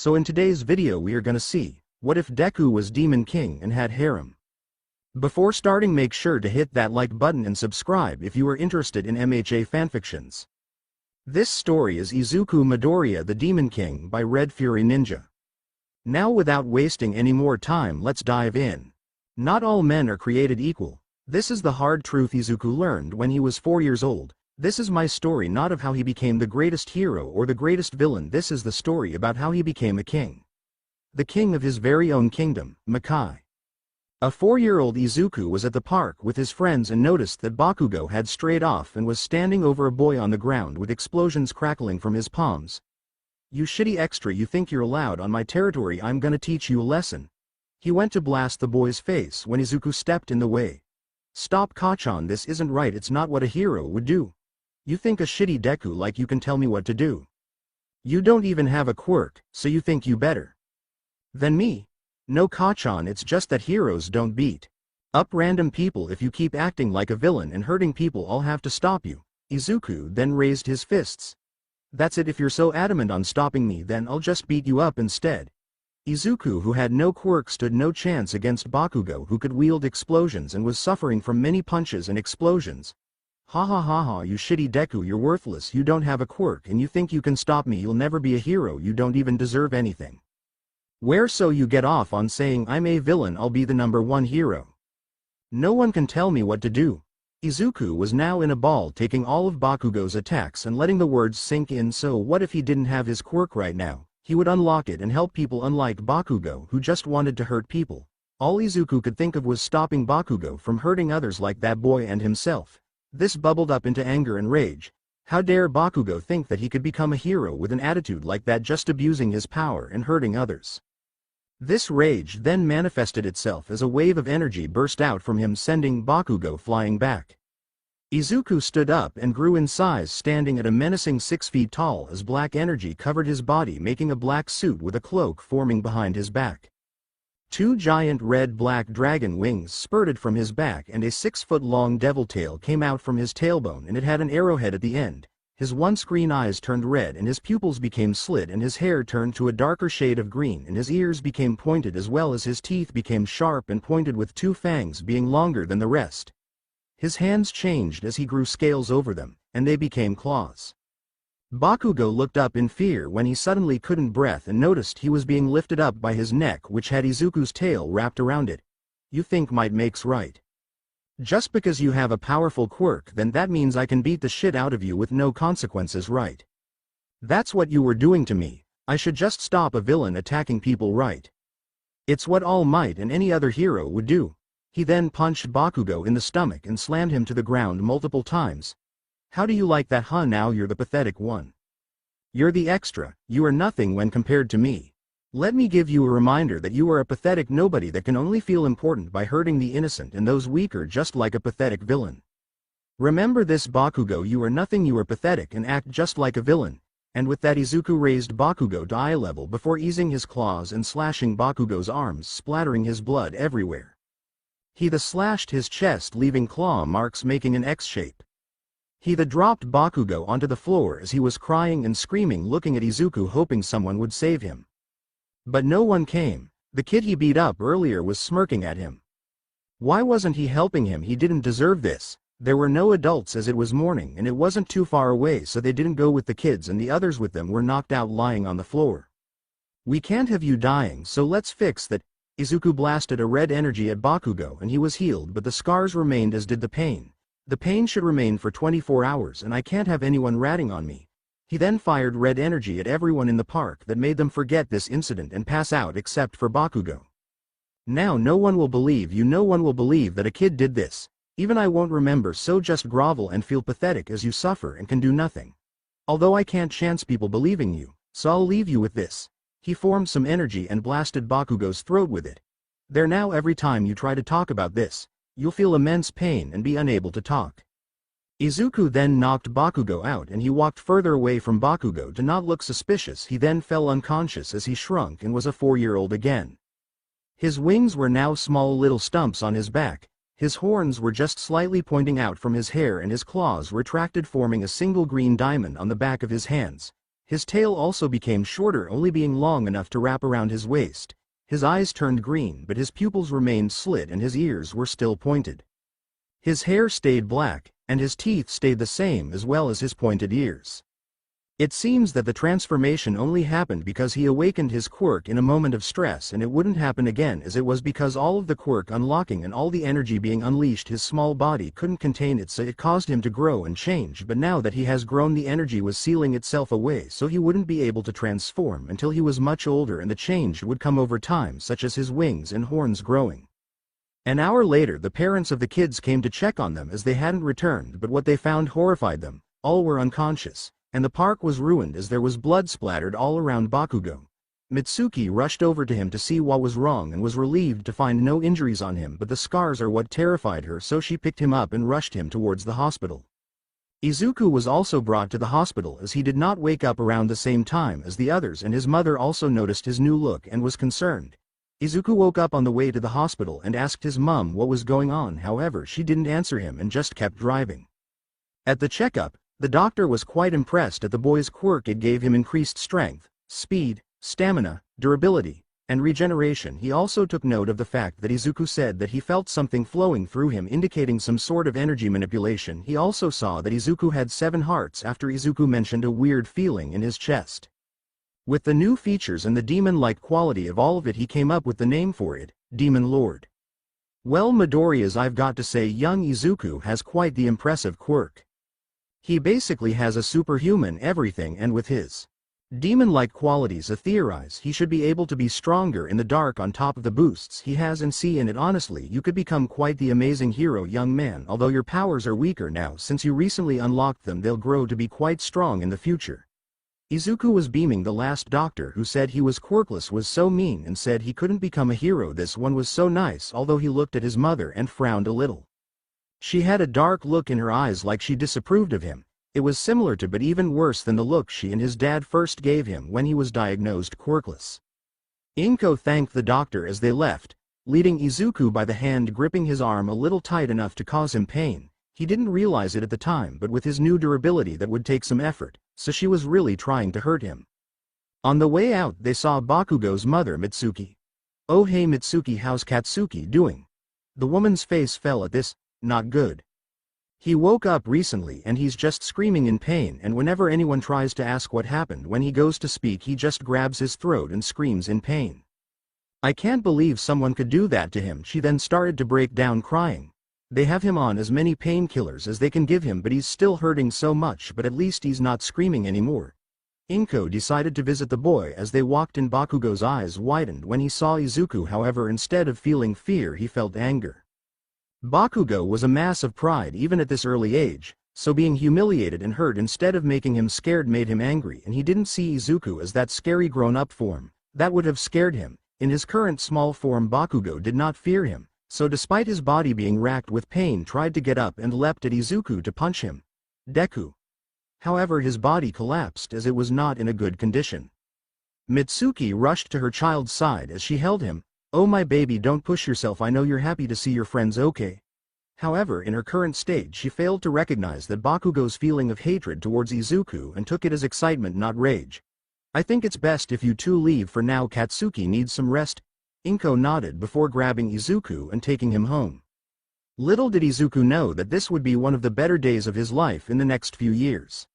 So in today's video we are gonna see, what if Deku was Demon King and had harem? Before starting, make sure to hit that like button and subscribe if you are interested in MHA fanfictions. This story is Izuku Midoriya the Demon King by redfuryninja. Now without wasting any more time, let's dive in. Not all men are created equal. This is the hard truth Izuku learned when he was 4 years old. This is my story, not of how he became the greatest hero or the greatest villain. This is the story about how he became a king. The king of his very own kingdom, Makai. A 4-year-old Izuku was at the park with his friends and noticed that Bakugo had strayed off and was standing over a boy on the ground with explosions crackling from his palms. "You shitty extra, you think you're allowed on my territory? I'm gonna teach you a lesson." He went to blast the boy's face when Izuku stepped in the way. "Stop, Kachan, this isn't right, it's not what a hero would do. You think a shitty Deku like you can tell me what to do? You don't even have a quirk, so you think you better than me? No, Kachan, it's just that heroes don't beat up random people. If you keep acting like a villain and hurting people, I'll have to stop you." Izuku then raised his fists. "That's it, if you're so adamant on stopping me, then I'll just beat you up instead." Izuku, who had no quirk, stood no chance against Bakugo, who could wield explosions and was suffering from many punches and explosions. "Ha ha ha ha, you shitty Deku, you're worthless, you don't have a quirk and you think you can stop me? You'll never be a hero, you don't even deserve anything. Where so you get off on saying I'm a villain? I'll be the #1 hero. No one can tell me what to do." Izuku was now in a ball, taking all of Bakugo's attacks and letting the words sink in. So what if he didn't have his quirk right now? He would unlock it and help people, unlike Bakugo, who just wanted to hurt people. All Izuku could think of was stopping Bakugo from hurting others like that boy and himself. This bubbled up into anger and rage. How dare Bakugo think that he could become a hero with an attitude like that, just abusing his power and hurting others. This rage then manifested itself as a wave of energy burst out from him, sending Bakugo flying back. Izuku stood up and grew in size, standing at a menacing 6 feet tall as black energy covered his body, making a black suit with a cloak forming behind his back. 2 giant red-black dragon wings spurted from his back and a 6-foot-long devil tail came out from his tailbone, and it had an arrowhead at the end. His once green eyes turned red and his pupils became slit, and his hair turned to a darker shade of green, and his ears became pointed, as well as his teeth became sharp and pointed, with 2 fangs being longer than the rest. His hands changed as he grew scales over them, and they became claws. Bakugo looked up in fear when he suddenly couldn't breathe and noticed he was being lifted up by his neck, which had Izuku's tail wrapped around it. "You think might makes right. Just because you have a powerful quirk, then that means I can beat the shit out of you with no consequences, right? That's what you were doing to me. I should just stop a villain attacking people, right? It's what All Might and any other hero would do." He then punched Bakugo in the stomach and slammed him to the ground multiple times. "How do you like that, huh? Now you're the pathetic one. You're the extra, you are nothing when compared to me. Let me give you a reminder that you are a pathetic nobody that can only feel important by hurting the innocent and those weaker, just like a pathetic villain. Remember this, Bakugo, you are nothing, you are pathetic and act just like a villain." And with that, Izuku raised Bakugo to eye level before easing his claws and slashing Bakugo's arms, splattering his blood everywhere. He slashed his chest, leaving claw marks making an X shape. He dropped Bakugo onto the floor as he was crying and screaming, looking at Izuku, hoping someone would save him. But no one came. The kid he beat up earlier was smirking at him. Why wasn't he helping him? He didn't deserve this. There were no adults as it was morning, and it wasn't too far away, so they didn't go with the kids, and the others with them were knocked out, lying on the floor. "We can't have you dying, so let's fix that." Izuku blasted a red energy at Bakugo and he was healed, but the scars remained, as did the pain. "The pain should remain for 24 hours and I can't have anyone ratting on me." He then fired red energy at everyone in the park that made them forget this incident and pass out, except for Bakugo. "Now no one will believe you, no one will believe that a kid did this. Even I won't remember, so just grovel and feel pathetic as you suffer and can do nothing. Although I can't chance people believing you, so I'll leave you with this." He formed some energy and blasted Bakugo's throat with it. "There, now every time you try to talk about this, you'll feel immense pain and be unable to talk." Izuku then knocked Bakugo out and he walked further away from Bakugo to not look suspicious. He then fell unconscious as he shrunk and was a 4-year-old again. His wings were now small little stumps on his back, his horns were just slightly pointing out from his hair, and his claws retracted, forming a single green diamond on the back of his hands. His tail also became shorter, only being long enough to wrap around his waist. His eyes turned green, but his pupils remained slit and his ears were still pointed. His hair stayed black, and his teeth stayed the same as well as his pointed ears. It seems that the transformation only happened because he awakened his quirk in a moment of stress, and it wouldn't happen again as it was because all of the quirk unlocking and all the energy being unleashed, his small body couldn't contain it, so it caused him to grow and change. But now that he has grown, the energy was sealing itself away, so he wouldn't be able to transform until he was much older, and the change would come over time, such as his wings and horns growing. An hour later, the parents of the kids came to check on them as they hadn't returned, but what they found horrified them. All were unconscious, and the park was ruined as there was blood splattered all around Bakugo. Mitsuki rushed over to him to see what was wrong and was relieved to find no injuries on him, but the scars are what terrified her, so she picked him up and rushed him towards the hospital. Izuku was also brought to the hospital as he did not wake up around the same time as the others, and his mother also noticed his new look and was concerned. Izuku woke up on the way to the hospital and asked his mom what was going on, however she didn't answer him and just kept driving. At the checkup, the doctor was quite impressed at the boy's quirk. It gave him increased strength, speed, stamina, durability, and regeneration. He also took note of the fact that Izuku said that he felt something flowing through him, indicating some sort of energy manipulation. He also saw that Izuku had 7 hearts after Izuku mentioned a weird feeling in his chest. With the new features and the demon-like quality of all of it, he came up with the name for it, Demon Lord. Well, Midoriya's, I've got to say, young Izuku has quite the impressive quirk. He basically has a superhuman everything, and with his demon-like qualities, I theorize he should be able to be stronger in the dark on top of the boosts he has, and see in it honestly you could become quite the amazing hero, young man. Although your powers are weaker now since you recently unlocked them, they'll grow to be quite strong in the future. Izuku was beaming. The last doctor who said he was quirkless was so mean and said he couldn't become a hero. This one was so nice, although he looked at his mother and frowned a little. She had a dark look in her eyes like she disapproved of him. It was similar to, but even worse than, the look she and his dad first gave him when he was diagnosed quirkless. Inko thanked the doctor as they left, leading Izuku by the hand, gripping his arm a little tight enough to cause him pain. He didn't realize it at the time, but with his new durability that would take some effort, so she was really trying to hurt him. On the way out, they saw Bakugo's mother, Mitsuki. "Oh hey Mitsuki, how's Katsuki doing?" The woman's face fell at this. "Not good. He woke up recently and he's just screaming in pain, and whenever anyone tries to ask what happened, when he goes to speak he just grabs his throat and screams in pain. I can't believe someone could do that to him." She then started to break down crying. They have him on as many painkillers as they can give him, but he's still hurting so much, but at least he's not screaming anymore. Inko decided to visit the boy as they walked in. Bakugo's eyes widened when he saw Izuku, however instead of feeling fear he felt anger. Bakugo was a mass of pride even at this early age, so being humiliated and hurt instead of making him scared made him angry, and he didn't see Izuku as that scary grown-up form. That would have scared him. In his current small form, Bakugo did not fear him, so despite his body being racked with pain tried to get up and leapt at Izuku to punch him. Deku. However, his body collapsed as it was not in a good condition. Mitsuki rushed to her child's side as she held him. "Oh my baby, don't push yourself, I know you're happy to see your friends okay." However, in her current state she failed to recognize that Bakugo's feeling of hatred towards Izuku and took it as excitement, not rage. "I think it's best if you two leave for now, Katsuki needs some rest." Inko nodded before grabbing Izuku and taking him home. Little did Izuku know that this would be one of the better days of his life in the next few years.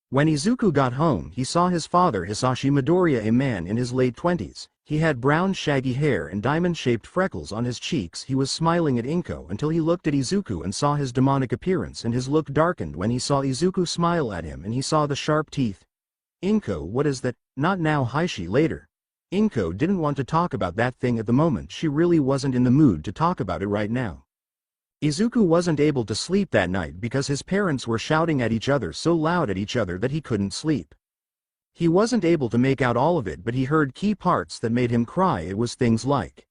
When Izuku got home, he saw his father, Hisashi Midoriya, a man in his late 20s. He had brown shaggy hair and diamond-shaped freckles on his cheeks. He was smiling at Inko until he looked at Izuku and saw his demonic appearance, and his look darkened when he saw Izuku smile at him and he saw the sharp teeth. "Inko, what is that?" "Not now, Hisashi, later." Inko didn't want to talk about that thing at the moment. She really wasn't in the mood to talk about it right now. Izuku wasn't able to sleep that night because his parents were shouting at each other so loud at each other that he couldn't sleep. He wasn't able to make out all of it, but he heard key parts that made him cry. It was things like,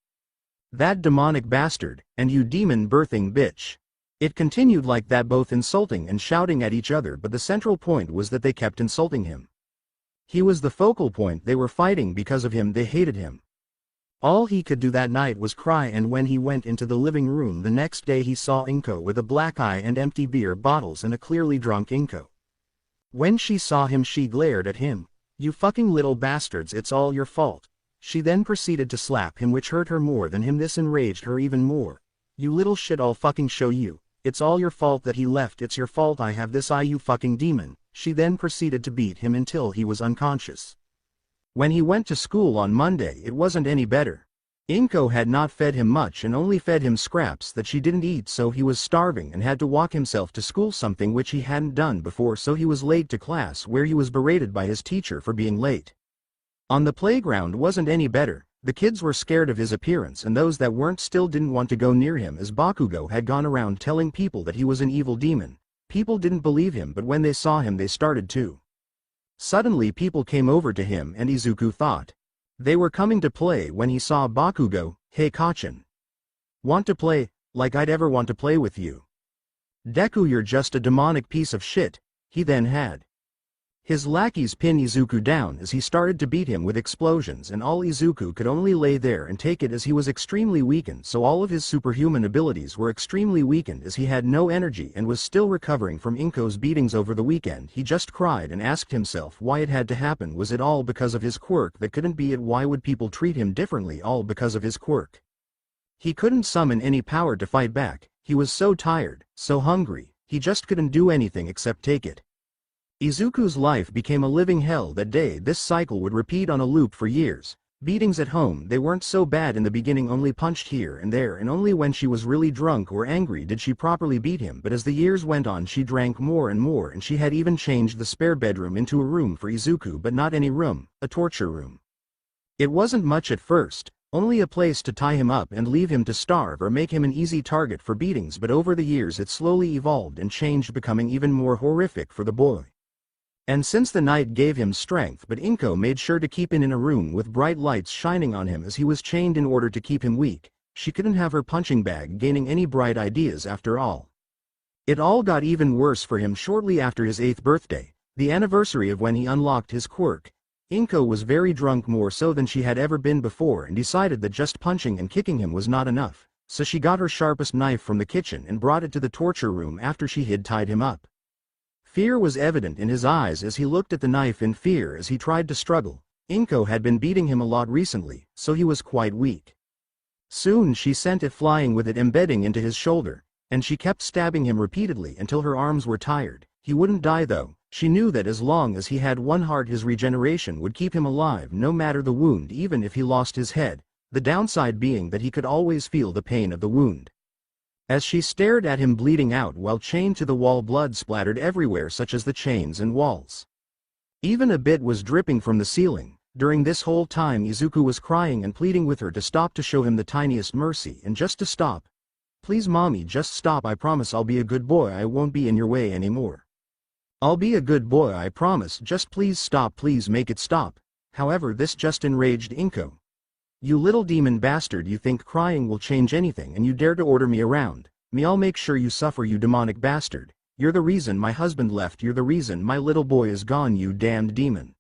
"That demonic bastard," and "You demon birthing bitch." It continued like that, both insulting and shouting at each other, but the central point was that they kept insulting him. He was the focal point. They were fighting because of him. They hated him. All he could do that night was cry, and when he went into the living room the next day he saw Inko with a black eye and empty beer bottles and a clearly drunk Inko. When she saw him she glared at him. You fucking little bastards, it's all your fault. She then proceeded to slap him, which hurt her more than him. This enraged her even more. You little shit, I'll fucking show you. It's all your fault that he left, it's your fault I have this eye, you fucking demon. She then proceeded to beat him until he was unconscious. When he went to school on Monday, it wasn't any better. Inko had not fed him much and only fed him scraps that she didn't eat, so he was starving and had to walk himself to school, something which he hadn't done before, so he was late to class, where he was berated by his teacher for being late. On the playground wasn't any better. The kids were scared of his appearance, and those that weren't still didn't want to go near him, as Bakugo had gone around telling people that he was an evil demon. People didn't believe him, but when they saw him they started to. Suddenly people came over to him and Izuku thought they were coming to play when he saw Bakugo. Hey Kachin. Want to play? Like I'd ever want to play with you. Deku, you're just a demonic piece of shit. He then had his lackeys pin Izuku down as he started to beat him with explosions, and all Izuku could only lay there and take it, as he was extremely weakened, so all of his superhuman abilities were extremely weakened, as he had no energy and was still recovering from Inko's beatings over the weekend. He just cried and asked himself why it had to happen. Was it all because of his quirk? That couldn't be it. Why would people treat him differently all because of his quirk? He couldn't summon any power to fight back. He was so tired, so hungry, he just couldn't do anything except take it. Izuku's life became a living hell that day. This cycle would repeat on a loop for years. Beatings at home, they weren't so bad in the beginning, only punched here and there, and only when she was really drunk or angry did she properly beat him. But as the years went on, she drank more and more, and she had even changed the spare bedroom into a room for Izuku, but not any room, a torture room. It wasn't much at first, only a place to tie him up and leave him to starve or make him an easy target for beatings, but over the years it slowly evolved and changed, becoming even more horrific for the boy. And since the night gave him strength, but Inko made sure to keep him in a room with bright lights shining on him as he was chained in order to keep him weak. She couldn't have her punching bag gaining any bright ideas after all. It all got even worse for him shortly after his 8th birthday, the anniversary of when he unlocked his quirk. Inko was very drunk, more so than she had ever been before, and decided that just punching and kicking him was not enough, so she got her sharpest knife from the kitchen and brought it to the torture room after she had tied him up. Fear was evident in his eyes as he looked at the knife in fear as he tried to struggle. Inko had been beating him a lot recently, so he was quite weak. Soon she sent it flying, with it embedding into his shoulder, and she kept stabbing him repeatedly until her arms were tired. He wouldn't die though. She knew that as long as he had one heart, his regeneration would keep him alive no matter the wound, even if he lost his head, the downside being that he could always feel the pain of the wound. As she stared at him bleeding out while chained to the wall, blood splattered everywhere, such as the chains and walls. Even a bit was dripping from the ceiling. During this whole time Izuku was crying and pleading with her to stop, to show him the tiniest mercy and just to stop. Please mommy, just stop, I promise I'll be a good boy, I won't be in your way anymore. I'll be a good boy, I promise, just please stop, please make it stop. However, this just enraged Inko. You little demon bastard, you think crying will change anything, and you dare to order me around. I'll make sure you suffer, you demonic bastard. You're the reason my husband left, you're the reason my little boy is gone, you damned demon.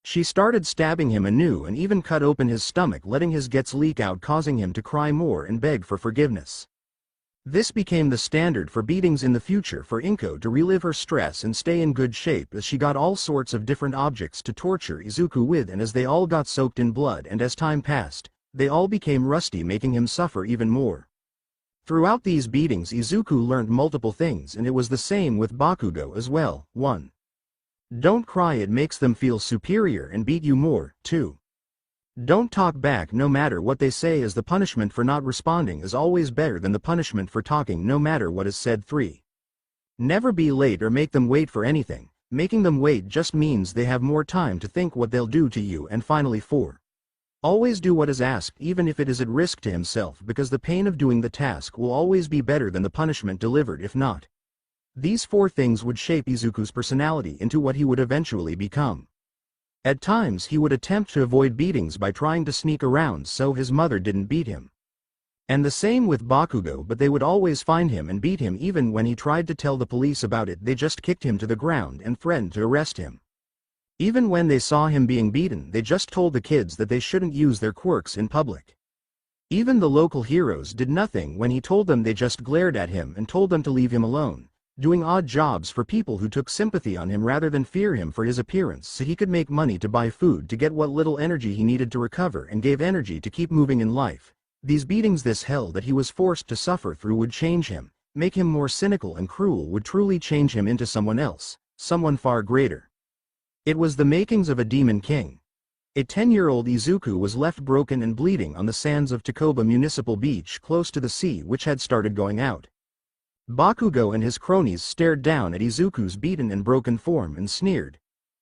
She started stabbing him anew and even cut open his stomach, letting his guts leak out, causing him to cry more and beg for forgiveness. This became the standard for beatings in the future for Inko to relive her stress and stay in good shape, as she got all sorts of different objects to torture Izuku with, and as they all got soaked in blood and as time passed, they all became rusty, making him suffer even more. Throughout these beatings Izuku learned multiple things, and it was the same with Bakugo as well. 1. Don't cry, it makes them feel superior and beat you more. 2. Don't talk back no matter what they say, as the punishment for not responding is always better than the punishment for talking no matter what is said. 3. Never be late or make them wait for anything. Making them wait just means they have more time to think what they'll do to you. And finally 4. Always do what is asked, even if it is at risk to himself, because the pain of doing the task will always be better than the punishment delivered if not. These 4 things would shape Izuku's personality into what he would eventually become. At times he would attempt to avoid beatings by trying to sneak around so his mother didn't beat him. And the same with Bakugo, but they would always find him and beat him. Even when he tried to tell the police about it, they just kicked him to the ground and threatened to arrest him. Even when they saw him being beaten, they just told the kids that they shouldn't use their quirks in public. Even the local heroes did nothing when he told them. They just glared at him and told them to leave him alone. doing odd jobs for people who took sympathy on him rather than fear him for his appearance so he could make money to buy food to get what little energy he needed to recover and gave energy to keep moving in life. These beatings, this hell that he was forced to suffer through, would change him, make him more cynical and cruel, would truly change him into someone else, someone far greater. It was the makings of a demon king. A 10-year-old Izuku was left broken and bleeding on the sands of Takoba Municipal Beach close to the sea, which had started going out. Bakugo and his cronies stared down at Izuku's beaten and broken form and sneered.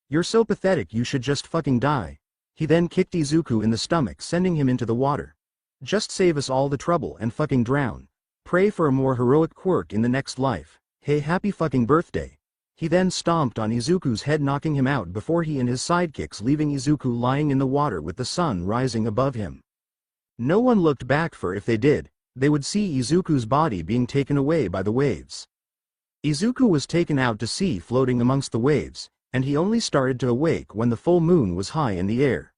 "You're so pathetic, you should just fucking die." He then kicked Izuku in the stomach, sending him into the water. "Just save us all the trouble and fucking drown. Pray for a more heroic quirk in the next life. Hey, happy fucking birthday." He then stomped on Izuku's head, knocking him out before he and his sidekicks leaving Izuku lying in the water with the sun rising above him. No one looked back, for if they did, they would see Izuku's body being taken away by the waves. Izuku was taken out to sea floating amongst the waves, and he only started to awake when the full moon was high in the air.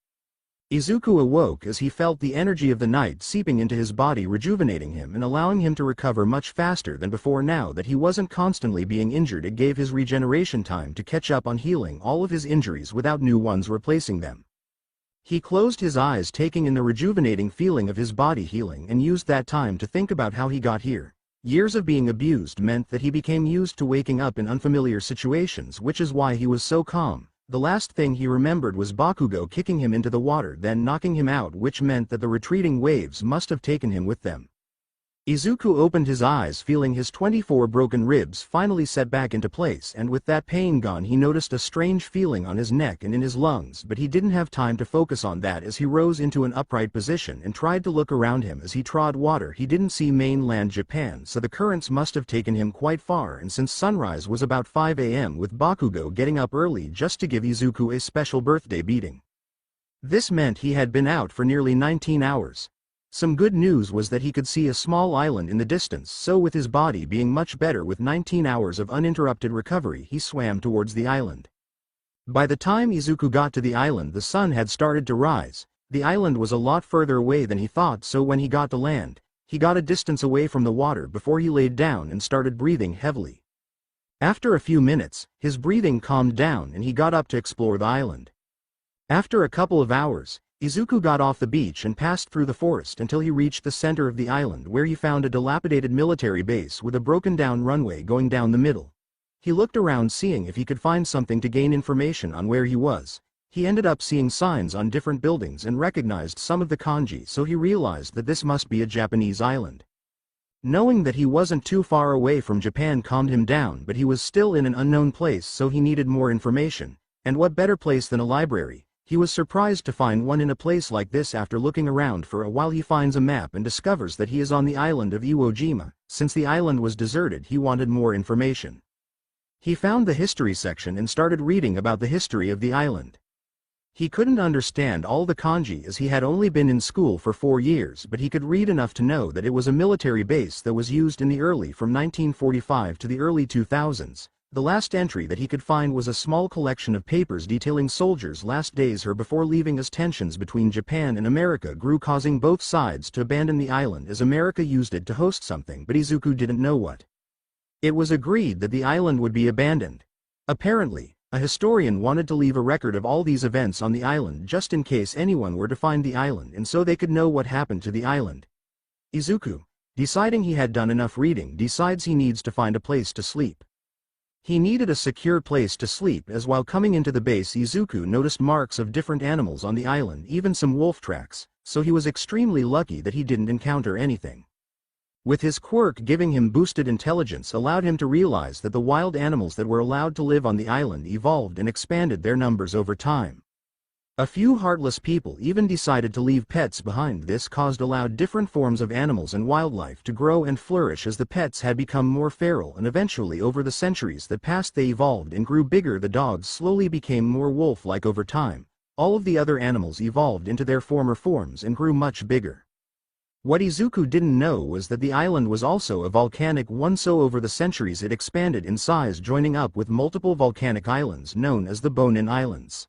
Izuku awoke as he felt the energy of the night seeping into his body, rejuvenating him and allowing him to recover much faster than before. Now that he wasn't constantly being injured, it gave his regeneration time to catch up on healing all of his injuries without new ones replacing them. He closed his eyes, taking in the rejuvenating feeling of his body healing, and used that time to think about how he got here. Years of being abused meant that he became used to waking up in unfamiliar situations, which is why he was so calm. The last thing he remembered was Bakugo kicking him into the water, then knocking him out, which meant that the retreating waves must have taken him with them. Izuku opened his eyes, feeling his 24 broken ribs finally set back into place, and with that pain gone he noticed a strange feeling on his neck and in his lungs, but he didn't have time to focus on that as he rose into an upright position and tried to look around him. As he trod water, he didn't see mainland Japan, so the currents must have taken him quite far, and since sunrise was about 5 a.m. with Bakugo getting up early just to give Izuku a special birthday beating. This meant he had been out for nearly 19 hours. Some good news was that he could see a small island in the distance, so with his body being much better with 19 hours of uninterrupted recovery, he swam towards the island. By the time Izuku got to the island, the sun had started to rise. The island was a lot further away than he thought, so when he got to land, he got a distance away from the water before he laid down and started breathing heavily. After a few minutes, his breathing calmed down and he got up to explore the island. After a couple of hours, Izuku got off the beach and passed through the forest until he reached the center of the island, where he found a dilapidated military base with a broken-down runway going down the middle. He looked around, seeing if he could find something to gain information on where he was. He ended up seeing signs on different buildings and recognized some of the kanji, so he realized that this must be a Japanese island. Knowing that he wasn't too far away from Japan calmed him down, but he was still in an unknown place, so he needed more information. And what better place than a library? He was surprised to find one in a place like this. After looking around for a while, he finds a map and discovers that he is on the island of Iwo Jima. Since the island was deserted, he wanted more information. He found the history section and started reading about the history of the island. He couldn't understand all the kanji as he had only been in school for 4 years, but he could read enough to know that it was a military base that was used in the early from 1945 to the early 2000s. The last entry that he could find was a small collection of papers detailing soldiers' last days here before leaving, as tensions between Japan and America grew, causing both sides to abandon the island as America used it to host something, but Izuku didn't know what. It was agreed that the island would be abandoned. Apparently, a historian wanted to leave a record of all these events on the island just in case anyone were to find the island, and so they could know what happened to the island. Izuku, deciding he had done enough reading, decides he needs to find a place to sleep. He needed a secure place to sleep, as while coming into the base Izuku noticed marks of different animals on the island, even some wolf tracks, so he was extremely lucky that he didn't encounter anything. With his quirk giving him boosted intelligence allowed him to realize that the wild animals that were allowed to live on the island evolved and expanded their numbers over time. A few heartless people even decided to leave pets behind. This allowed different forms of animals and wildlife to grow and flourish as the pets had become more feral, and eventually over the centuries that passed they evolved and grew bigger. The dogs slowly became more wolf-like over time. All of the other animals evolved into their former forms and grew much bigger. What Izuku didn't know was that the island was also a volcanic one, so over the centuries it expanded in size, joining up with multiple volcanic islands known as the Bonin Islands.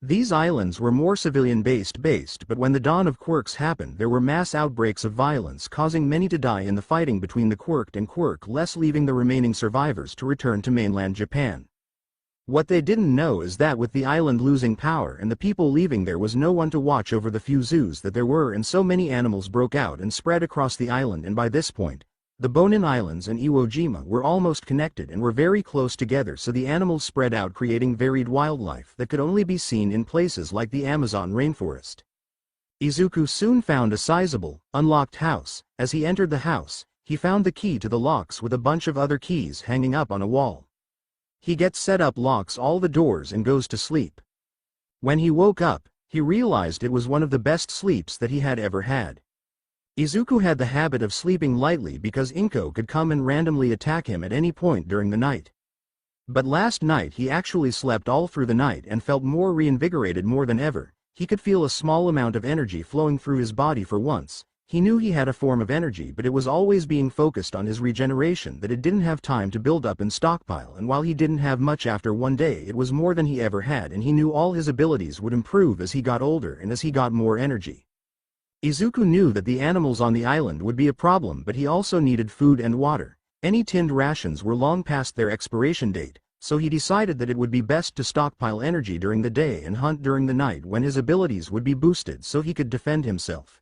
These islands were more civilian-based, but when the dawn of quirks happened there were mass outbreaks of violence causing many to die in the fighting between the quirked and quirkless, leaving the remaining survivors to return to mainland Japan. What they didn't know is that with the island losing power and the people leaving, there was no one to watch over the few zoos that there were, and so many animals broke out and spread across the island, and by this point, the Bonin Islands and Iwo Jima were almost connected and were very close together, so the animals spread out, creating varied wildlife that could only be seen in places like the Amazon rainforest. Izuku soon found a sizable, unlocked house. As he entered the house, he found the key to the locks with a bunch of other keys hanging up on a wall. He gets set up, locks all the doors and goes to sleep. When he woke up, he realized it was one of the best sleeps that he had ever had. Izuku had the habit of sleeping lightly because Inko could come and randomly attack him at any point during the night. But last night he actually slept all through the night and felt more reinvigorated more than ever. He could feel a small amount of energy flowing through his body for once. He knew he had a form of energy, but it was always being focused on his regeneration that it didn't have time to build up and stockpile, and while he didn't have much after one day, it was more than he ever had, and he knew all his abilities would improve as he got older and as he got more energy. Izuku knew that the animals on the island would be a problem, but he also needed food and water. Any tinned rations were long past their expiration date, so he decided that it would be best to stockpile energy during the day and hunt during the night when his abilities would be boosted so he could defend himself.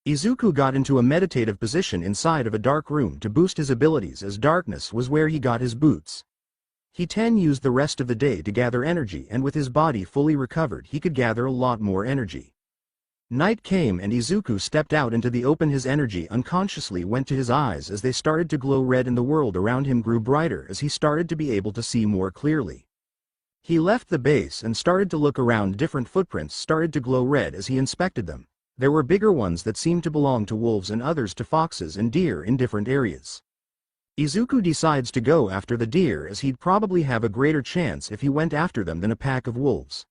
Izuku got into a meditative position inside of a dark room to boost his abilities, as darkness was where he got his boots. He used the rest of the day to gather energy, and with his body fully recovered he could gather a lot more energy. Night came and Izuku stepped out into the open. His energy unconsciously went to his eyes as they started to glow red, and the world around him grew brighter as he started to be able to see more clearly. He left the base and started to look around. Different footprints started to glow red as he inspected them. There were bigger ones that seemed to belong to wolves and others to foxes and deer in different areas. Izuku decides to go after the deer as he'd probably have a greater chance if he went after them than a pack of wolves.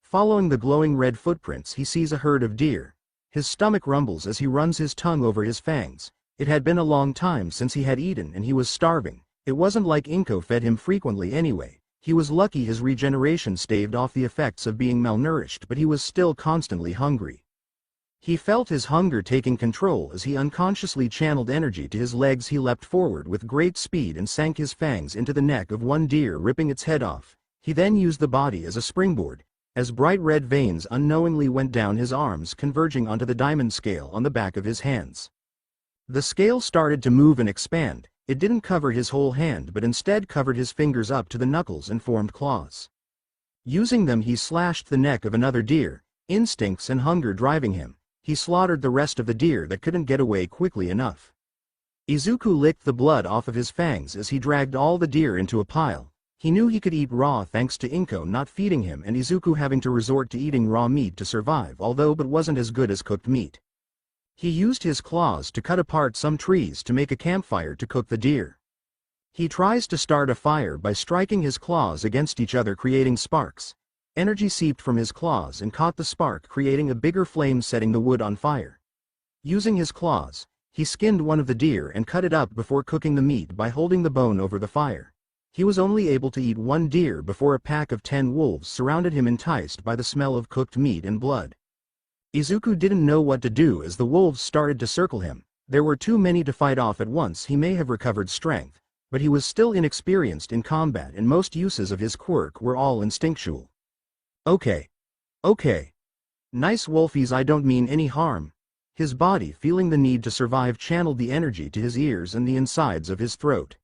Following the glowing red footprints, he sees a herd of deer. His stomach rumbles as he runs his tongue over his fangs. It had been a long time since he had eaten and he was starving. It wasn't like Inko fed him frequently anyway. He was lucky his regeneration staved off the effects of being malnourished, but he was still constantly hungry. He felt his hunger taking control as he unconsciously channeled energy to his legs. He leapt forward with great speed and sank his fangs into the neck of one deer, ripping its head off. He then used the body as a springboard, as bright red veins unknowingly went down his arms, converging onto the diamond scale on the back of his hands. The scale started to move and expand. It didn't cover his whole hand but instead covered his fingers up to the knuckles and formed claws. Using them he slashed the neck of another deer, instincts and hunger driving him. He slaughtered the rest of the deer that couldn't get away quickly enough. Izuku licked the blood off of his fangs as he dragged all the deer into a pile. He knew he could eat raw thanks to Inko not feeding him and Izuku having to resort to eating raw meat to survive, although but wasn't as good as cooked meat. He used his claws to cut apart some trees to make a campfire to cook the deer. He tries to start a fire by striking his claws against each other, creating sparks. Energy seeped from his claws and caught the spark, creating a bigger flame, setting the wood on fire. Using his claws, he skinned one of the deer and cut it up before cooking the meat by holding the bone over the fire. He was only able to eat one deer before a pack of 10 wolves surrounded him, enticed by the smell of cooked meat and blood. Izuku didn't know what to do as the wolves started to circle him. There were too many to fight off at once. He may have recovered strength, but he was still inexperienced in combat and most uses of his quirk were all instinctual. Okay. Nice wolfies, I don't mean any harm. His body, feeling the need to survive, channeled the energy to his ears and the insides of his throat.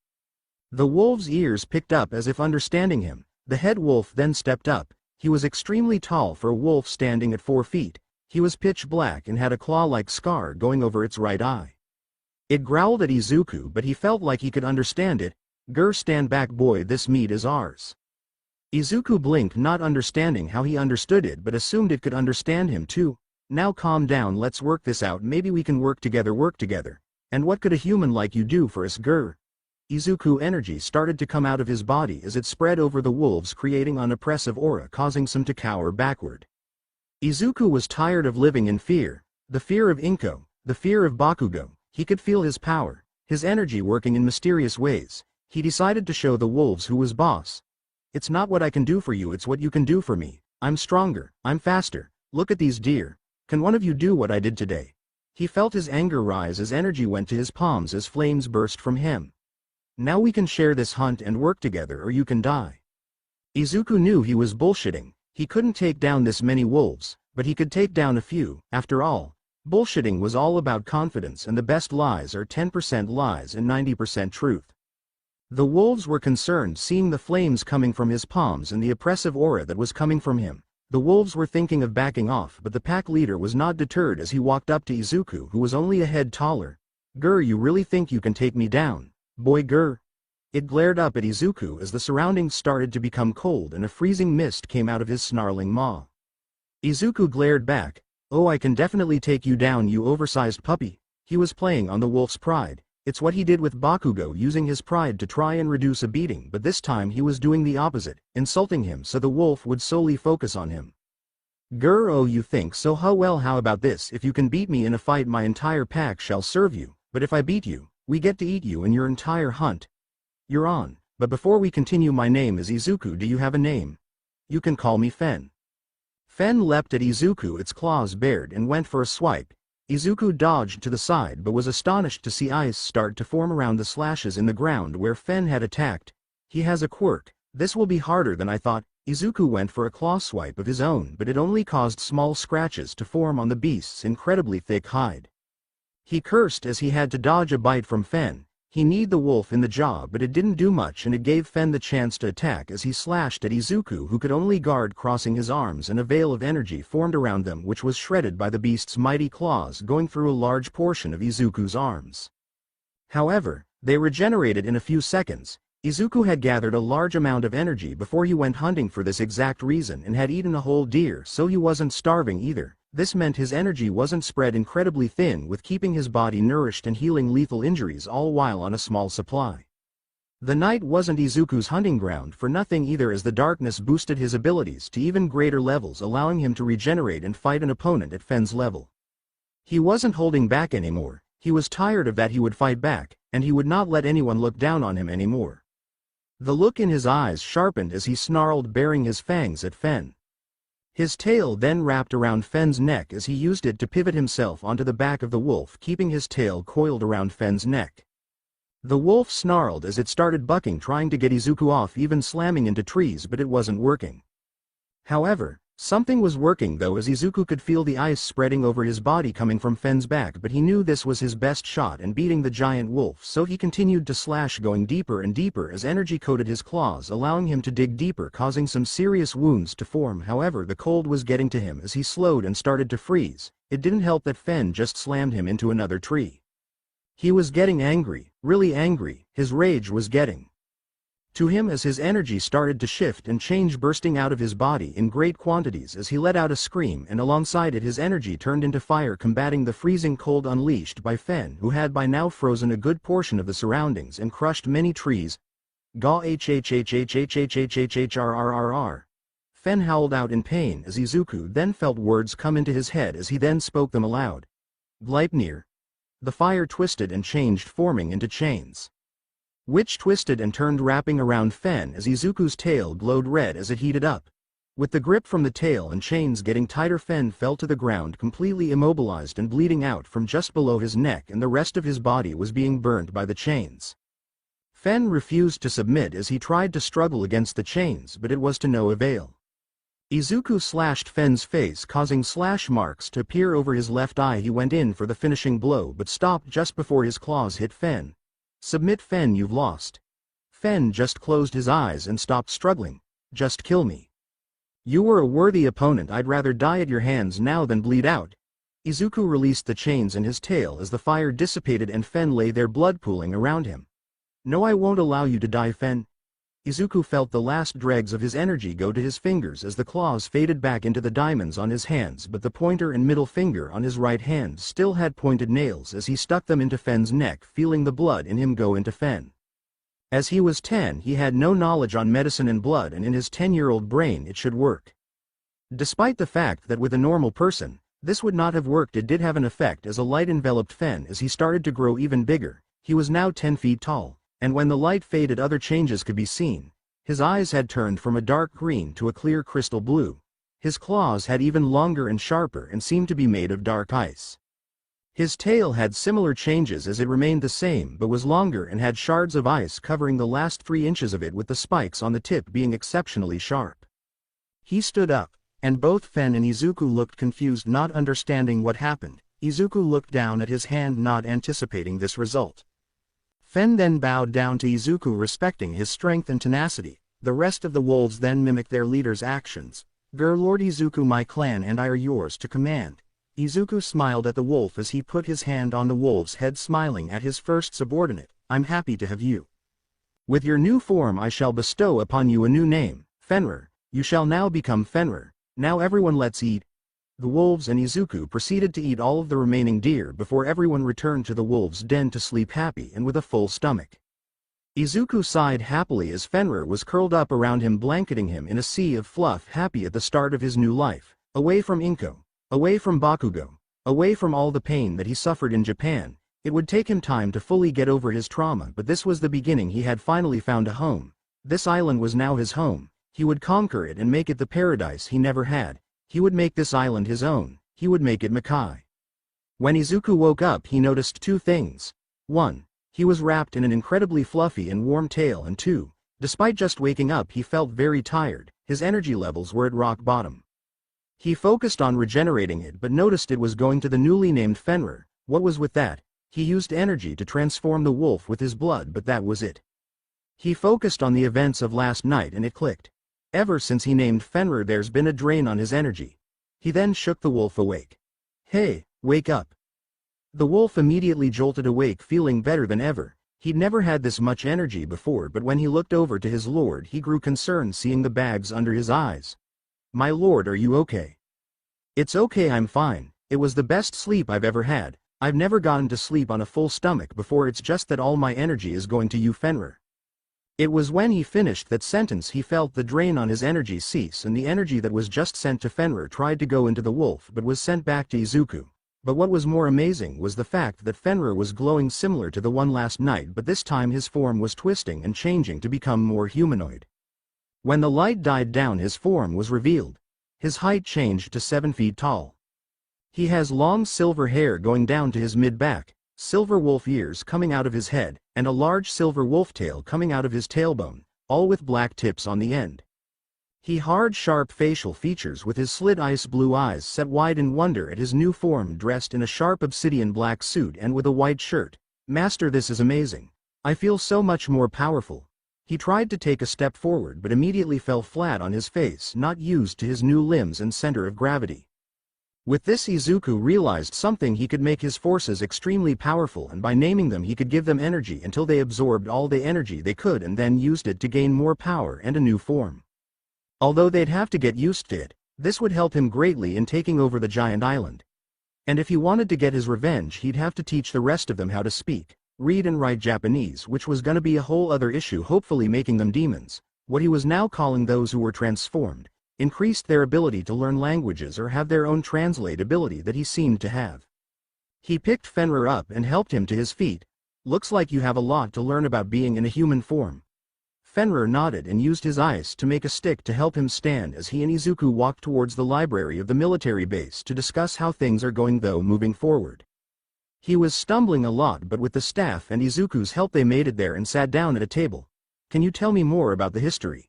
The wolf's ears picked up as if understanding him. The head wolf then stepped up. He was extremely tall for a wolf, standing at 4 feet. He was pitch black and had a claw-like scar going over its right eye. It growled at Izuku, but he felt like he could understand it. "Grr, stand back boy, this meat is ours." Izuku blinked, not understanding how he understood it, but assumed it could understand him too. "Now calm down, let's work this out. Maybe we can work together. And what could a human like you do for us, grr?" Izuku energy started to come out of his body as it spread over the wolves, creating an oppressive aura, causing some to cower backward. Izuku was tired of living in fear. The fear of Inko, the fear of Bakugo. He could feel his power, his energy working in mysterious ways. He decided to show the wolves who was boss. "It's not what I can do for you, it's what you can do for me." I'm stronger, I'm faster, look at these deer. Can one of you do what I did today? He felt his anger rise as energy went to his palms as flames burst from him. Now we can share this hunt and work together or you can die. Izuku knew he was bullshitting. He couldn't take down this many wolves, but he could take down a few. After all, bullshitting was all about confidence, and the best lies are 10% lies and 90% truth. The wolves were concerned seeing the flames coming from his palms and the oppressive aura that was coming from him. The wolves were thinking of backing off, but the pack leader was not deterred as he walked up to Izuku, who was only a head taller. "Grr, you really think you can take me down, boy grr?" It glared up at Izuku as the surroundings started to become cold and a freezing mist came out of his snarling maw. Izuku glared back, "Oh, I can definitely take you down, you oversized puppy." He was playing on the wolf's pride. It's what he did with Bakugo, using his pride to try and reduce a beating, but this time he was doing the opposite, insulting him so the wolf would solely focus on him. "Grr, oh, you think so? Well, how about this? If you can beat me in a fight, my entire pack shall serve you, but if I beat you, we get to eat you and your entire hunt. You're on. But before we continue, my name is Izuku. Do you have a name? You can call me Fen." Fen leapt at Izuku, its claws bared, and went for a swipe. Izuku dodged to the side but was astonished to see ice start to form around the slashes in the ground where Fen had attacked. He has a quirk. This will be harder than I thought. Izuku went for a claw swipe of his own, but it only caused small scratches to form on the beast's incredibly thick hide. He cursed as he had to dodge a bite from Fen. He kneed the wolf in the jaw, but it didn't do much, and it gave Fen the chance to attack as he slashed at Izuku, who could only guard, crossing his arms, and a veil of energy formed around them which was shredded by the beast's mighty claws going through a large portion of Izuku's arms. However, they regenerated in a few seconds. Izuku had gathered a large amount of energy before he went hunting for this exact reason and had eaten a whole deer, so he wasn't starving either. This meant his energy wasn't spread incredibly thin, with keeping his body nourished and healing lethal injuries all while on a small supply. The night wasn't Izuku's hunting ground for nothing either, as the darkness boosted his abilities to even greater levels, allowing him to regenerate and fight an opponent at Fen's level. He wasn't holding back anymore. He was tired of that. He would fight back, and he would not let anyone look down on him anymore. The look in his eyes sharpened as he snarled, baring his fangs at Fen. His tail then wrapped around Fen's neck as he used it to pivot himself onto the back of the wolf, keeping his tail coiled around Fen's neck. The wolf snarled as it started bucking, trying to get Izuku off, even slamming into trees, but it wasn't working. However, something was working though, as Izuku could feel the ice spreading over his body coming from Fen's back, but he knew this was his best shot in beating the giant wolf, so he continued to slash, going deeper and deeper as energy coated his claws, allowing him to dig deeper, causing some serious wounds to form. However, the cold was getting to him as he slowed and started to freeze. It didn't help that Fen just slammed him into another tree. He was getting angry, really angry. His rage was getting to him as his energy started to shift and change, bursting out of his body in great quantities as he let out a scream, and alongside it his energy turned into fire, combating the freezing cold unleashed by Fen, who had by now frozen a good portion of the surroundings and crushed many trees. Gaw hhhhhhhhhhrrrr. Fen howled out in pain as Izuku then felt words come into his head as he then spoke them aloud. Gleipnir. The fire twisted and changed, forming into chains, which twisted and turned, wrapping around Fen as Izuku's tail glowed red as it heated up. With the grip from the tail and chains getting tighter, Fen fell to the ground completely immobilized and bleeding out from just below his neck, and the rest of his body was being burned by the chains. Fen refused to submit as he tried to struggle against the chains, but it was to no avail. Izuku slashed Fen's face, causing slash marks to appear over his left eye. He went in for the finishing blow but stopped just before his claws hit Fen. Submit, Fen, you've lost. Fen just closed his eyes and stopped struggling. Just kill me. You were a worthy opponent. I'd rather die at your hands now than bleed out. Izuku released the chains and his tail as the fire dissipated and Fen lay there, blood pooling around him. No, I won't allow you to die, Fen. Izuku felt the last dregs of his energy go to his fingers as the claws faded back into the diamonds on his hands, but the pointer and middle finger on his right hand still had pointed nails as he stuck them into Fen's neck, feeling the blood in him go into Fen. As he was 10, he had no knowledge on medicine and blood, and in his 10-year-old brain it should work. Despite the fact that with a normal person, this would not have worked, it did have an effect as a light enveloped Fen as he started to grow even bigger. He was now 10 feet tall. And when the light faded, other changes could be seen. His eyes had turned from a dark green to a clear crystal blue. His claws had even longer and sharper and seemed to be made of dark ice. His tail had similar changes as it remained the same but was longer and had shards of ice covering the last 3 inches of it, with the spikes on the tip being exceptionally sharp. He stood up, and both Fen and Izuku looked confused, not understanding what happened. Izuku looked down at his hand, not anticipating this result. Fen then bowed down to Izuku, respecting his strength and tenacity. The rest of the wolves then mimicked their leader's actions. Lord Izuku, my clan and I are yours to command. Izuku smiled at the wolf as he put his hand on the wolf's head, smiling at his first subordinate. I'm happy to have you. With your new form I shall bestow upon you a new name, Fenrir. You shall now become Fenrir. Now everyone, let's eat. The wolves and Izuku proceeded to eat all of the remaining deer before everyone returned to the wolves' den to sleep happy and with a full stomach. Izuku sighed happily as Fenrir was curled up around him, blanketing him in a sea of fluff, happy at the start of his new life, away from Inko, away from Bakugo, away from all the pain that he suffered in Japan. It would take him time to fully get over his trauma, but this was the beginning. He had finally found a home. This island was now his home. He would conquer it and make it the paradise he never had. He would make this island his own. He would make it Makai. When Izuku woke up, he noticed 2 things. 1. He was wrapped in an incredibly fluffy and warm tail, and 2. Despite just waking up, he felt very tired. His energy levels were at rock bottom. He focused on regenerating it but noticed it was going to the newly named Fenrir. What was with that? He used energy to transform the wolf with his blood, but that was it. He focused on the events of last night and it clicked. Ever since he named Fenrir, there's been a drain on his energy. He then shook the wolf awake. Hey, wake up. The wolf immediately jolted awake, feeling better than ever. He'd never had this much energy before, but when he looked over to his lord, he grew concerned seeing the bags under his eyes. My lord, are you okay? It's okay, I'm fine. It was the best sleep I've ever had. I've never gotten to sleep on a full stomach before. It's just that all my energy is going to you, Fenrir. It was when he finished that sentence he felt the drain on his energy cease, and the energy that was just sent to Fenrir tried to go into the wolf but was sent back to Izuku. But what was more amazing was the fact that Fenrir was glowing similar to the one last night, but this time his form was twisting and changing to become more humanoid. When the light died down, his form was revealed. His height changed to 7 feet tall. He has long silver hair going down to his mid-back, silver wolf ears coming out of his head, and a large silver wolf tail coming out of his tailbone, all with black tips on the end. He hard sharp facial features with his slit ice blue eyes set wide in wonder at his new form, dressed in a sharp obsidian black suit and with a white shirt. Master, this is amazing. I feel so much more powerful. He tried to take a step forward but immediately fell flat on his face, not used to his new limbs and center of gravity. With this, Izuku realized something: he could make his forces extremely powerful, and by naming them he could give them energy until they absorbed all the energy they could and then used it to gain more power and a new form. Although they'd have to get used to it, this would help him greatly in taking over the giant island. And if he wanted to get his revenge, he'd have to teach the rest of them how to speak, read and write Japanese, which was gonna be a whole other issue, hopefully making them demons, what he was now calling those who were transformed, increased their ability to learn languages or have their own translate ability that he seemed to have. He picked Fenrir up and helped him to his feet. Looks like you have a lot to learn about being in a human form. Fenrir nodded and used his ice to make a stick to help him stand as he and Izuku walked towards the library of the military base to discuss how things are going moving forward. He was stumbling a lot, but with the staff and Izuku's help they made it there and sat down at a table. Can you tell me more about the history?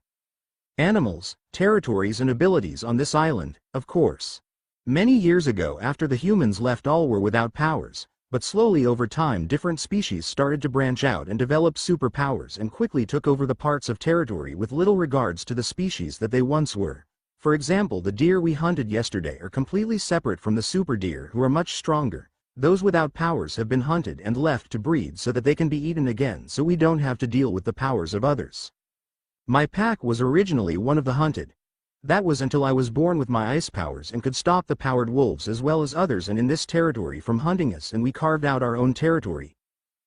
Animals, territories and abilities on this island, of course. Many years ago, after the humans left, all were without powers, but slowly over time different species started to branch out and develop superpowers and quickly took over the parts of territory with little regards to the species that they once were. For example, the deer we hunted yesterday are completely separate from the super deer, who are much stronger. Those without powers have been hunted and left to breed so that they can be eaten again, so we don't have to deal with the powers of others. My pack was originally one of the hunted. That was until I was born with my ice powers and could stop the powered wolves as well as others and in this territory from hunting us, and we carved out our own territory.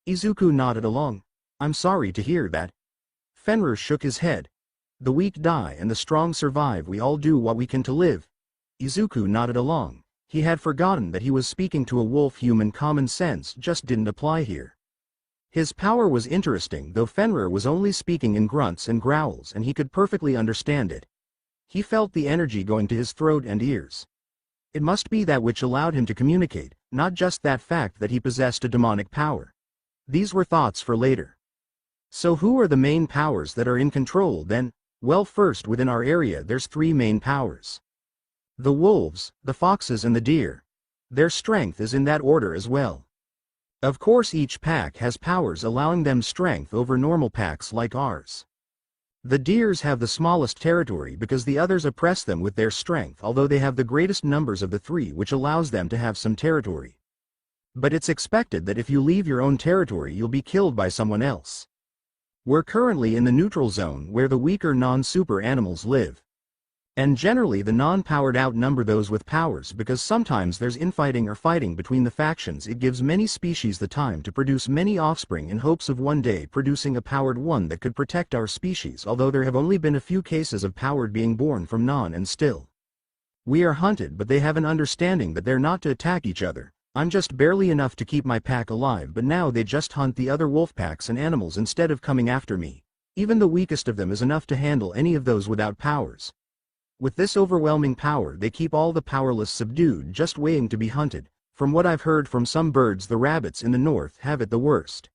Izuku nodded along. I'm sorry to hear that. Fenrir shook his head. The weak die and the strong survive. We all do what we can to live. Izuku nodded along. He had forgotten that he was speaking to a wolf. Human common sense just didn't apply here. His power was interesting, though Fenrir was only speaking in grunts and growls and he could perfectly understand it. He felt the energy going to his throat and ears. It must be that which allowed him to communicate, not just that fact that he possessed a demonic power. These were thoughts for later. So who are the main powers that are in control then? Well, first within our area there's 3 main powers. The wolves, the foxes and the deer. Their strength is in that order as well. Of course each pack has powers allowing them strength over normal packs like ours. The deers have the smallest territory because the others oppress them with their strength, although they have the greatest numbers of the 3, which allows them to have some territory. But it's expected that if you leave your own territory you'll be killed by someone else. We're currently in the neutral zone where the weaker non-super animals live. And generally the non-powered outnumber those with powers because sometimes there's infighting or fighting between the factions. It gives many species the time to produce many offspring in hopes of one day producing a powered one that could protect our species, although there have only been a few cases of powered being born from non, and still. We are hunted, but they have an understanding that they're not to attack each other. I'm just barely enough to keep my pack alive, but now they just hunt the other wolf packs and animals instead of coming after me. Even the weakest of them is enough to handle any of those without powers. With this overwhelming power they keep all the powerless subdued, just waiting to be hunted. From what I've heard from some birds, the rabbits in the north have it the worst.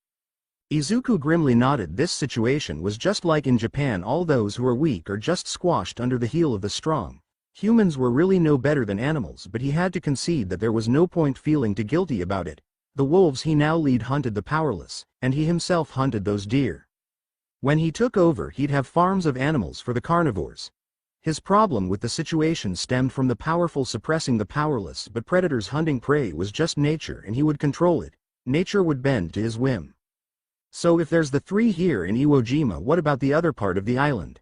Izuku grimly nodded. This situation was just like in Japan. All those who are weak are just squashed under the heel of the strong. Humans were really no better than animals, but he had to concede that there was no point feeling too guilty about it. The wolves he now lead hunted the powerless, and he himself hunted those deer. When he took over he'd have farms of animals for the carnivores. His problem with the situation stemmed from the powerful suppressing the powerless, but predators hunting prey was just nature and he would control it. Nature would bend to his whim. So if there's the 3 here in Iwo Jima, what about the other part of the island?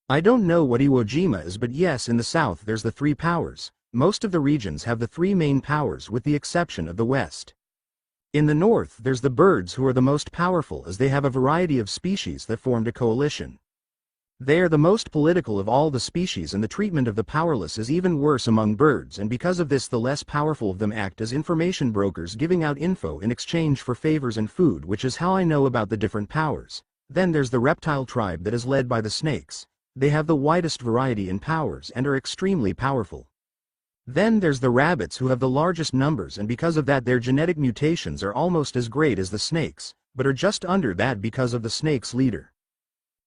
I don't know what Iwo Jima is, but yes, in the south there's the 3 powers. Most of the regions have the 3 main powers with the exception of the west. In the north there's the birds who are the most powerful as they have a variety of species that formed a coalition. They are the most political of all the species, and the treatment of the powerless is even worse among birds, and because of this the less powerful of them act as information brokers, giving out info in exchange for favors and food, which is how I know about the different powers. Then there's the reptile tribe that is led by the snakes. They have the widest variety in powers and are extremely powerful. Then there's the rabbits who have the largest numbers, and because of that their genetic mutations are almost as great as the snakes, but are just under that because of the snake's leader.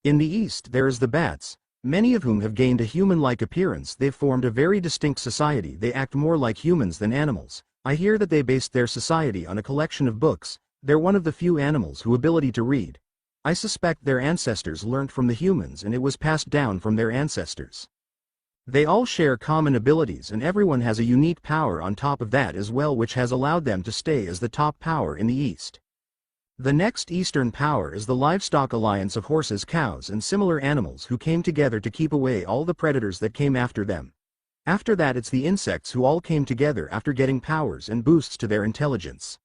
In the east there is the bats, many of whom have gained a human-like appearance. They've formed a very distinct society. They act more like humans than animals. I hear that they based their society on a collection of books. They're one of the few animals who ability to read. I suspect their ancestors learnt from the humans and it was passed down from their ancestors. They all share common abilities and everyone has a unique power on top of that as well, which has allowed them to stay as the top power in the east. The next eastern power is the livestock alliance of horses, cows and similar animals who came together to keep away all the predators that came after them. After that it's the insects who all came together after getting powers and boosts to their intelligence.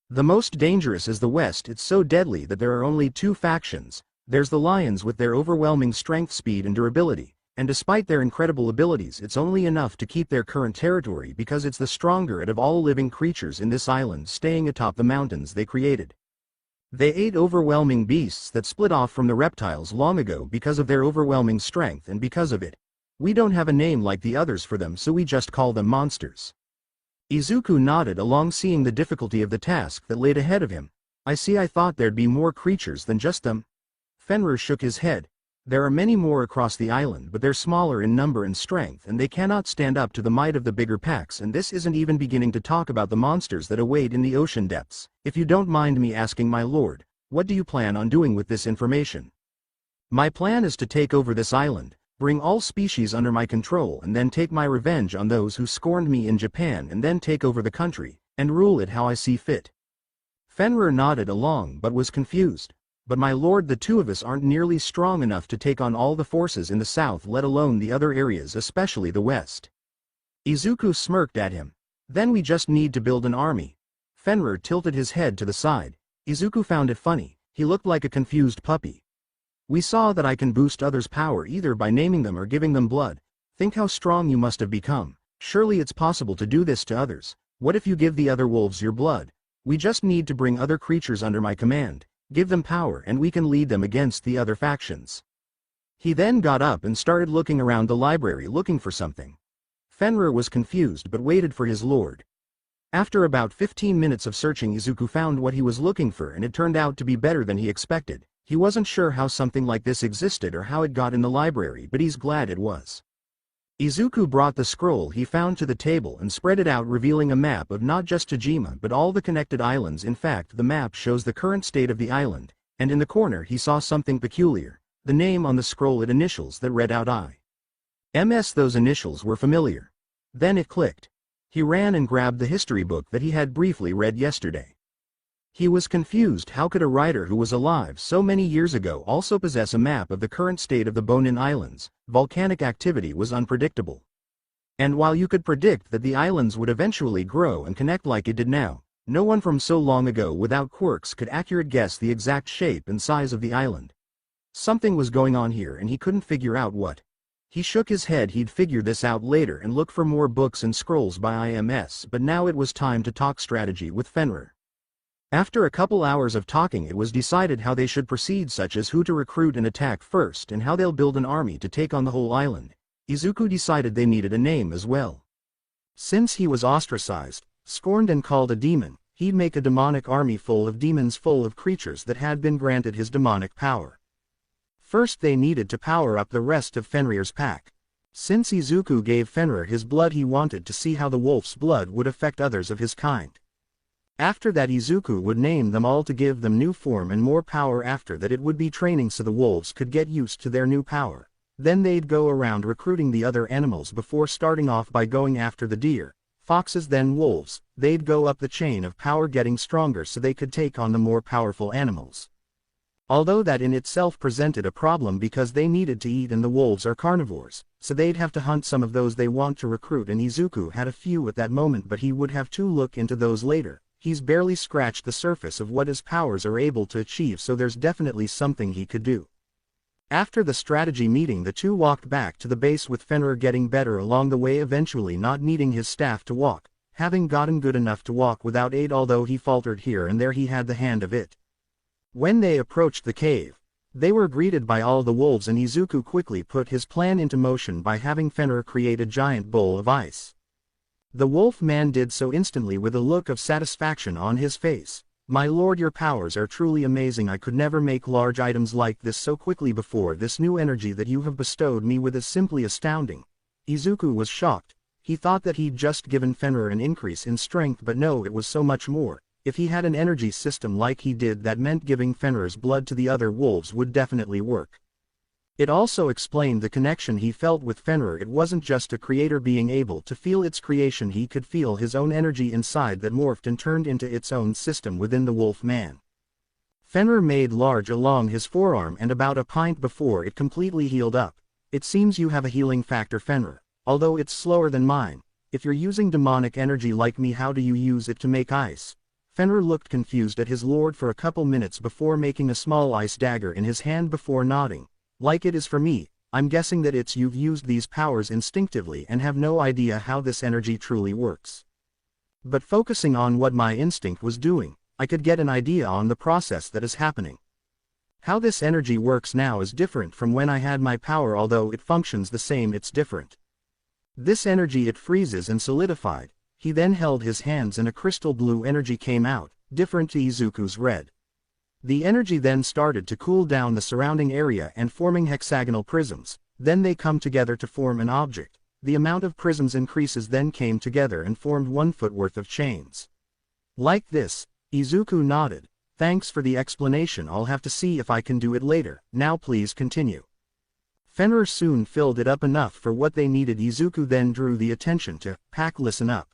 The most dangerous is the west. It's so deadly that there are only 2 factions. There's the lions with their overwhelming strength, speed and durability, and despite their incredible abilities it's only enough to keep their current territory because it's the stronger out of all living creatures in this island, staying atop the mountains they created. They ate overwhelming beasts that split off from the reptiles long ago because of their overwhelming strength, and because of it, we don't have a name like the others for them, so we just call them monsters. Izuku nodded along, seeing the difficulty of the task that laid ahead of him. I see. I thought there'd be more creatures than just them. Fenrir shook his head. There are many more across the island, but they're smaller in number and strength and they cannot stand up to the might of the bigger packs, and this isn't even beginning to talk about the monsters that await in the ocean depths. If you don't mind me asking, my lord, what do you plan on doing with this information? My plan is to take over this island, bring all species under my control, and then take my revenge on those who scorned me in Japan, and then take over the country, and rule it how I see fit. Fenrir nodded along but was confused. But my lord, the 2 of us aren't nearly strong enough to take on all the forces in the south, let alone the other areas, especially the west. Izuku smirked at him. Then we just need to build an army. Fenrir tilted his head to the side. Izuku found it funny. He looked like a confused puppy. We saw that I can boost others' power either by naming them or giving them blood. Think how strong you must have become. Surely it's possible to do this to others. What if you give the other wolves your blood? We just need to bring other creatures under my command. Give them power and we can lead them against the other factions. He then got up and started looking around the library looking for something. Fenrir was confused but waited for his lord. After about 15 minutes of searching, Izuku found what he was looking for, and it turned out to be better than he expected. He wasn't sure how something like this existed or how it got in the library, but he's glad it was. Izuku brought the scroll he found to the table and spread it out, revealing a map of not just Tajima but all the connected islands. In fact, the map shows the current state of the island, and in the corner he saw something peculiar. The name on the scroll had initials that read out I.M.S. Those initials were familiar. Then it clicked. He ran and grabbed the history book that he had briefly read yesterday. He was confused. How could a writer who was alive so many years ago also possess a map of the current state of the Bonin Islands? Volcanic activity was unpredictable. And while you could predict that the islands would eventually grow and connect like it did now, no one from so long ago without quirks could accurately guess the exact shape and size of the island. Something was going on here and he couldn't figure out what. He shook his head. He'd figure this out later and look for more books and scrolls by IMS, but now it was time to talk strategy with Fenrir. After a couple hours of talking, it was decided how they should proceed, such as who to recruit and attack first and how they'll build an army to take on the whole island. Izuku decided they needed a name as well. Since he was ostracized, scorned and called a demon, he'd make a demonic army full of demons, full of creatures that had been granted his demonic power. First they needed to power up the rest of Fenrir's pack. Since Izuku gave Fenrir his blood, he wanted to see how the wolf's blood would affect others of his kind. After that, Izuku would name them all to give them new form and more power. After that, it would be training so the wolves could get used to their new power. Then they'd go around recruiting the other animals before starting off by going after the deer, foxes, then wolves. They'd go up the chain of power, getting stronger so they could take on the more powerful animals. Although that in itself presented a problem because they needed to eat and the wolves are carnivores, so they'd have to hunt some of those they want to recruit, and Izuku had a few at that moment, but he would have to look into those later. He's barely scratched the surface of what his powers are able to achieve, so there's definitely something he could do. After the strategy meeting, the two walked back to the base with Fenrir getting better along the way, eventually not needing his staff to walk, having gotten good enough to walk without aid, although he faltered here and there he had the hand of it. When they approached the cave, they were greeted by all the wolves, and Izuku quickly put his plan into motion by having Fenrir create a giant bowl of ice. The wolf man did so instantly with a look of satisfaction on his face. "My lord, your powers are truly amazing. I could never make large items like this so quickly before. This new energy that you have bestowed me with is simply astounding." Izuku was shocked. He thought that he'd just given Fenrir an increase in strength, but no, it was so much more. If he had an energy system like he did, that meant giving Fenrir's blood to the other wolves would definitely work. It also explained the connection he felt with Fenrir. It wasn't just a creator being able to feel its creation, he could feel his own energy inside that morphed and turned into its own system within the wolf man. Fenrir made large along his forearm and about a pint before it completely healed up. "It seems you have a healing factor, Fenrir, although it's slower than mine. If you're using demonic energy like me, how do you use it to make ice?" Fenrir looked confused at his lord for a couple minutes before making a small ice dagger in his hand before nodding. "Like it is for me. I'm guessing that you've used these powers instinctively and have no idea how this energy truly works. But focusing on what my instinct was doing, I could get an idea on the process that is happening. How this energy works now is different from when I had my power, although it functions the same, it's different. This energy, it freezes and solidified." He then held his hands and a crystal blue energy came out, different to Izuku's red. The energy then started to cool down the surrounding area and forming hexagonal prisms. Then they come together to form an object. The amount of prisms increases, then came together and formed 1 foot worth of chains. "Like this?" Izuku nodded. "Thanks for the explanation. I'll have to see if I can do it later. Now please continue." Fenrir soon filled it up enough for what they needed. Izuku then drew the attention to "Pack, listen up.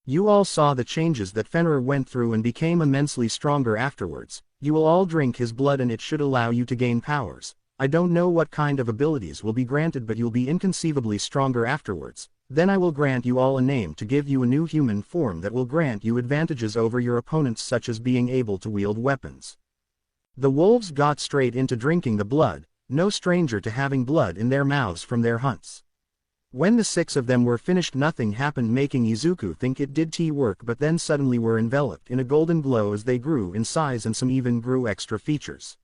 You all saw the changes that Fenrir went through and became immensely stronger afterwards. You will all drink his blood and it should allow you to gain powers. I don't know what kind of abilities will be granted, but you'll be inconceivably stronger afterwards. Then I will grant you all a name to give you a new human form that will grant you advantages over your opponents, such as being able to wield weapons." The wolves got straight into drinking the blood, no stranger to having blood in their mouths from their hunts. When the 6 of them were finished, nothing happened, making Izuku think it did work, but then suddenly were enveloped in a golden glow as they grew in size, and some even grew extra features.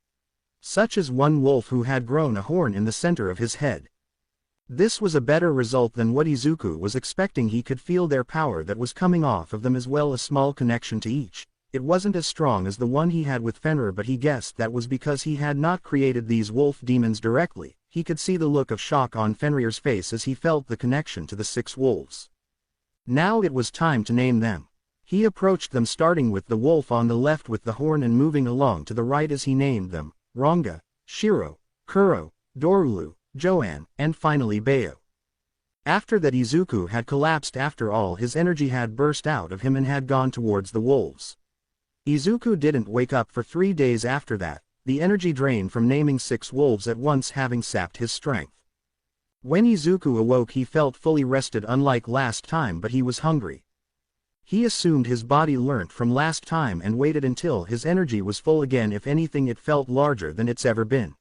such as one wolf who had grown a horn in the center of his head. This was a better result than what Izuku was expecting. He could feel their power that was coming off of them as well as small connection to each. It wasn't as strong as the one he had with Fenrir, but he guessed that was because he had not created these wolf demons directly. He could see the look of shock on Fenrir's face as he felt the connection to the 6 wolves. Now it was time to name them. He approached them, starting with the wolf on the left with the horn and moving along to the right as he named them: Ronga, Shiro, Kuro, Dorulu, Joan, and finally Bayo. After that, Izuku had collapsed. After all, his energy had burst out of him and had gone towards the wolves. Izuku didn't wake up for 3 days after that, the energy drain from naming 6 wolves at once having sapped his strength. When Izuku awoke, he felt fully rested unlike last time, but he was hungry. He assumed his body learnt from last time and waited until his energy was full again. If anything, it felt larger than it's ever been.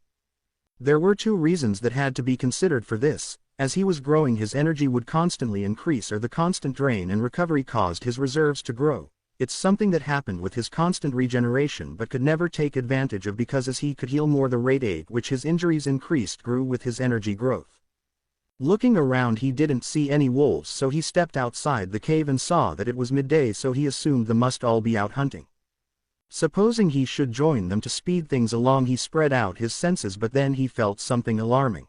There were 2 reasons that had to be considered for this. As he was growing, his energy would constantly increase, or the constant drain and recovery caused his reserves to grow. It's something that happened with his constant regeneration but could never take advantage of, because as he could heal more, the rate at which his injuries increased grew with his energy growth. Looking around, he didn't see any wolves, so he stepped outside the cave and saw that it was midday, so he assumed they must all be out hunting. Supposing he should join them to speed things along, he spread out his senses, but then he felt something alarming.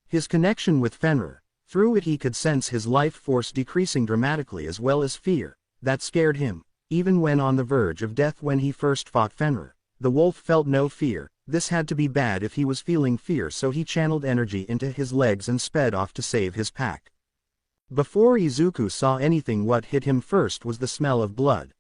His connection with Fenrir. Through it he could sense his life force decreasing dramatically, as well as fear. That scared him. Even when on the verge of death when he first fought Fenrir, the wolf felt no fear. This had to be bad if he was feeling fear, so he channeled energy into his legs and sped off to save his pack. Before Izuku saw anything, what hit him first was the smell of blood.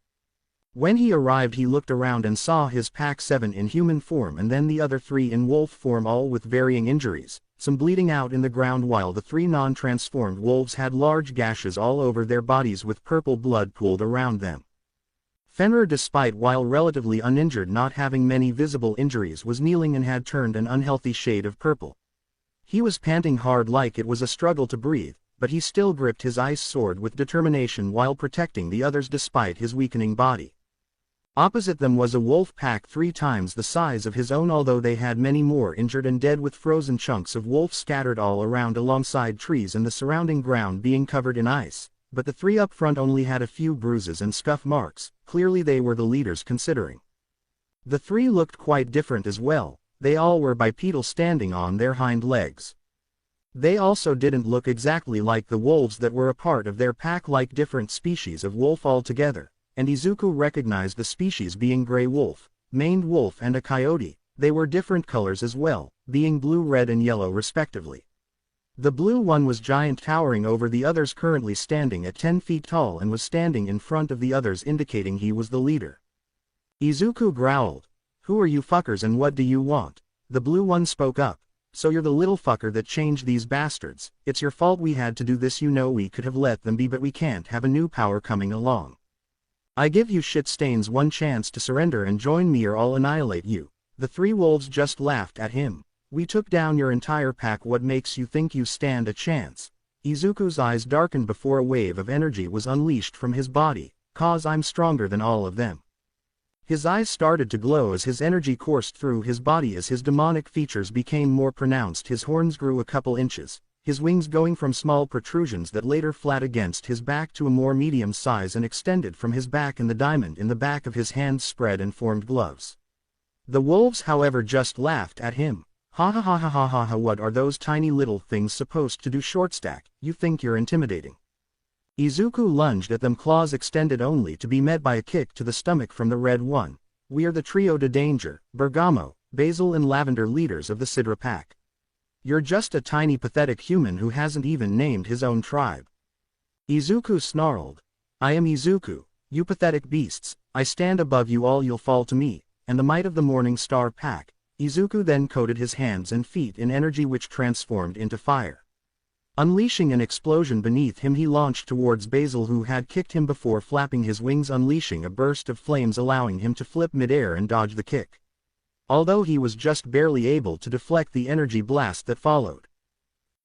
When he arrived, he looked around and saw his pack, 7 in human form and then the other 3 in wolf form, all with varying injuries, some bleeding out in the ground, while the 3 non-transformed wolves had large gashes all over their bodies with purple blood pooled around them. Fenrir, despite while relatively uninjured, not having many visible injuries, was kneeling and had turned an unhealthy shade of purple. He was panting hard, like it was a struggle to breathe, but he still gripped his ice sword with determination while protecting the others despite his weakening body. Opposite them was a wolf pack 3 times the size of his own, although they had many more injured and dead, with frozen chunks of wolf scattered all around alongside trees and the surrounding ground being covered in ice. But the 3 up front only had a few bruises and scuff marks. Clearly they were the leaders, considering. The 3 looked quite different as well. They all were bipedal, standing on their hind legs. They also didn't look exactly like the wolves that were a part of their pack, like different species of wolf altogether, and Izuku recognized the species being gray wolf, maned wolf and a coyote. They were different colors as well, being blue, red and yellow respectively. The blue one was giant, towering over the others, currently standing at 10 feet tall, and was standing in front of the others, indicating he was the leader. Izuku growled, "Who are you fuckers and what do you want?" The blue one spoke up. "So you're the little fucker that changed these bastards. It's your fault we had to do this. You know we could have let them be, but we can't have a new power coming along. I give you shit stains 1 chance to surrender and join me or I'll annihilate you." The 3 wolves just laughed at him. "We took down your entire pack. What makes you think you stand a chance?" Izuku's eyes darkened before a wave of energy was unleashed from his body. "'Cause I'm stronger than all of them." His eyes started to glow as his energy coursed through his body. As his demonic features became more pronounced, his horns grew a couple inches, his wings going from small protrusions that later flat against his back to a more medium size and extended from his back, and the diamond in the back of his hands spread and formed gloves. The wolves, however, just laughed at him. "Ha ha ha ha ha ha ha, what are those tiny little things supposed to do, Shortstack? You think you're intimidating?" Izuku lunged at them, claws extended, only to be met by a kick to the stomach from the red one. "We are the trio de danger, Bergamo, Basil and Lavender, leaders of the Cidra pack. You're just a tiny pathetic human who hasn't even named his own tribe." Izuku snarled. "I am Izuku, you pathetic beasts. I stand above you all, you'll fall to me, and the might of the Morning Star pack." Izuku then coated his hands and feet in energy which transformed into fire. Unleashing an explosion beneath him, he launched towards Basil, who had kicked him before, flapping his wings, unleashing a burst of flames, allowing him to flip midair and dodge the kick. Although he was just barely able to deflect the energy blast that followed.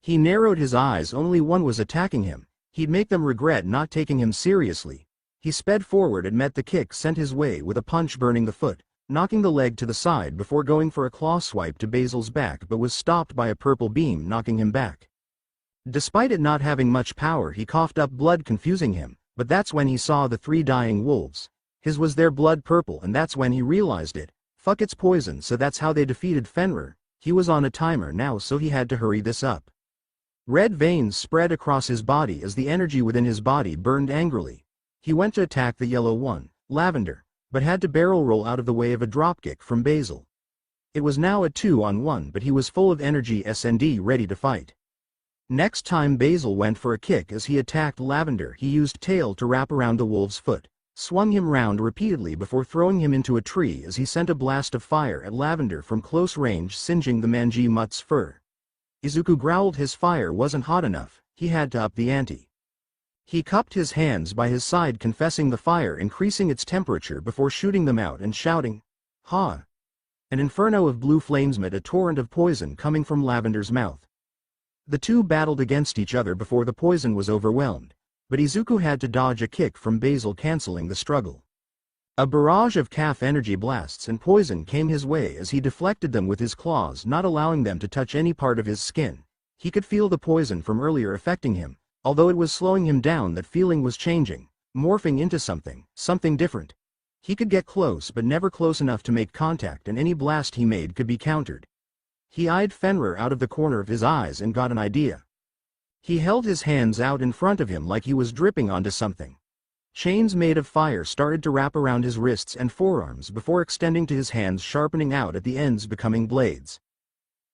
He narrowed his eyes. Only one was attacking him. He'd make them regret not taking him seriously. He sped forward and met the kick sent his way with a punch, burning the foot. knocking the leg to the side before going for a claw swipe to Basil's back, but was stopped by a purple beam knocking him back. Despite it not having much power, he coughed up blood, confusing him, but that's when he saw the 3 dying wolves. His was their blood purple, and that's when he realized it. Fuck, it's poison, so that's how they defeated Fenrir. He was on a timer now, so he had to hurry this up. Red veins spread across his body as the energy within his body burned angrily. He went to attack the yellow one, Lavender, but had to barrel roll out of the way of a dropkick from Basil. It was now a 2-on-1, but he was full of energy and ready to fight. Next time Basil went for a kick as he attacked Lavender, he used tail to wrap around the wolf's foot, swung him round repeatedly before throwing him into a tree as he sent a blast of fire at Lavender from close range, singeing the mangy mutt's fur. Izuku growled his fire wasn't hot enough, he had to up the ante. He cupped his hands by his side, confessing the fire increasing its temperature before shooting them out and shouting, "Ha!" An inferno of blue flames met a torrent of poison coming from Lavender's mouth. The two battled against each other before the poison was overwhelmed, but Izuku had to dodge a kick from Basil, canceling the struggle. A barrage of calf energy blasts and poison came his way as he deflected them with his claws, not allowing them to touch any part of his skin. He could feel the poison from earlier affecting him, although it was slowing him down. That feeling was changing, morphing into something different. He could get close, but never close enough to make contact, and any blast he made could be countered. He eyed Fenrir out of the corner of his eyes and got an idea. He held his hands out in front of him like he was dripping onto something. Chains made of fire started to wrap around his wrists and forearms before extending to his hands, sharpening out at the ends, becoming blades.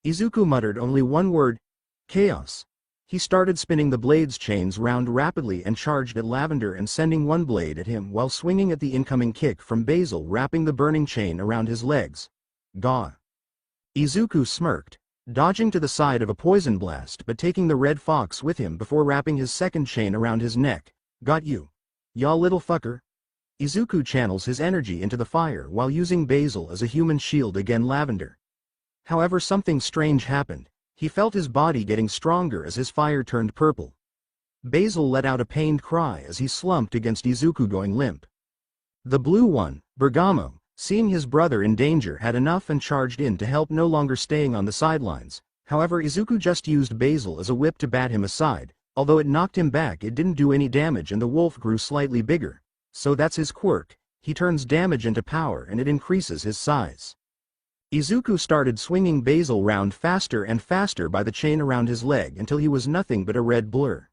Izuku muttered only one word: chaos. He started spinning the blades' chains round rapidly and charged at Lavender and sending one blade at him while swinging at the incoming kick from Basil, wrapping the burning chain around his legs. Gah! Izuku smirked, dodging to the side of a poison blast but taking the red fox with him before wrapping his second chain around his neck. Got you, ya little fucker. Izuku channels his energy into the fire while using Basil as a human shield against Lavender. However, something strange happened. He felt his body getting stronger as his fire turned purple. Basil let out a pained cry as he slumped against Izuku, going limp. The blue one, Bergamo, seeing his brother in danger, had enough and charged in to help, no longer staying on the sidelines. However, Izuku just used Basil as a whip to bat him aside. Although it knocked him back, it didn't do any damage, and the wolf grew slightly bigger. So that's his quirk. He turns damage into power and it increases his size. Izuku started swinging Basil round faster and faster by the chain around his leg until he was nothing but a red blur.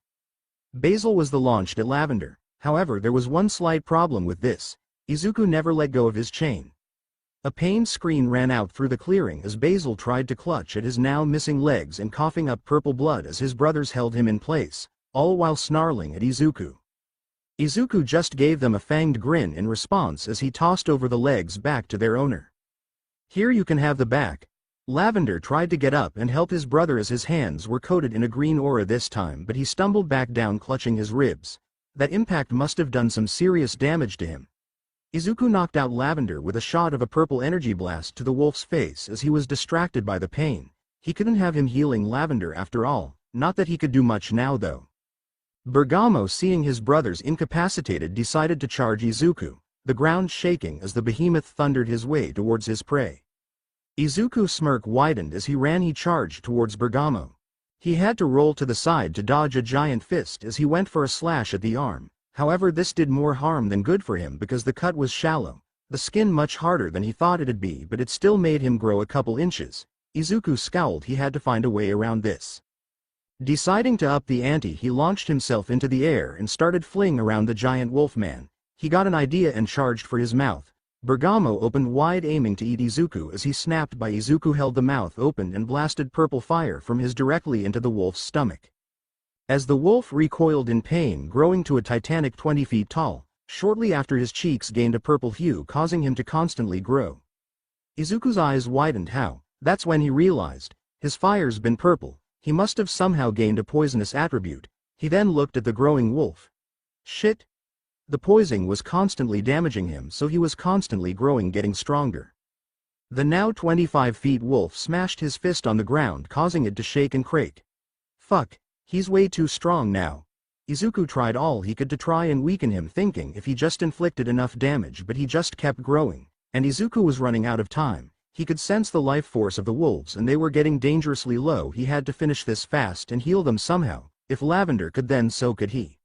Basil was the launched at Lavender. However, there was one slight problem with this. Izuku never let go of his chain. A pained scream ran out through the clearing as Basil tried to clutch at his now missing legs and coughing up purple blood as his brothers held him in place, all while snarling at Izuku. Izuku just gave them a fanged grin in response as he tossed over the legs back to their owner. Here, you can have the back. Lavender tried to get up and help his brother as his hands were coated in a green aura this time, but he stumbled back down, clutching his ribs. That impact must have done some serious damage to him. Izuku knocked out Lavender with a shot of a purple energy blast to the wolf's face as he was distracted by the pain. He couldn't have him healing Lavender after all, not that he could do much now though. Bergamo, seeing his brothers incapacitated, decided to charge Izuku, the ground shaking as the behemoth thundered his way towards his prey. Izuku's smirk widened as he ran. He charged towards Bergamo. He had to roll to the side to dodge a giant fist as he went for a slash at the arm. However, this did more harm than good for him because the cut was shallow, the skin much harder than he thought it'd be, but it still made him grow a couple inches. Izuku scowled. He had to find a way around this. Deciding to up the ante, he launched himself into the air and started fleeing around the giant wolfman. He got an idea and charged for his mouth. Bergamo opened wide, aiming to eat Izuku as he snapped by. Izuku held the mouth open and blasted purple fire from his directly into the wolf's stomach. As the wolf recoiled in pain, growing to a titanic 20 feet tall, shortly after his cheeks gained a purple hue, causing him to constantly grow. Izuku's eyes widened. How? That's when he realized. His fire's been purple. He must have somehow gained a poisonous attribute. He then looked at the growing wolf. Shit. The poison was constantly damaging him, so he was constantly growing, getting stronger. The now 25 feet wolf smashed his fist on the ground, causing it to shake and quake. Fuck. He's way too strong now. Izuku tried all he could to try and weaken him, thinking if he just inflicted enough damage, but he just kept growing. And Izuku was running out of time. He could sense the life force of the wolves and they were getting dangerously low. He had to finish this fast and heal them somehow. If Lavender could, then so could he.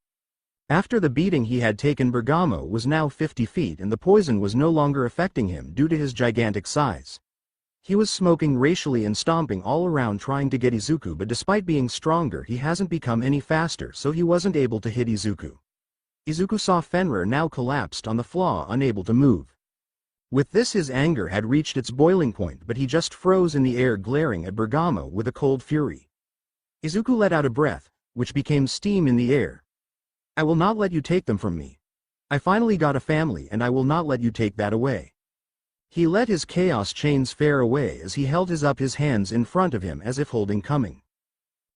After the beating he had taken, Bergamo was now 50 feet and the poison was no longer affecting him due to his gigantic size. He was smoking racially and stomping all around trying to get Izuku, but despite being stronger he hasn't become any faster, so he wasn't able to hit Izuku. Izuku saw Fenrir now collapsed on the floor, unable to move. With this his anger had reached its boiling point, but he just froze in the air, glaring at Bergamo with a cold fury. Izuku let out a breath, which became steam in the air. I will not let you take them from me. I finally got a family and I will not let you take that away. He let his chaos chains fare away as he held his hands in front of him as if holding coming.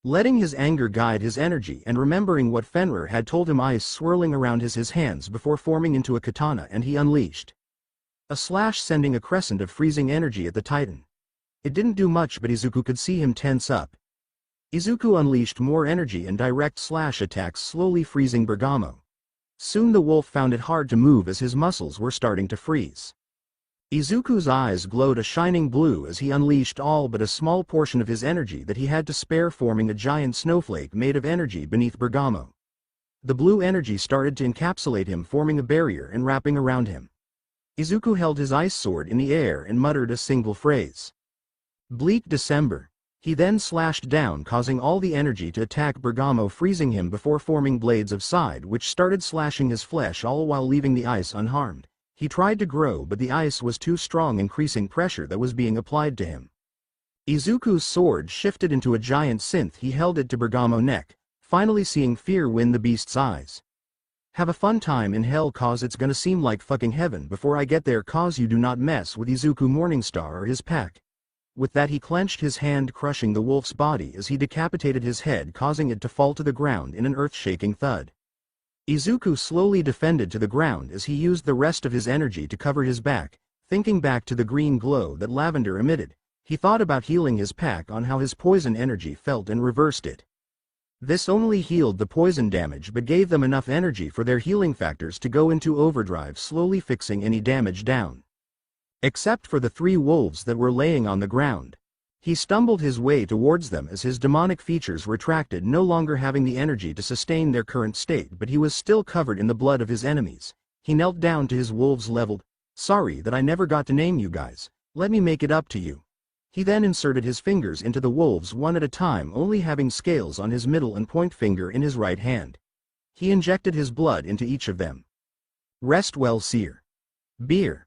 Letting his anger guide his energy and remembering what Fenrir had told him, ice swirling around his hands before forming into a katana, and he unleashed a slash, sending a crescent of freezing energy at the titan. It didn't do much, but Izuku could see him tense up. Izuku unleashed more energy and direct slash attacks, slowly freezing Bergamo. Soon the wolf found it hard to move as his muscles were starting to freeze. Izuku's eyes glowed a shining blue as he unleashed all but a small portion of his energy that he had to spare, forming a giant snowflake made of energy beneath Bergamo. The blue energy started to encapsulate him, forming a barrier and wrapping around him. Izuku held his ice sword in the air and muttered a single phrase. Bleak December. He then slashed down, causing all the energy to attack Bergamo, freezing him before forming blades of side which started slashing his flesh, all while leaving the ice unharmed. He tried to grow, but the ice was too strong, increasing pressure that was being applied to him. Izuku's sword shifted into a giant synth. He held it to Bergamo's neck, finally seeing fear win the beast's eyes. Have a fun time in hell, cause it's gonna seem like fucking heaven before I get there, cause you do not mess with Izuku Morningstar or his pack. With that he clenched his hand, crushing the wolf's body as he decapitated his head, causing it to fall to the ground in an earth-shaking thud. Izuku slowly defended to the ground as he used the rest of his energy to cover his back. Thinking back to the green glow that Lavender emitted, he thought about healing his pack on how his poison energy felt and reversed it. This only healed the poison damage but gave them enough energy for their healing factors to go into overdrive, slowly fixing any damage down. Except for the 3 wolves that were laying on the ground. He stumbled his way towards them as his demonic features retracted, no longer having the energy to sustain their current state, but he was still covered in the blood of his enemies. He knelt down to his wolves, leveled. Sorry that I never got to name you guys. Let me make it up to you. He then inserted his fingers into the wolves one at a time, only having scales on his middle and point finger in his right hand. He injected his blood into each of them. Rest well, Seer. Beer.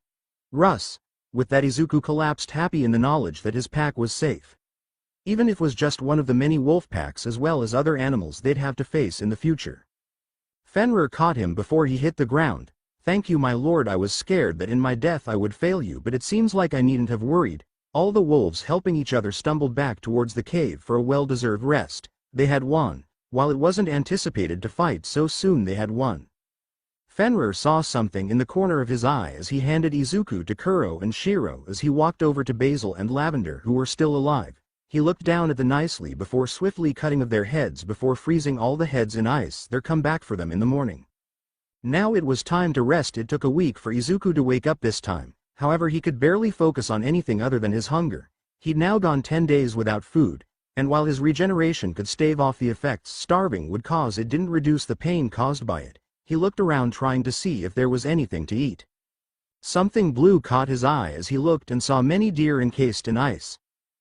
Russ. With that, Izuku collapsed, happy in the knowledge that his pack was safe. Even if it was just one of the many wolf packs as well as other animals they'd have to face in the future. Fenrir caught him before he hit the ground. Thank you, my lord. I was scared that in my death I would fail you, but it seems like I needn't have worried. All the wolves, helping each other, stumbled back towards the cave for a well-deserved rest. They had won. While it wasn't anticipated to fight so soon, they had won. Fenrir saw something in the corner of his eye as he handed Izuku to Kuro and Shiro as he walked over to Basil and Lavender, who were still alive. He looked down at them nicely before swiftly cutting of their heads before freezing all the heads in ice. They'll come back for them in the morning. Now it was time to rest. It took a week for Izuku to wake up this time. However, he could barely focus on anything other than his hunger. He'd now gone 10 days without food, and while his regeneration could stave off the effects starving would cause, it didn't reduce the pain caused by it. He looked around trying to see if there was anything to eat. Something blue caught his eye as he looked and saw many deer encased in ice.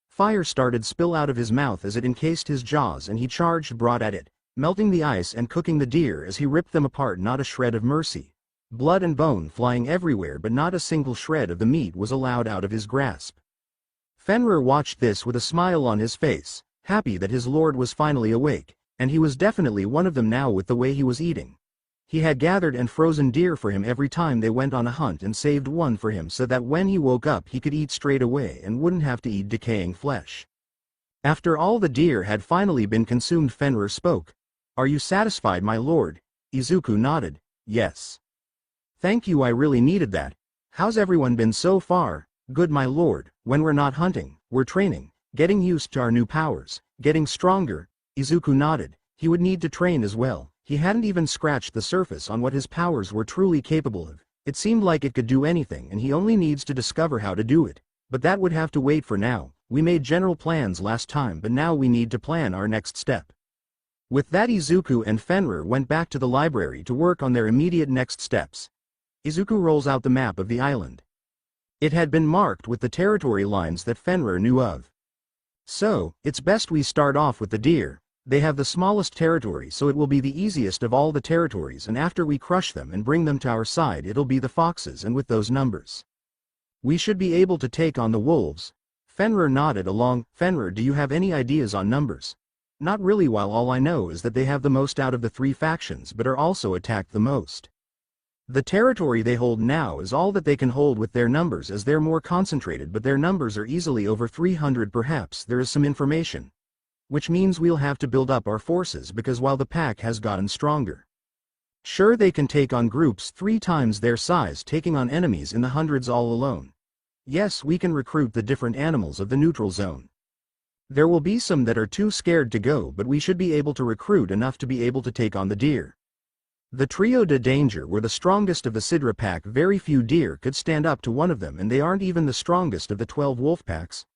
Fire started spill out of his mouth as it encased his jaws, and he charged broad at it, melting the ice and cooking the deer as he ripped them apart, not a shred of mercy. Blood and bone flying everywhere, but not a single shred of the meat was allowed out of his grasp. Fenrir watched this with a smile on his face, happy that his lord was finally awake, and he was definitely one of them now with the way he was eating. He had gathered and frozen deer for him every time they went on a hunt and saved one for him so that when he woke up he could eat straight away and wouldn't have to eat decaying flesh. After all the deer had finally been consumed, Fenrir spoke. Are you satisfied, my lord? Izuku nodded. Yes. Thank you, I really needed that. How's everyone been so far? Good, my lord. When we're not hunting, we're training, getting used to our new powers, getting stronger. Izuku nodded. He would need to train as well. He hadn't even scratched the surface on what his powers were truly capable of. It seemed like it could do anything and he only needs to discover how to do it. But that would have to wait for now. We made general plans last time but now we need to plan our next step. With that Izuku and Fenrir went back to the library to work on their immediate next steps. Izuku rolls out the map of the island. It had been marked with the territory lines that Fenrir knew of. So, it's best we start off with the deer. They have the smallest territory so it will be the easiest of all the territories, and after we crush them and bring them to our side it'll be the foxes, and with those numbers we should be able to take on the wolves. Fenrir nodded along. Fenrir, do you have any ideas on numbers? Not really, while all I know is that they have the most out of the three factions but are also attacked the most. The territory they hold now is all that they can hold with their numbers, as they're more concentrated, but their numbers are easily over 300. Perhaps there is some information. Which means we'll have to build up our forces because while the pack has gotten stronger. Sure, they can take on groups 3 times their size, taking on enemies in the hundreds all alone. Yes, we can recruit the different animals of the neutral zone. There will be some that are too scared to go, but we should be able to recruit enough to be able to take on the deer. The trio de danger were the strongest of the Cidra pack. Very few deer could stand up to one of them, and they aren't even the strongest of the 12 wolf packs.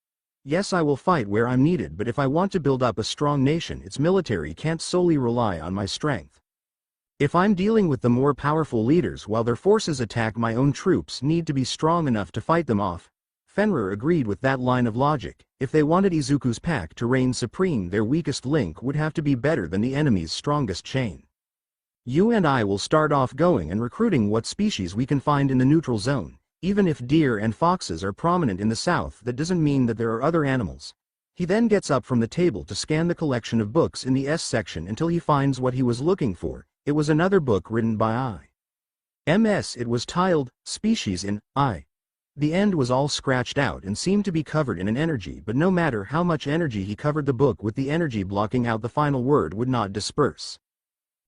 Yes, I will fight where I'm needed, but if I want to build up a strong nation, its military can't solely rely on my strength. If I'm dealing with the more powerful leaders while their forces attack, my own troops need to be strong enough to fight them off. Fenrir agreed with that line of logic. If they wanted Izuku's pack to reign supreme, their weakest link would have to be better than the enemy's strongest chain. You and I will start off going and recruiting what species we can find in the neutral zone. Even if deer and foxes are prominent in the south, that doesn't mean that there are other animals. He then gets up from the table to scan the collection of books in the S section until he finds what he was looking for. It was another book written by I.M.S. It was titled, Species in I. The end was all scratched out and seemed to be covered in an energy, but no matter how much energy he covered the book with, the energy blocking out the final word would not disperse.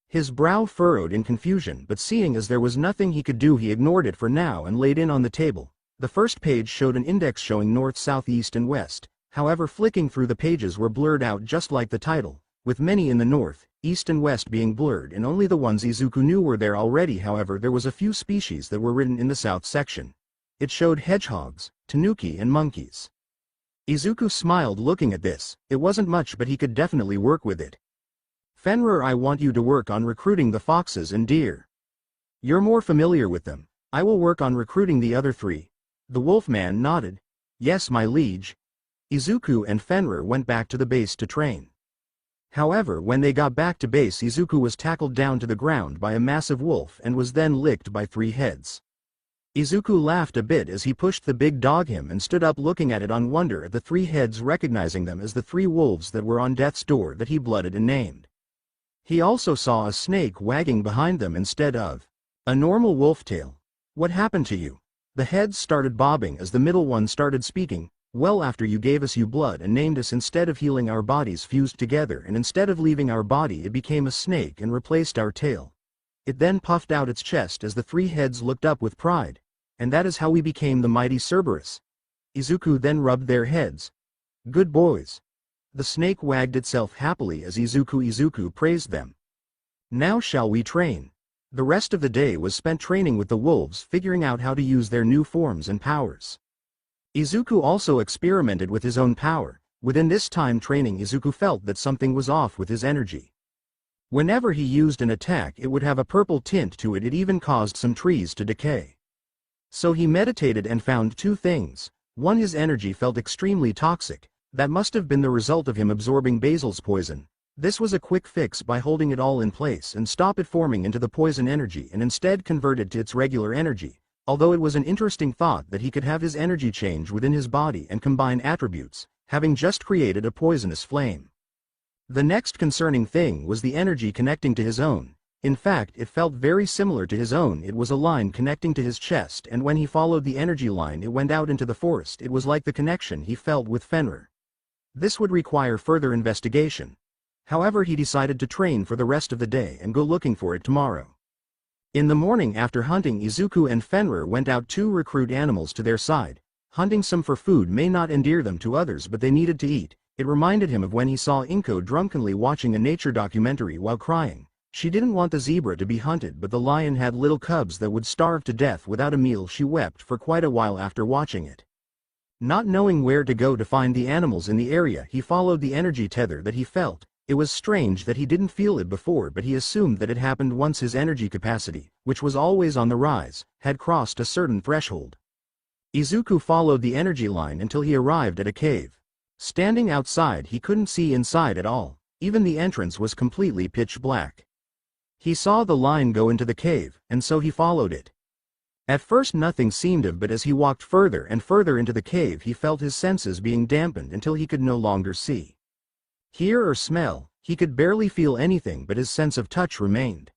His brow furrowed in confusion, but seeing as there was nothing he could do, he ignored it for now and laid in on the table. The first page showed an index showing north, south, east and west. However, flicking through the pages were blurred out just like the title, with many in the north, east and west being blurred, and only the ones Izuku knew were there already. However, there was a few species that were written in the south section. It showed hedgehogs, tanuki and monkeys. Izuku smiled looking at this. It wasn't much, but he could definitely work with it. Fenrir, I want you to work on recruiting the foxes and deer. You're more familiar with them. I will work on recruiting the other 3. The wolfman nodded. Yes, my liege. Izuku and Fenrir went back to the base to train. However, when they got back to base, Izuku was tackled down to the ground by a massive wolf and was then licked by 3 heads. Izuku laughed a bit as he pushed the big dog him and stood up looking at it on wonder at the 3 heads, recognizing them as the 3 wolves that were on death's door that he blooded and named. He also saw a snake wagging behind them instead of a normal wolf tail. What happened to you? The heads started bobbing as the middle one started speaking. Well, after you gave us blood and named us, instead of healing, our bodies fused together, and instead of leaving our body it became a snake and replaced our tail. It then puffed out its chest as the 3 heads looked up with pride. And that is how we became the mighty Cerberus. Izuku then rubbed their heads. Good boys. The snake wagged itself happily as Izuku praised them. Now shall we train? The rest of the day was spent training with the wolves, figuring out how to use their new forms and powers. Izuku also experimented with his own power. Within this time training, Izuku felt that something was off with his energy. Whenever he used an attack, it would have a purple tint to it. It even caused some trees to decay. So he meditated and found 2 things. 1, his energy felt extremely toxic. That must have been the result of him absorbing Basil's poison. This was a quick fix by holding it all in place and stop it forming into the poison energy and instead convert it to its regular energy. Although it was an interesting thought that he could have his energy change within his body and combine attributes, having just created a poisonous flame. The next concerning thing was the energy connecting to his own. In fact, it felt very similar to his own. It was a line connecting to his chest, and when he followed the energy line it went out into the forest. It was like the connection he felt with Fenrir. This would require further investigation. However, he decided to train for the rest of the day and go looking for it tomorrow. In the morning after hunting, Izuku and Fenrir went out to recruit animals to their side. Hunting some for food may not endear them to others, but they needed to eat. It reminded him of when he saw Inko drunkenly watching a nature documentary while crying. She didn't want the zebra to be hunted, but the lion had little cubs that would starve to death without a meal. She wept for quite a while after watching it. Not knowing where to go to find the animals in the area, he followed the energy tether that he felt. It was strange that he didn't feel it before, but he assumed that it happened once his energy capacity, which was always on the rise, had crossed a certain threshold. Izuku followed the energy line until he arrived at a cave. Standing outside, he couldn't see inside at all. Even the entrance was completely pitch black. He saw the line go into the cave, and so he followed it. At first nothing seemed of, but as he walked further and further into the cave, he felt his senses being dampened until he could no longer see, hear or smell. He could barely feel anything, but his sense of touch remained.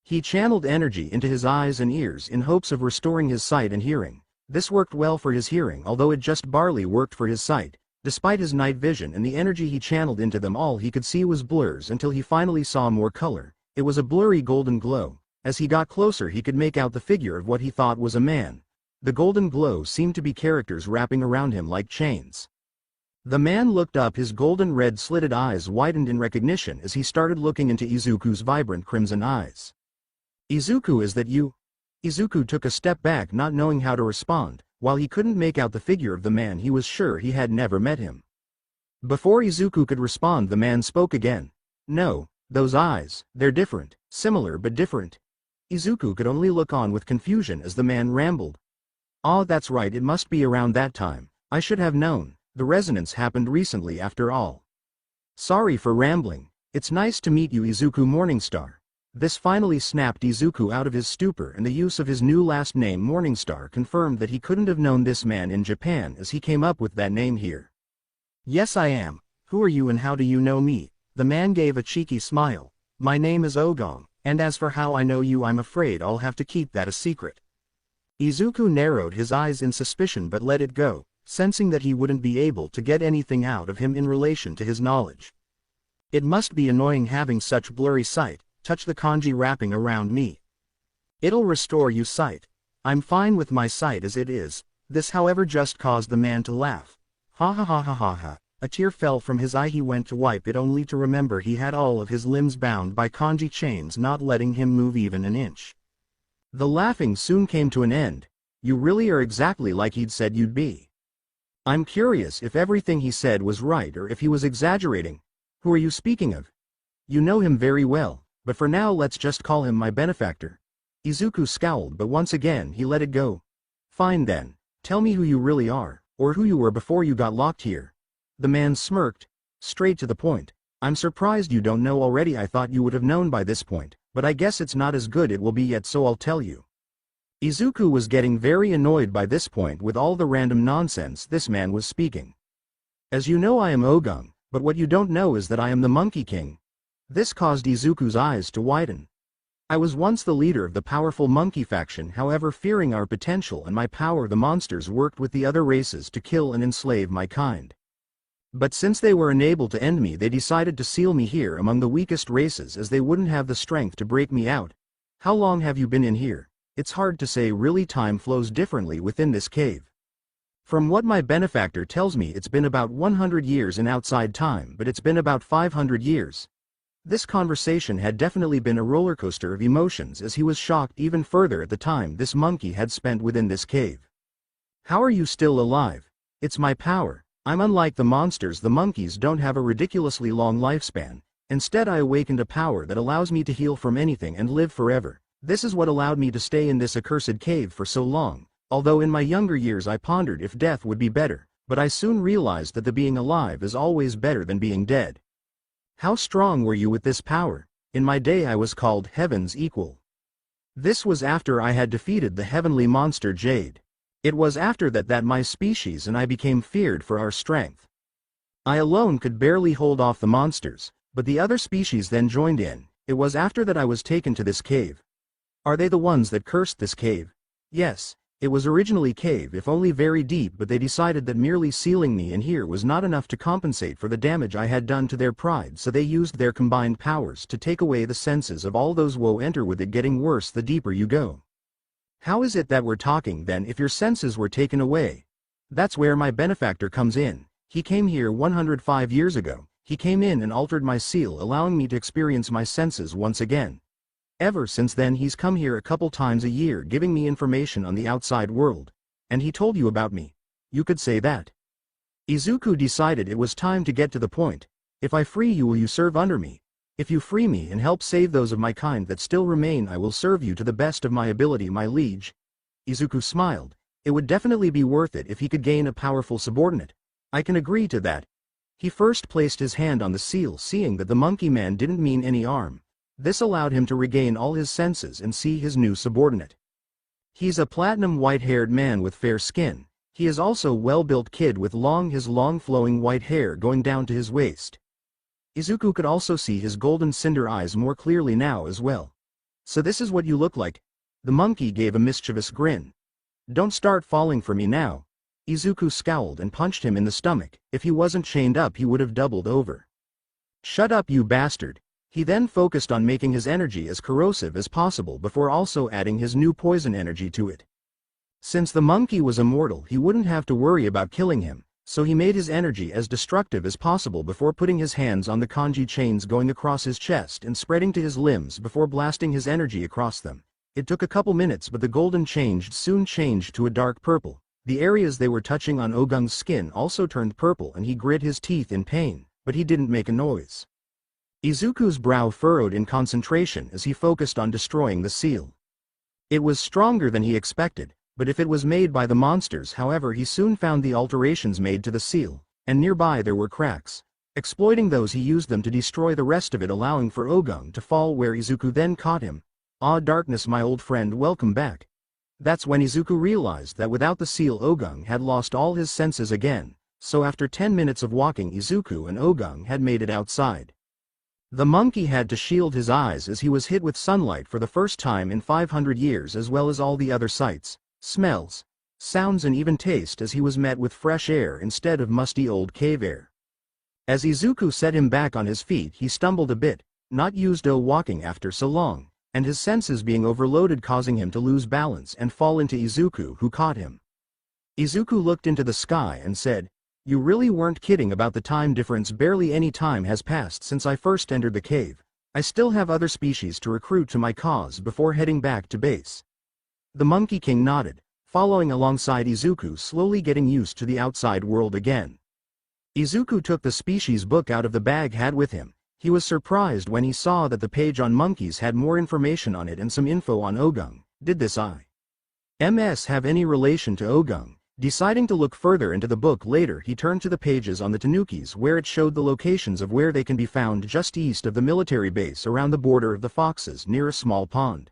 He channeled energy into his eyes and ears in hopes of restoring his sight and hearing. This worked well for his hearing, although it just barely worked for his sight. Despite his night vision and the energy he channeled into them, all he could see was blurs until he finally saw more color. It was a blurry golden glow. As he got closer, he could make out the figure of what he thought was a man. The golden glow seemed to be characters wrapping around him like chains. The man looked up, his golden red slitted eyes widened in recognition as he started looking into Izuku's vibrant crimson eyes. "Izuku, is that you?" Izuku took a step back, not knowing how to respond. While he couldn't make out the figure of the man, he was sure he had never met him. Before Izuku could respond, the man spoke again. "No, those eyes, they're different, similar but different." Izuku could only look on with confusion as the man rambled. "Ah, that's right, it must be around that time. I should have known. The resonance happened recently after all. Sorry for rambling. It's nice to meet you, Izuku Morningstar." This finally snapped Izuku out of his stupor, and the use of his new last name Morningstar confirmed that he couldn't have known this man in Japan, as he came up with that name here. "Yes, I am. Who are you and how do you know me?" The man gave a cheeky smile. "My name is Ogong, and as for how I know you, I'm afraid I'll have to keep that a secret." Izuku narrowed his eyes in suspicion but let it go, sensing that he wouldn't be able to get anything out of him in relation to his knowledge. "It must be annoying having such blurry sight. Touch the kanji wrapping around me. It'll restore you sight. I'm fine with my sight as it is." This, however, just caused the man to laugh. "Ha ha ha ha ha ha." A tear fell from his eye. He went to wipe it only to remember he had all of his limbs bound by kanji chains, not letting him move even an inch. The laughing soon came to an end. "You really are exactly like he'd said you'd be." "I'm curious if everything he said was right or if he was exaggerating. Who are you speaking of?" "You know him very well, but for now let's just call him my benefactor." Izuku scowled, but once again he let it go. "Fine then, tell me who you really are, or who you were before you got locked here." The man smirked. "Straight to the point. I'm surprised you don't know already. I thought you would have known by this point, but I guess it's not as good it will be yet, so I'll tell you." Izuku was getting very annoyed by this point with all the random nonsense this man was speaking. "As you know, I am Ogong, but what you don't know is that I am the Monkey King." This caused Izuku's eyes to widen. "I was once the leader of the powerful monkey faction, however, fearing our potential and my power, the monsters worked with the other races to kill and enslave my kind. But since they were unable to end me, they decided to seal me here among the weakest races, as they wouldn't have the strength to break me out." "How long have you been in here?" "It's hard to say really. Time flows differently within this cave. From what my benefactor tells me, it's been about 100 years in outside time, but it's been about 500 years. This conversation had definitely been a rollercoaster of emotions, as he was shocked even further at the time this monkey had spent within this cave. "How are you still alive?" "It's my power. I'm unlike the monsters. The monkeys don't have a ridiculously long lifespan. Instead, I awakened a power that allows me to heal from anything and live forever. This is what allowed me to stay in this accursed cave for so long. Although in my younger years I pondered if death would be better, but I soon realized that the being alive is always better than being dead." "How strong were you with this power?" "In my day I was called Heaven's Equal. This was after I had defeated the heavenly monster Jade. It was after that my species and I became feared for our strength. I alone could barely hold off the monsters, but the other species then joined in. It was after that I was taken to this cave." "Are they the ones that cursed this cave?" "Yes. It was originally cave, if only very deep, but they decided that merely sealing me in here was not enough to compensate for the damage I had done to their pride, so they used their combined powers to take away the senses of all those who enter, with it getting worse the deeper you go." "How is it that we're talking then if your senses were taken away?" "That's where my benefactor comes in. He came here 105 years ago. He came in and altered my seal, allowing me to experience my senses once again. Ever since then he's come here a couple times a year giving me information on the outside world. And he told you about me. You could say that. Izuku decided it was time to get to the point. If I free you, will you serve under me? If you free me and help save those of my kind that still remain, I will serve you to the best of my ability, my liege. Izuku smiled. It would definitely be worth it if he could gain a powerful subordinate. I can agree to that. He first placed his hand on the seal, seeing that the monkey man didn't mean any harm. This allowed him to regain all his senses and see his new subordinate. He's a platinum white-haired man with fair skin. He is also a well-built kid with his long flowing white hair going down to his waist. Izuku could also see his golden cinder eyes more clearly now as well. So this is what you look like? The monkey gave a mischievous grin. Don't start falling for me now. Izuku scowled and punched him in the stomach. If he wasn't chained up, he would have doubled over. Shut up, you bastard. He then focused on making his energy as corrosive as possible before also adding his new poison energy to it. Since the monkey was immortal, he wouldn't have to worry about killing him, so he made his energy as destructive as possible before putting his hands on the kanji chains going across his chest and spreading to his limbs before blasting his energy across them. It took a couple minutes, but the golden soon changed to a dark purple. The areas they were touching on Ogung's skin also turned purple and he grit his teeth in pain, but he didn't make a noise. Izuku's brow furrowed in concentration as he focused on destroying the seal. It was stronger than he expected, but if it was made by the monsters, however, he soon found the alterations made to the seal, and nearby there were cracks. Exploiting those, he used them to destroy the rest of it, allowing for Ogung to fall, where Izuku then caught him. Ah, darkness, my old friend, welcome back. That's when Izuku realized that without the seal Ogung had lost all his senses again, so after 10 minutes of walking, Izuku and Ogung had made it outside. The monkey had to shield his eyes as he was hit with sunlight for the first time in 500 years, as well as all the other sights, smells, sounds and even taste, as he was met with fresh air instead of musty old cave air. As Izuku set him back on his feet, he stumbled a bit, not used to walking after so long, and his senses being overloaded, causing him to lose balance and fall into Izuku, who caught him. Izuku looked into the sky and said, "You really weren't kidding about the time difference. Barely any time has passed since I first entered the cave. I still have other species to recruit to my cause before heading back to base." The Monkey King nodded, following alongside Izuku, slowly getting used to the outside world again. Izuku took the species book out of the bag had with him. He was surprised when he saw that the page on monkeys had more information on it and some info on Ogung. Did this IMS have any relation to Ogung? Deciding to look further into the book later, he turned to the pages on the Tanukis, where it showed the locations of where they can be found just east of the military base around the border of the foxes near a small pond.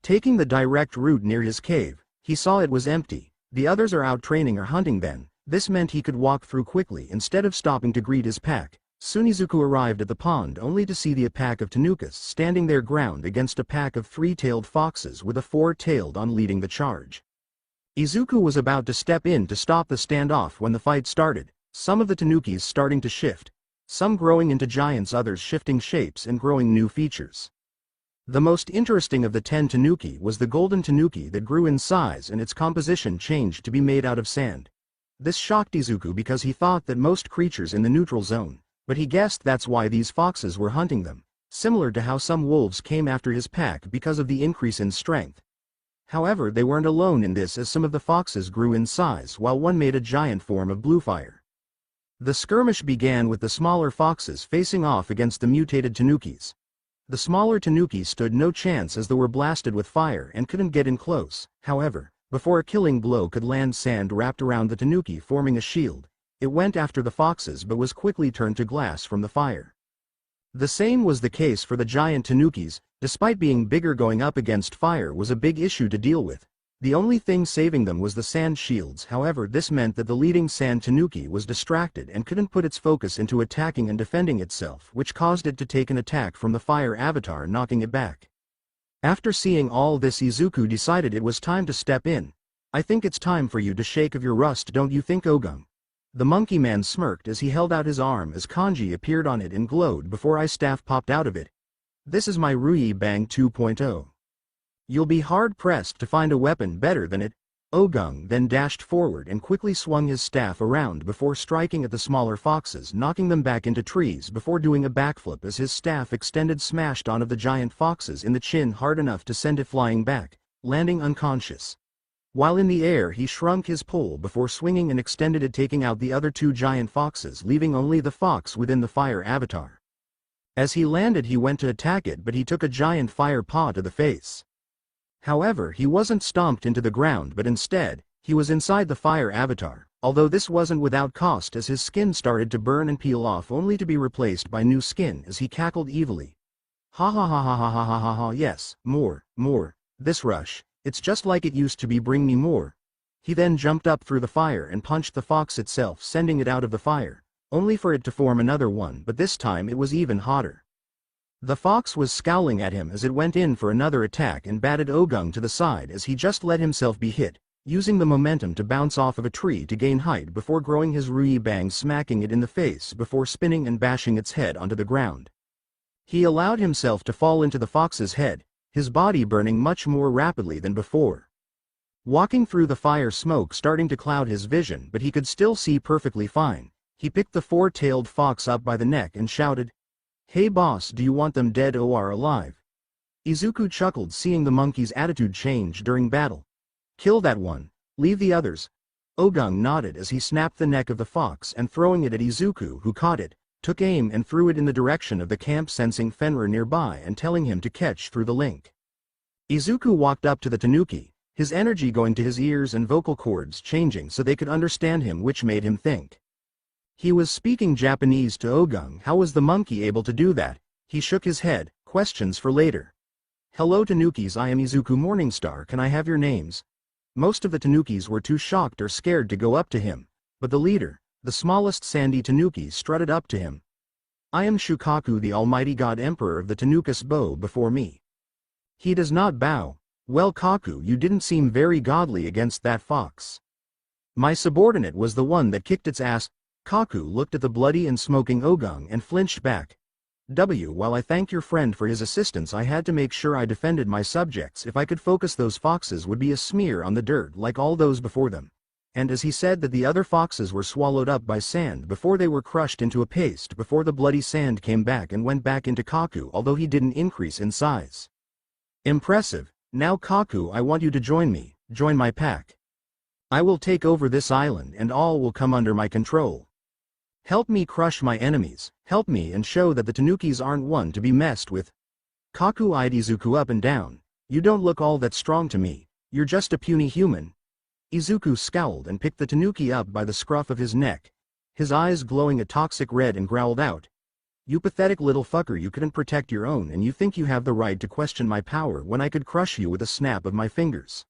Taking the direct route near his cave, he saw it was empty. The others are out training or hunting then. This meant he could walk through quickly instead of stopping to greet his pack. Soon Izuku arrived at the pond only to see the pack of Tanukas standing their ground against a pack of three-tailed foxes with a four-tailed on leading the charge. Izuku was about to step in to stop the standoff when the fight started, some of the Tanukis starting to shift, some growing into giants, others shifting shapes and growing new features. The most interesting of the 10 Tanuki was the golden Tanuki that grew in size and its composition changed to be made out of sand. This shocked Izuku because he thought that most creatures in the neutral zone, but he guessed that's why these foxes were hunting them, similar to how some wolves came after his pack because of the increase in strength. However, they weren't alone in this, as some of the foxes grew in size while one made a giant form of blue fire. The skirmish began with the smaller foxes facing off against the mutated Tanukis. The smaller Tanuki stood no chance as they were blasted with fire and couldn't get in close. However, before a killing blow could land, sand wrapped around the Tanuki forming a shield. It went after the foxes but was quickly turned to glass from the fire. The same was the case for the giant Tanukis. Despite being bigger, going up against fire was a big issue to deal with. The only thing saving them was the sand shields. However, this meant that the leading sand Tanuki was distracted and couldn't put its focus into attacking and defending itself, which caused it to take an attack from the fire avatar, knocking it back. After seeing all this, Izuku decided it was time to step in. "I think it's time for you to shake of your rust, don't you think, Ogung?" The monkey man smirked as he held out his arm as kanji appeared on it and glowed before ice staff popped out of it. "This is my Rui Bang 2.0. You'll be hard-pressed to find a weapon better than it." Ogung then dashed forward and quickly swung his staff around before striking at the smaller foxes, knocking them back into trees before doing a backflip as his staff extended smashed onto the giant foxes in the chin hard enough to send it flying back, landing unconscious. While in the air he shrunk his pole before swinging and extended it, taking out the other two giant foxes, leaving only the fox within the fire avatar. As he landed he went to attack it, but he took a giant fire paw to the face. However, he wasn't stomped into the ground, but instead, he was inside the fire avatar, although this wasn't without cost as his skin started to burn and peel off only to be replaced by new skin as he cackled evilly. Ha ha ha ha ha ha ha ha ha, yes, more, this rush, it's just like it used to be, bring me more. He then jumped up through the fire and punched the fox itself, sending it out of the fire, only for it to form another one, but this time it was even hotter. The fox was scowling at him as it went in for another attack and batted Ogung to the side as he just let himself be hit, using the momentum to bounce off of a tree to gain height before growing his Rui Bang, smacking it in the face before spinning and bashing its head onto the ground. He allowed himself to fall into the fox's head, his body burning much more rapidly than before. Walking through the fire, smoke starting to cloud his vision, but he could still see perfectly fine. He picked the four-tailed fox up by the neck and shouted, "Hey boss, do you want them dead or alive?" Izuku chuckled, seeing the monkey's attitude change during battle. "Kill that one, leave the others." Ogung nodded as he snapped the neck of the fox and throwing it at Izuku, who caught it, took aim and threw it in the direction of the camp, sensing Fenrir nearby and telling him to catch through the link. Izuku walked up to the tanuki, his energy going to his ears and vocal cords changing so they could understand him, which made him think. He was speaking Japanese to Ogung. How was the monkey able to do that? He shook his head. Questions for later. "Hello tanukis, I am Izuku Morningstar, can I have your names?" Most of the tanukis were too shocked or scared to go up to him, but the leader, the smallest sandy tanuki, strutted up to him. "I am Shukaku, the Almighty God Emperor of the Tanukas, bow before me." He does not bow. "Well Kaku, you didn't seem very godly against that fox." "My subordinate was the one that kicked its ass." Kaku looked at the bloody and smoking Ogung and flinched back. While I thank your friend for his assistance, I had to make sure I defended my subjects. If I could focus, those foxes would be a smear on the dirt like all those before them." And as he said that, the other foxes were swallowed up by sand before they were crushed into a paste before the bloody sand came back and went back into Kaku, although he didn't increase in size. "Impressive. Now Kaku, I want you to join me, join my pack. I will take over this island and all will come under my control. Help me crush my enemies, help me and show that the tanukis aren't one to be messed with." Kaku eyed Izuku up and down. "You don't look all that strong to me, you're just a puny human." Izuku scowled and picked the tanuki up by the scruff of his neck, his eyes glowing a toxic red, and growled out, "You pathetic little fucker, you couldn't protect your own and you think you have the right to question my power when I could crush you with a snap of my fingers."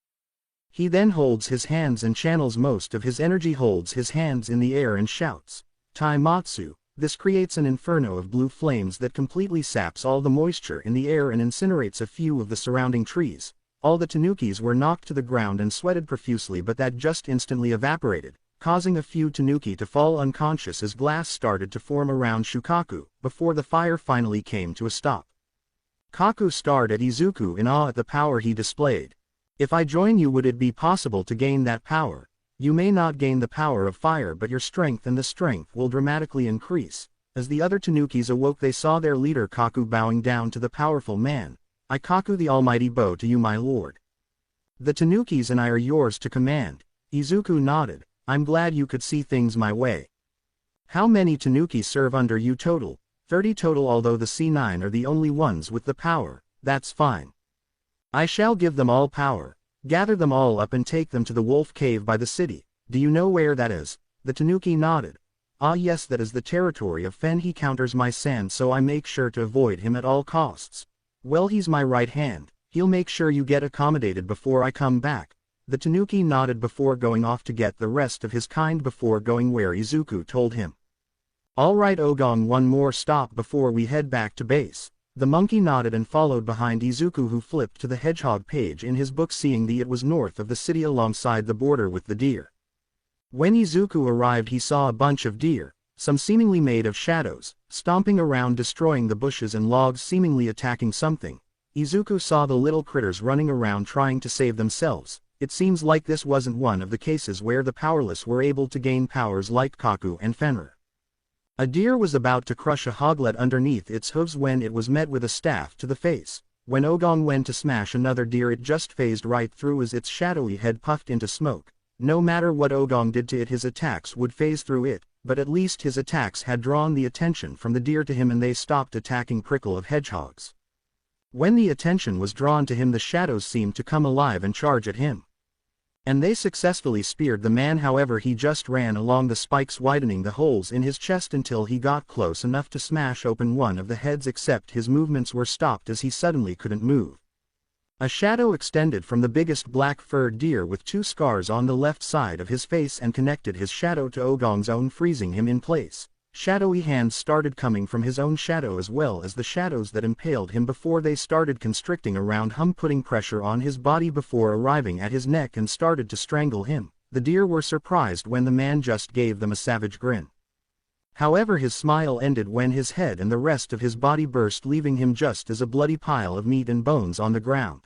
He then holds his hands and channels most of his energy, holds his hands in the air and shouts, "Taimatsu." This creates an inferno of blue flames that completely saps all the moisture in the air and incinerates a few of the surrounding trees. All the tanukis were knocked to the ground and sweated profusely, but that just instantly evaporated, causing a few tanuki to fall unconscious as glass started to form around Shukaku, before the fire finally came to a stop. Kaku stared at Izuku in awe at the power he displayed. "If I join you, would it be possible to gain that power? You may not gain the power of fire, but your strength and the strength will dramatically increase." As the other tanukis awoke, they saw their leader Kaku bowing down to the powerful man. "I Kaku the Almighty bow to you, my lord. The tanukis and I are yours to command." Izuku nodded. "I'm glad you could see things my way. How many tanuki serve under you total?" 30 total, although the C9 are the only ones with the power. "That's fine. I shall give them all power. Gather them all up and take them to the wolf cave by the city. Do you know where that is?" The tanuki nodded. "Ah yes, that is the territory of Fen. He counters my sand, so I make sure to avoid him at all costs. Well, he's my right hand. He'll make sure you get accommodated before I come back." The tanuki nodded before going off to get the rest of his kind before going where Izuku told him. "All right Ogung, one more stop before we head back to base." The monkey nodded and followed behind Izuku, who flipped to the hedgehog page in his book, seeing that it was north of the city alongside the border with the deer. When Izuku arrived, he saw a bunch of deer, some seemingly made of shadows, stomping around destroying the bushes and logs, seemingly attacking something. Izuku saw the little critters running around trying to save themselves. it seems like this wasn't one of the cases where the powerless were able to gain powers like Kaku and Fenrir. A deer was about to crush a hoglet underneath its hooves when it was met with a staff to the face. When Ogong went to smash another deer, it just phased right through as its shadowy head puffed into smoke. No matter what Ogong did to it, his attacks would phase through it, but at least his attacks had drawn the attention from the deer to him and they stopped attacking prickle of hedgehogs. When the attention was drawn to him, the shadows seemed to come alive and charge at him. And they successfully speared the man. However, he just ran along the spikes, widening the holes in his chest until he got close enough to smash open one of the heads, except his movements were stopped as he suddenly couldn't move. A shadow extended from the biggest black-furred deer with 2 scars on the left side of his face and connected his shadow to Ogong's own, freezing him in place. Shadowy hands started coming from his own shadow as well as the shadows that impaled him before. They started constricting around him, putting pressure on his body before arriving at his neck and started to strangle him. The deer were surprised when the man just gave them a savage grin. However, his smile ended when his head and the rest of his body burst, leaving him just as a bloody pile of meat and bones on the ground.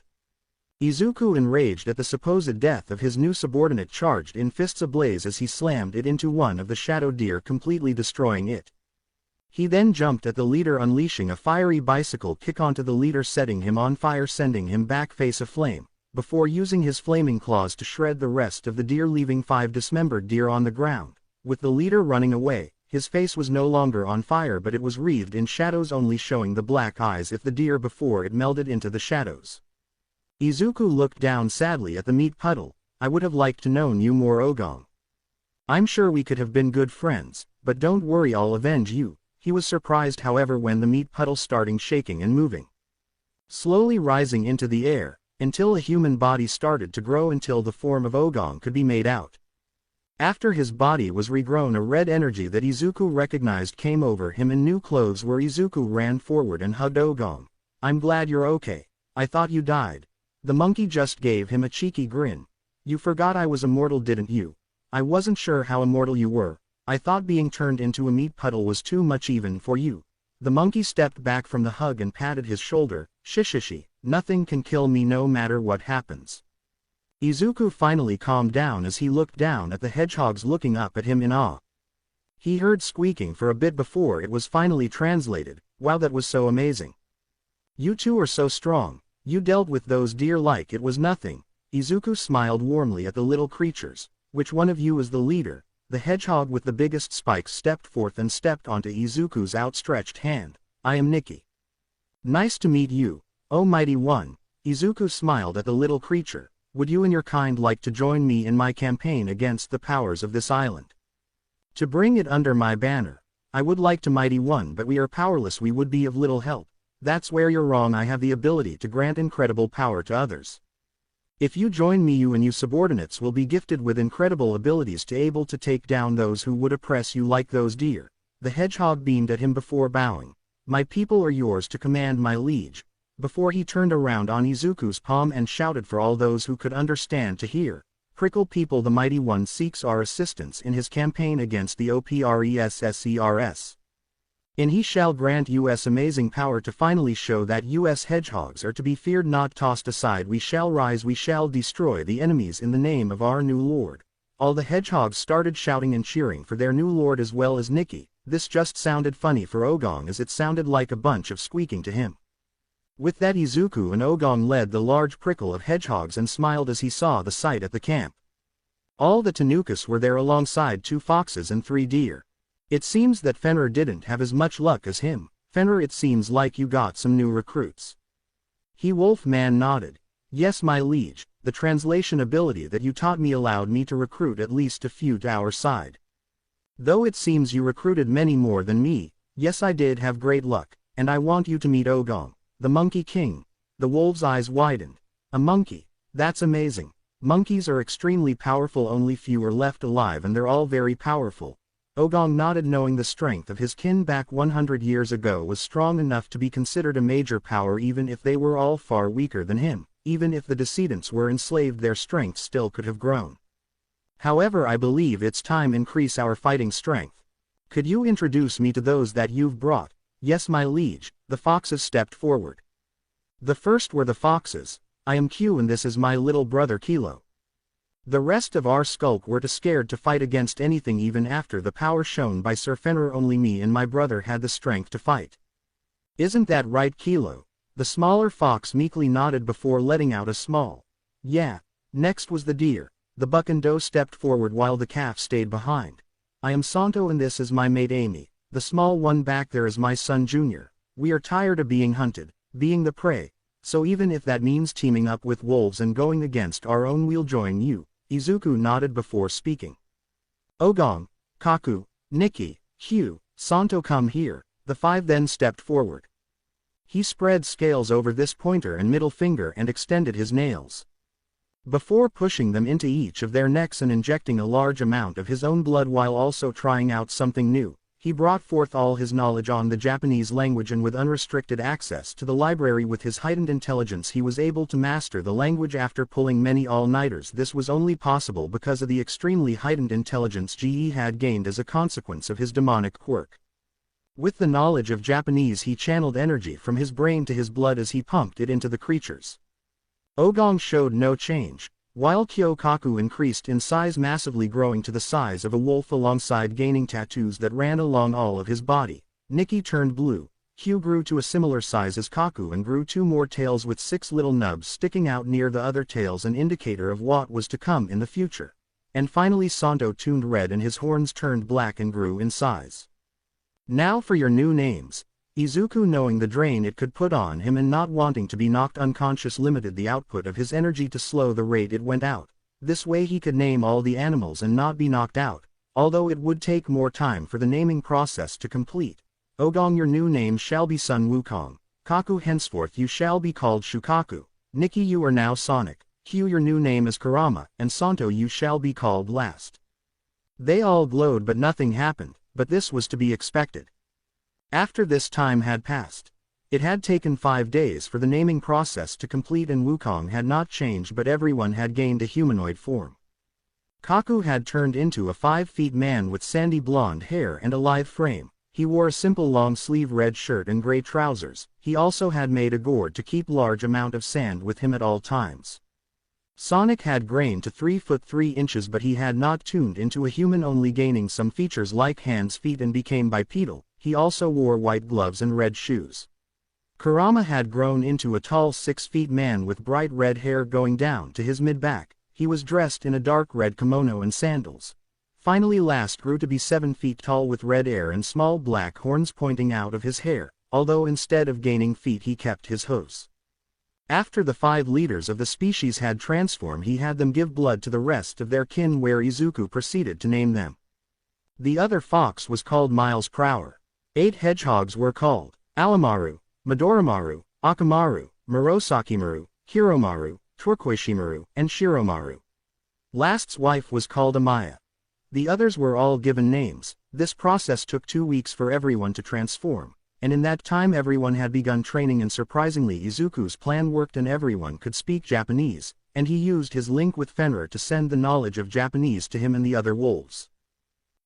Izuku, enraged at the supposed death of his new subordinate, charged in, fists ablaze as he slammed it into one of the shadow deer, completely destroying it. He then jumped at the leader, unleashing a fiery bicycle kick onto the leader, setting him on fire, sending him back face aflame, before using his flaming claws to shred the rest of the deer, leaving 5 dismembered deer on the ground. With the leader running away, his face was no longer on fire, but it was wreathed in shadows, only showing the black eyes of the deer before it melded into the shadows. Izuku looked down sadly at the meat puddle. I would have liked to known you more, Ogong. I'm sure we could have been good friends, but don't worry, I'll avenge you. He was surprised, however, when the meat puddle started shaking and moving, slowly rising into the air, until a human body started to grow until the form of Ogong could be made out. After his body was regrown, a red energy that Izuku recognized came over him in new clothes, where Izuku ran forward and hugged Ogong. I'm glad you're okay. I thought you died. The monkey just gave him a cheeky grin. You forgot I was immortal, didn't you? I wasn't sure how immortal you were. I thought being turned into a meat puddle was too much even for you. The monkey stepped back from the hug and patted his shoulder. Shishishi, nothing can kill me no matter what happens. Izuku finally calmed down as he looked down at the hedgehogs looking up at him in awe. He heard squeaking for a bit before it was finally translated. Wow, that was so amazing. You two are so strong. You dealt with those deer like it was nothing. Izuku smiled warmly at the little creatures. Which one of you is the leader? The hedgehog with the biggest spikes stepped forth and stepped onto Izuku's outstretched hand. I am Nikki. Nice to meet you, oh mighty one. Izuku smiled at the little creature. Would you and your kind like to join me in my campaign against the powers of this island? To bring it under my banner? I would like to, mighty one, but we are powerless. We would be of little help. That's where you're wrong. I have the ability to grant incredible power to others. If you join me, you and your subordinates will be gifted with incredible abilities to able to take down those who would oppress you like those deer. The hedgehog beamed at him before bowing. My people are yours to command, my liege. Before he turned around on Izuku's palm and shouted for all those who could understand to hear. Prickle people, the mighty one seeks our assistance in his campaign against the OPRESSERS. And he shall grant us amazing power to finally show that us hedgehogs are to be feared, not tossed aside. We shall rise, we shall destroy the enemies in the name of our new lord. All the hedgehogs started shouting and cheering for their new lord as well as Nikki. This just sounded funny for Ogong, as it sounded like a bunch of squeaking to him. With that, Izuku and Ogong led the large prickle of hedgehogs and smiled as he saw the sight at the camp. All the Tanukas were there alongside 2 foxes and 3 deer. It seems that Fenrir didn't have as much luck as him. Fenrir, it seems like you got some new recruits. He wolf man nodded. Yes, my liege, the translation ability that you taught me allowed me to recruit at least a few to our side. Though it seems you recruited many more than me. Yes, I did have great luck, and I want you to meet Ogong, the Monkey King. The wolf's eyes widened. A monkey? That's amazing. Monkeys are extremely powerful, only few are left alive and they're all very powerful. Ogong nodded, knowing the strength of his kin back 100 years ago was strong enough to be considered a major power, even if they were all far weaker than him. Even if the descendants were enslaved, their strength still could have grown. However, I believe it's time increase our fighting strength. Could you introduce me to those that you've brought? Yes, my liege, the foxes stepped forward. The first were the foxes. I am Q and this is my little brother Kilo. The rest of our skulk were too scared to fight against anything even after the power shown by Sir Fenrir. Only me and my brother had the strength to fight. Isn't that right, Kilo? The smaller fox meekly nodded before letting out a small yeah. Next was the deer. The buck and doe stepped forward while the calf stayed behind. I am Santo and this is my mate Amy. The small one back there is my son Junior. We are tired of being hunted, being the prey. So even if that means teaming up with wolves and going against our own, we'll join you. Izuku nodded before speaking. Ogong, Kaku, Nikki, Hugh, Santo, come here. The five then stepped forward. He spread scales over this pointer and middle finger and extended his nails. Before pushing them into each of their necks and injecting a large amount of his own blood while also trying out something new, he brought forth all his knowledge on the Japanese language, and with unrestricted access to the library with his heightened intelligence he was able to master the language after pulling many all-nighters. This was only possible because of the extremely heightened intelligence GE had gained as a consequence of his demonic quirk. With the knowledge of Japanese he channeled energy from his brain to his blood as he pumped it into the creatures. Ogong showed no change, while Kyokaku increased in size, massively growing to the size of a wolf alongside gaining tattoos that ran along all of his body. Nikki turned blue. Hugh grew to a similar size as Kaku and grew 2 more tails with 6 little nubs sticking out near the other tails, an indicator of what was to come in the future. And finally Santo turned red and his horns turned black and grew in size. Now for your new names. Izuku, knowing the drain it could put on him and not wanting to be knocked unconscious, limited the output of his energy to slow the rate it went out. This way he could name all the animals and not be knocked out, although it would take more time for the naming process to complete. Ogong, your new name shall be Sun Wukong. Kaku, henceforth you shall be called Shukaku. Nikki, you are now Sonic. Hugh, your new name is Kurama, and Santo, you shall be called Last. They all glowed but nothing happened, but this was to be expected. After this time had passed, it had taken 5 days for the naming process to complete, and Wukong had not changed but everyone had gained a humanoid form. Kaku had turned into a 5-feet man with sandy blonde hair and a lithe frame. He wore a simple long-sleeve red shirt and gray trousers. He also had made a gourd to keep large amount of sand with him at all times. Sonic had grown to 3 foot 3 inches, but he had not tuned into a human, only gaining some features like hands, feet, and became bipedal. He also wore white gloves and red shoes. Kurama had grown into a tall 6-feet man with bright red hair going down to his mid-back. He was dressed in a dark red kimono and sandals. Finally Last grew to be 7 feet tall with red hair and small black horns pointing out of his hair, although instead of gaining feet he kept his hooves. After the 5 leaders of the species had transformed, he had them give blood to the rest of their kin, where Izuku proceeded to name them. The other fox was called Miles per hour. 8 hedgehogs were called Alamaru, Midorimaru, Akamaru, Murosakimaru, Hiromaru, Turquoishimaru, and Shiromaru. Last's wife was called Amaya. The others were all given names. This process took 2 weeks for everyone to transform, and in that time everyone had begun training, and surprisingly Izuku's plan worked and everyone could speak Japanese, and he used his link with Fenrir to send the knowledge of Japanese to him and the other wolves.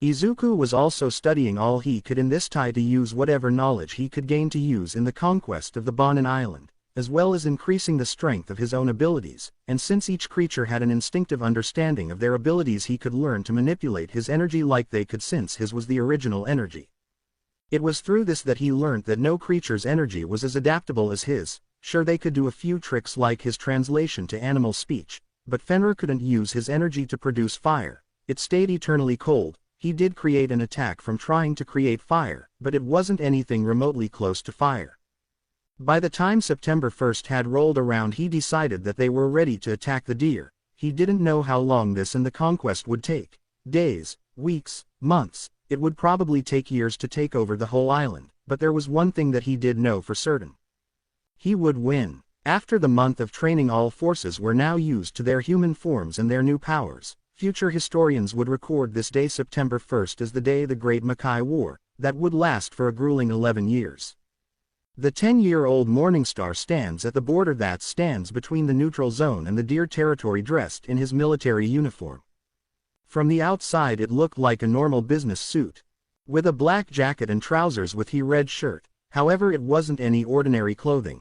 Izuku was also studying all he could in this time to use whatever knowledge he could gain to use in the conquest of the Bonin Island, as well as increasing the strength of his own abilities, and since each creature had an instinctive understanding of their abilities he could learn to manipulate his energy like they could, since his was the original energy. It was through this that he learnt that no creature's energy was as adaptable as his. Sure, they could do a few tricks like his translation to animal speech, but Fenrir couldn't use his energy to produce fire. It stayed eternally cold. He did create an attack from trying to create fire, but it wasn't anything remotely close to fire. By the time September 1st had rolled around, he decided that they were ready to attack the deer. He didn't know how long this and the conquest would take. Days, weeks, months. It would probably take years to take over the whole island, but there was one thing that he did know for certain. He would win. After the month of training, all forces were now used to their human forms and their new powers. Future historians would record this day, September 1st, as the day of the Great Makai War, that would last for a grueling 11 years. The 10-year-old Morningstar stands at the border that stands between the neutral zone and the deer territory, dressed in his military uniform. From the outside it looked like a normal business suit, with a black jacket and trousers with a red shirt. However, it wasn't any ordinary clothing.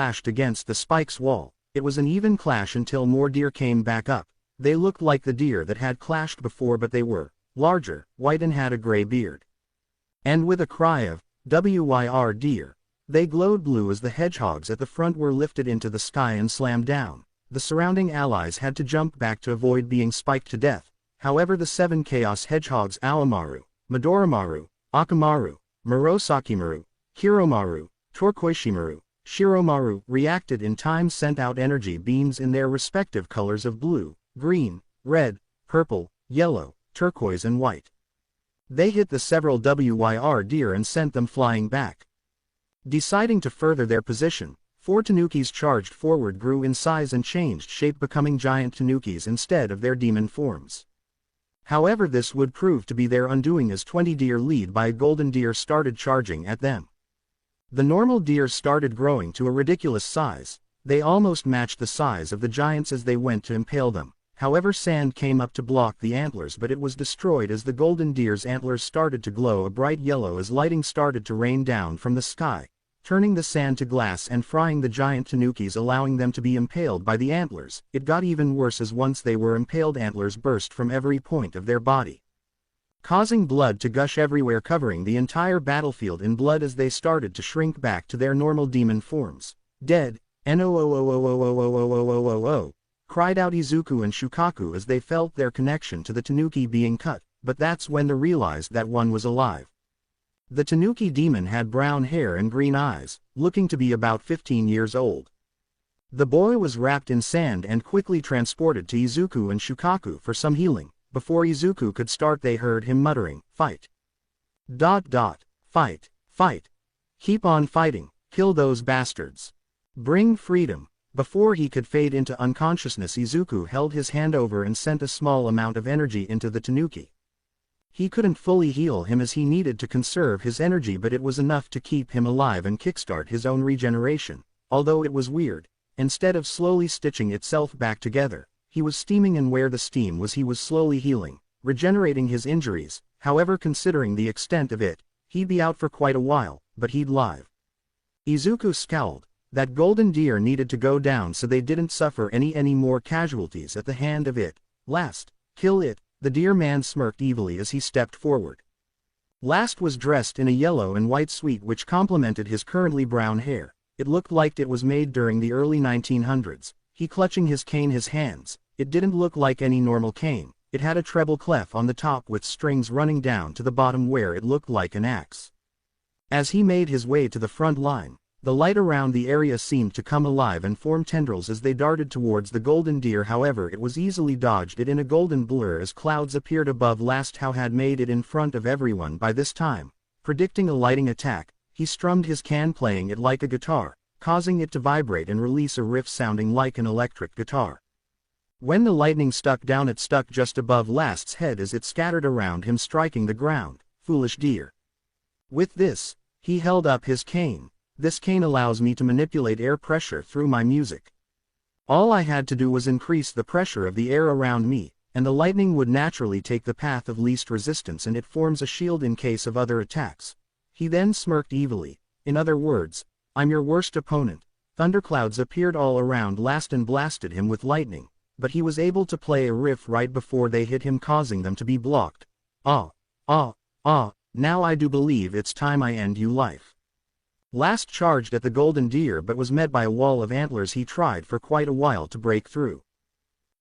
clashed against the spike's wall. It was an even clash until more deer came back up. They looked like the deer that had clashed before, but they were larger, white, and had a gray beard. And with a cry of, "WYR deer," they glowed blue as the hedgehogs at the front were lifted into the sky and slammed down. The surrounding allies had to jump back to avoid being spiked to death. However, the 7 Chaos Hedgehogs Aomaru, Midorimaru, Akamaru, Murosakimaru, Hiromaru, Torkoishimaru, Shiromaru reacted in time, sent out energy beams in their respective colors of blue, green, red, purple, yellow, turquoise and white. They hit the several WYR deer and sent them flying back. Deciding to further their position, 4 tanukis charged forward, grew in size and changed shape, becoming giant tanukis instead of their demon forms. However, this would prove to be their undoing as 20 deer led by a golden deer started charging at them. The normal deer started growing to a ridiculous size. They almost matched the size of the giants as they went to impale them. However, sand came up to block the antlers, but it was destroyed as the golden deer's antlers started to glow a bright yellow as lighting started to rain down from the sky, turning the sand to glass and frying the giant tanukis, allowing them to be impaled by the antlers. It got even worse as once they were impaled, antlers burst from every point of their body, causing blood to gush everywhere, covering the entire battlefield in blood as they started to shrink back to their normal demon forms. "Dead, no!" cried out Izuku and Shukaku as they felt their connection to the tanuki being cut, but that's when they realized that one was alive. The tanuki demon had brown hair and green eyes, looking to be about 15 years old. The boy was wrapped in sand and quickly transported to Izuku and Shukaku for some healing. Before Izuku could start, they heard him muttering, "Fight. Fight. Fight. Keep on fighting. Kill those bastards. Bring freedom." Before he could fade into unconsciousness, Izuku held his hand over and sent a small amount of energy into the tanuki. He couldn't fully heal him as he needed to conserve his energy, but it was enough to keep him alive and kickstart his own regeneration. Although it was weird, instead of slowly stitching itself back together, he was steaming, and where the steam was, he was slowly healing, regenerating his injuries. However, considering the extent of it, he'd be out for quite a while, but he'd live. Izuku scowled. That golden deer needed to go down so they didn't suffer any more casualties at the hand of it. "Last, kill it," the deer man smirked evilly as he stepped forward. Last was dressed in a yellow and white suit which complemented his currently brown hair. It looked like it was made during the early 1900s. he clutching his cane his hands. It didn't look like any normal cane, it had a treble clef on the top with strings running down to the bottom where it looked like an axe. As he made his way to the front line, the light around the area seemed to come alive and form tendrils as they darted towards the golden deer. However, it was easily dodged it in a golden blur as clouds appeared above. Last How had made it in front of everyone by this time. Predicting a lightning attack, he strummed his can, playing it like a guitar, causing it to vibrate and release a riff sounding like an electric guitar. When the lightning struck down, it stuck just above Last's head as it scattered around him, striking the ground. Foolish deer. With this, he held up his cane. This cane allows me to manipulate air pressure through my music. All I had to do was increase the pressure of the air around me, and the lightning would naturally take the path of least resistance and it forms a shield in case of other attacks. He then smirked evilly. In other words, I'm your worst opponent. Thunderclouds appeared all around Last and blasted him with lightning, but he was able to play a riff right before they hit him, causing them to be blocked. Now I do believe it's time I end you life. Last charged at the golden deer but was met by a wall of antlers. He tried for quite a while to break through,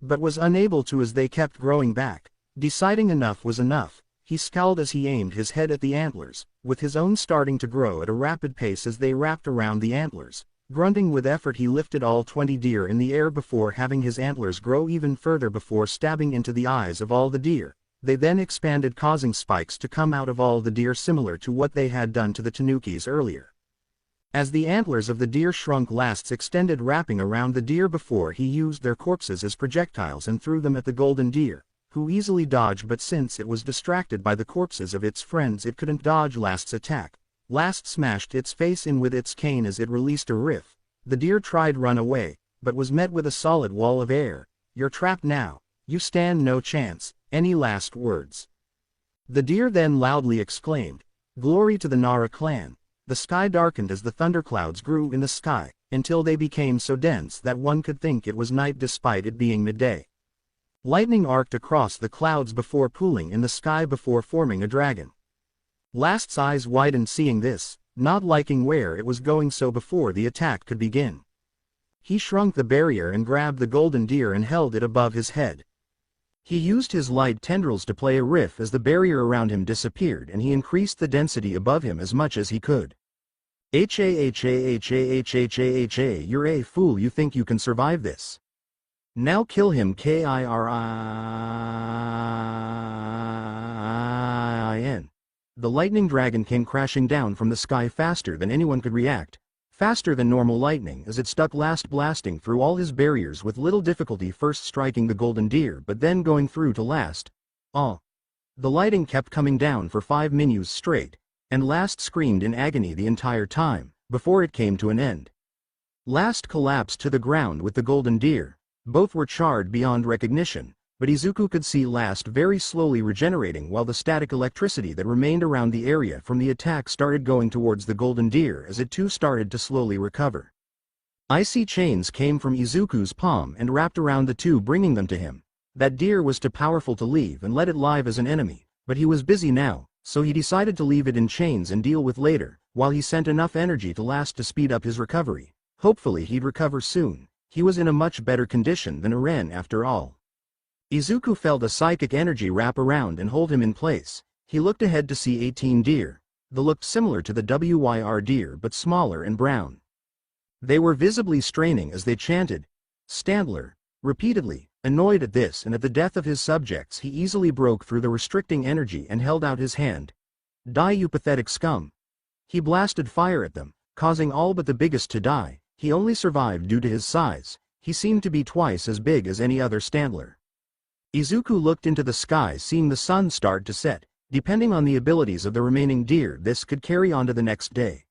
but was unable to as they kept growing back. Deciding enough was enough, he scowled as he aimed his head at the antlers, with his own starting to grow at a rapid pace as they wrapped around the antlers. Grunting with effort, he lifted all 20 deer in the air before having his antlers grow even further before stabbing into the eyes of all the deer. They then expanded, causing spikes to come out of all the deer similar to what they had done to the tanukis earlier. As the antlers of the deer shrunk, Last's extended, wrapping around the deer before he used their corpses as projectiles and threw them at the golden deer, who easily dodged, but since it was distracted by the corpses of its friends it couldn't dodge Last's attack. Last smashed its face in with its cane as it released a riff. The deer tried run away, but was met with a solid wall of air. You're trapped now. You stand no chance. Any last words? The deer then loudly exclaimed. Glory to the Nara clan. The sky darkened as the thunderclouds grew in the sky, until they became so dense that one could think it was night despite it being midday. Lightning arced across the clouds before pooling in the sky before forming a dragon. Last's eyes widened seeing this, not liking where it was going, so before the attack could begin, he shrunk the barrier and grabbed the golden deer and held it above his head. He used his light tendrils to play a riff as the barrier around him disappeared, and he increased the density above him as much as he could. You're a fool. You think you can survive this? Now kill him. Kirin. The lightning dragon came crashing down from the sky faster than anyone could react, faster than normal lightning, as it stuck Last, blasting through all his barriers with little difficulty, first striking the golden deer but then going through to Last. The lightning kept coming down for 5 minutes straight, and Last screamed in agony the entire time, before it came to an end. Last collapsed to the ground with the golden deer. Both were charred beyond recognition, but Izuku could see Last very slowly regenerating, while the static electricity that remained around the area from the attack started going towards the golden deer as it too started to slowly recover. Icy chains came from Izuku's palm and wrapped around the two, bringing them to him. That deer was too powerful to leave and let it live as an enemy, but he was busy now, so he decided to leave it in chains and deal with later, while he sent enough energy to Last to speed up his recovery. Hopefully he'd recover soon. He was in a much better condition than Eren after all. Izuku felt a psychic energy wrap around and hold him in place. He looked ahead to see 18 deer. They looked similar to the WYR deer but smaller and brown. They were visibly straining as they chanted, Standler, repeatedly. Annoyed at this and at the death of his subjects, he easily broke through the restricting energy and held out his hand. Die, you pathetic scum. He blasted fire at them, causing all but the biggest to die. He only survived due to his size. He seemed to be twice as big as any other Standler. Izuku looked into the sky, seeing the sun start to set. Depending on the abilities of the remaining deer, this could carry on to the next day.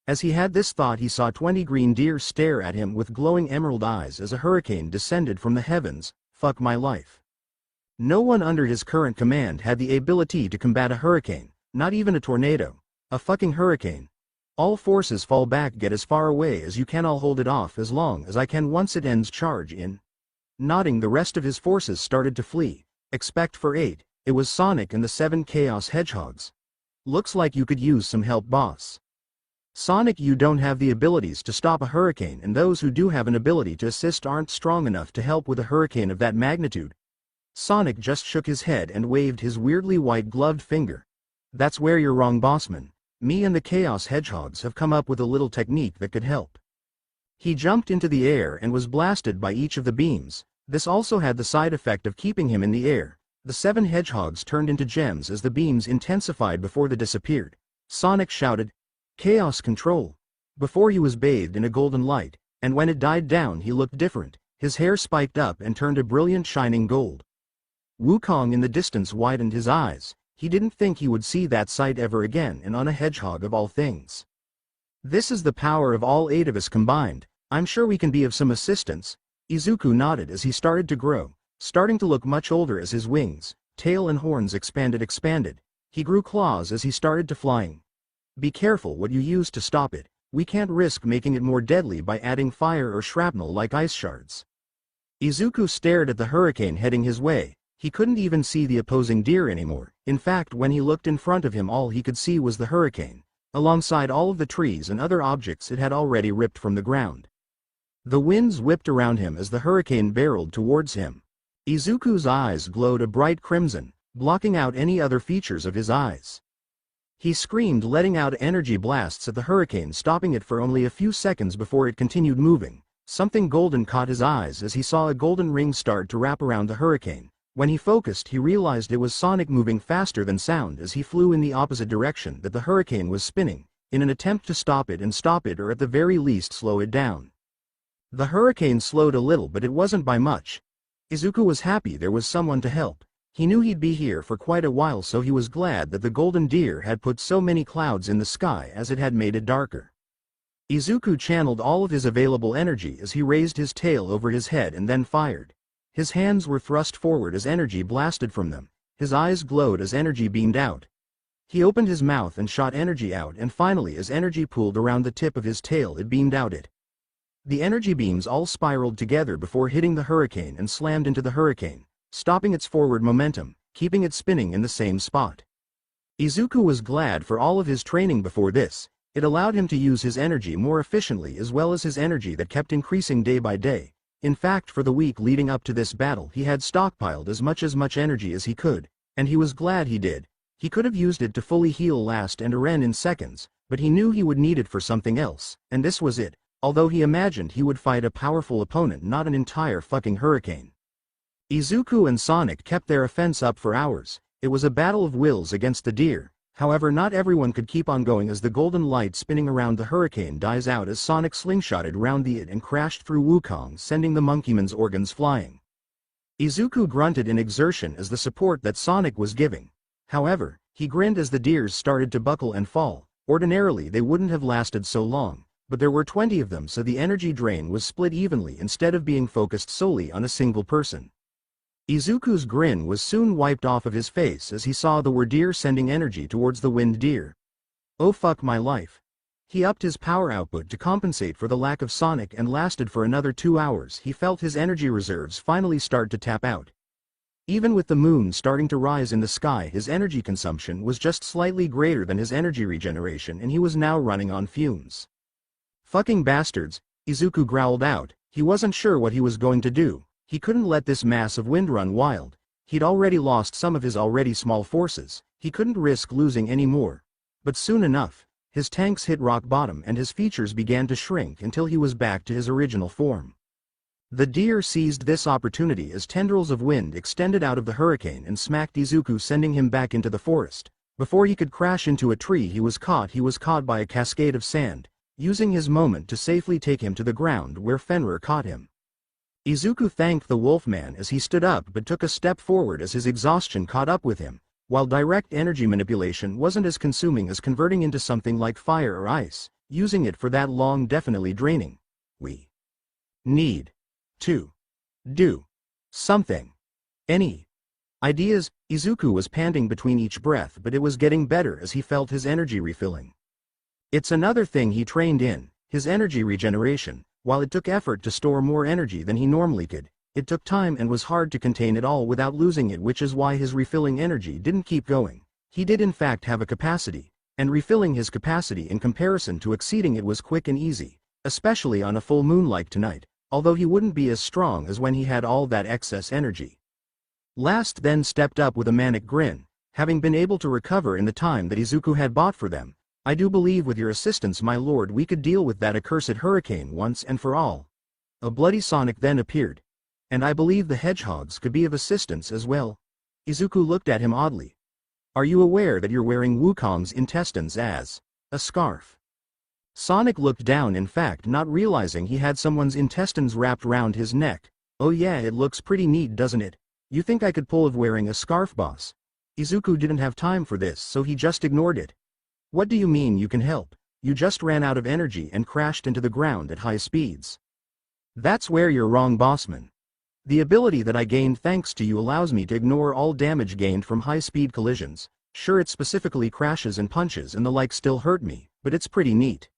As he had this thought, he saw 20 green deer stare at him with glowing emerald eyes as a hurricane descended from the heavens. Fuck my life. No one under his current command had the ability to combat a hurricane, not even a tornado. A fucking hurricane. All forces fall back, get as far away as you can, I'll hold it off as long as I can once it ends, charge in. Nodding, the rest of his forces started to flee. Expect for 8, it was Sonic and the 7 Chaos Hedgehogs. Looks like you could use some help, boss. Sonic, you don't have the abilities to stop a hurricane, and those who do have an ability to assist aren't strong enough to help with a hurricane of that magnitude. Sonic just shook his head and waved his weirdly white-gloved finger. That's where you're wrong, bossman. Me and the Chaos Hedgehogs have come up with a little technique that could help. He jumped into the air and was blasted by each of the beams. This also had the side effect of keeping him in the air. The 7 hedgehogs turned into gems as the beams intensified before they disappeared. Sonic shouted, "Chaos Control!" before he was bathed in a golden light, and when it died down he looked different. His hair spiked up and turned a brilliant shining gold. Wukong in the distance widened his eyes. He didn't think he would see that sight ever again, and on a hedgehog of all things. This is the power of all 8 of us combined. I'm sure we can be of some assistance. Izuku nodded as he started to grow, starting to look much older as his wings, tail and horns expanded. He grew claws as he started to flying. Be careful what you use to stop it. We can't risk making it more deadly by adding fire or shrapnel like ice shards. Izuku stared at the hurricane heading his way. He couldn't even see the opposing deer anymore. In fact, when he looked in front of him, all he could see was the hurricane, alongside all of the trees and other objects it had already ripped from the ground. The winds whipped around him as the hurricane barreled towards him. Izuku's eyes glowed a bright crimson, blocking out any other features of his eyes. He screamed, letting out energy blasts at the hurricane, stopping it for only a few seconds before it continued moving. Something golden caught his eyes as he saw a golden ring start to wrap around the hurricane. When he focused, he realized it was Sonic moving faster than sound as he flew in the opposite direction that the hurricane was spinning, in an attempt to stop it, or at the very least slow it down. The hurricane slowed a little, but it wasn't by much. Izuku was happy there was someone to help. He knew he'd be here for quite a while, so he was glad that the golden deer had put so many clouds in the sky as it had made it darker. Izuku channeled all of his available energy as he raised his tail over his head and then fired. His hands were thrust forward as energy blasted from them. His eyes glowed as energy beamed out. He opened his mouth and shot energy out, and finally as energy pooled around the tip of his tail it beamed out it. The energy beams all spiraled together before hitting the hurricane and slammed into the hurricane, stopping its forward momentum, keeping it spinning in the same spot. Izuku was glad for all of his training before this. It allowed him to use his energy more efficiently, as well as his energy that kept increasing day by day. In fact, for the week leading up to this battle he had stockpiled as much energy as he could, and he was glad he did. He could have used it to fully heal Last and Eren in seconds, but he knew he would need it for something else, and this was it, although he imagined he would fight a powerful opponent, not an entire fucking hurricane. Izuku and Sonic kept their offense up for hours. It was a battle of wills against the deer. However, not everyone could keep on going as the golden light spinning around the hurricane dies out as Sonic slingshotted round the it and crashed through Wukong, sending the monkeyman's organs flying. Izuku grunted in exertion as the support that Sonic was giving. However, he grinned as the deers started to buckle and fall. Ordinarily they wouldn't have lasted so long, but there were 20 of them, so the energy drain was split evenly instead of being focused solely on a single person. Izuku's grin was soon wiped off of his face as he saw the deer sending energy towards the wind deer. Oh fuck my life. He upped his power output to compensate for the lack of Sonic and lasted for another 2 hours. He felt his energy reserves finally start to tap out. Even with the moon starting to rise in the sky, his energy consumption was just slightly greater than his energy regeneration, and he was now running on fumes. Fucking bastards, Izuku growled out. He wasn't sure what he was going to do. He couldn't let this mass of wind run wild. He'd already lost some of his already small forces. He couldn't risk losing any more. But soon enough, his tanks hit rock bottom and his features began to shrink until he was back to his original form. The deer seized this opportunity as tendrils of wind extended out of the hurricane and smacked Izuku, sending him back into the forest. Before he could crash into a tree, he was caught by a cascade of sand, using his moment to safely take him to the ground where Fenrir caught him. Izuku thanked the Wolfman as he stood up, but took a step forward as his exhaustion caught up with him. While direct energy manipulation wasn't as consuming as converting into something like fire or ice, using it for that long definitely draining. We need to do something. Any ideas? Izuku was panting between each breath, but it was getting better as he felt his energy refilling. It's another thing he trained in, his energy regeneration. While it took effort to store more energy than he normally could, it took time and was hard to contain it all without losing it, which is why his refilling energy didn't keep going. He did in fact have a capacity, and refilling his capacity in comparison to exceeding it was quick and easy, especially on a full moon like tonight, although he wouldn't be as strong as when he had all that excess energy. Last then stepped up with a manic grin, having been able to recover in the time that Izuku had bought for them. I do believe with your assistance, my lord, we could deal with that accursed hurricane once and for all. A bloody Sonic then appeared. And I believe the hedgehogs could be of assistance as well. Izuku looked at him oddly. Are you aware that you're wearing Wukong's intestines as a scarf? Sonic looked down, in fact not realizing he had someone's intestines wrapped round his neck. Oh yeah, it looks pretty neat, doesn't it? You think I could pull off wearing a scarf, boss? Izuku didn't have time for this, so he just ignored it. What do you mean you can help? You just ran out of energy and crashed into the ground at high speeds. That's where you're wrong, bossman. The ability that I gained thanks to you allows me to ignore all damage gained from high-speed collisions. Sure, it specifically crashes and punches and the like still hurt me, but it's pretty neat.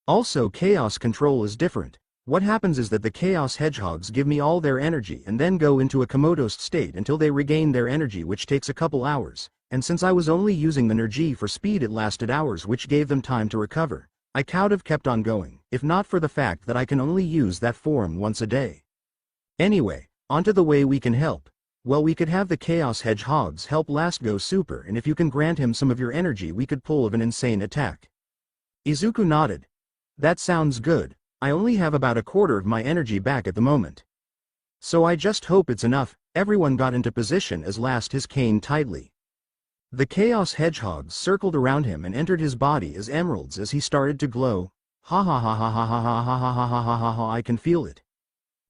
Also, chaos control is different. What happens is that the chaos hedgehogs give me all their energy and then go into a comatose state until they regain their energy, which takes a couple hours. And since I was only using the energy for speed, it lasted hours, which gave them time to recover. I could have kept on going, if not for the fact that I can only use that form once a day. Anyway, onto the way we can help. Well, we could have the Chaos Hedgehogs help Last go super, and if you can grant him some of your energy, we could pull off an insane attack. Izuku nodded. That sounds good. I only have about a quarter of my energy back at the moment. So I just hope it's enough. Everyone got into position as Last his cane tightly. The Chaos Hedgehogs circled around him and entered his body as emeralds as he started to glow. Ha ha ha ha ha ha ha ha ha ha ha ha ha, I can feel it.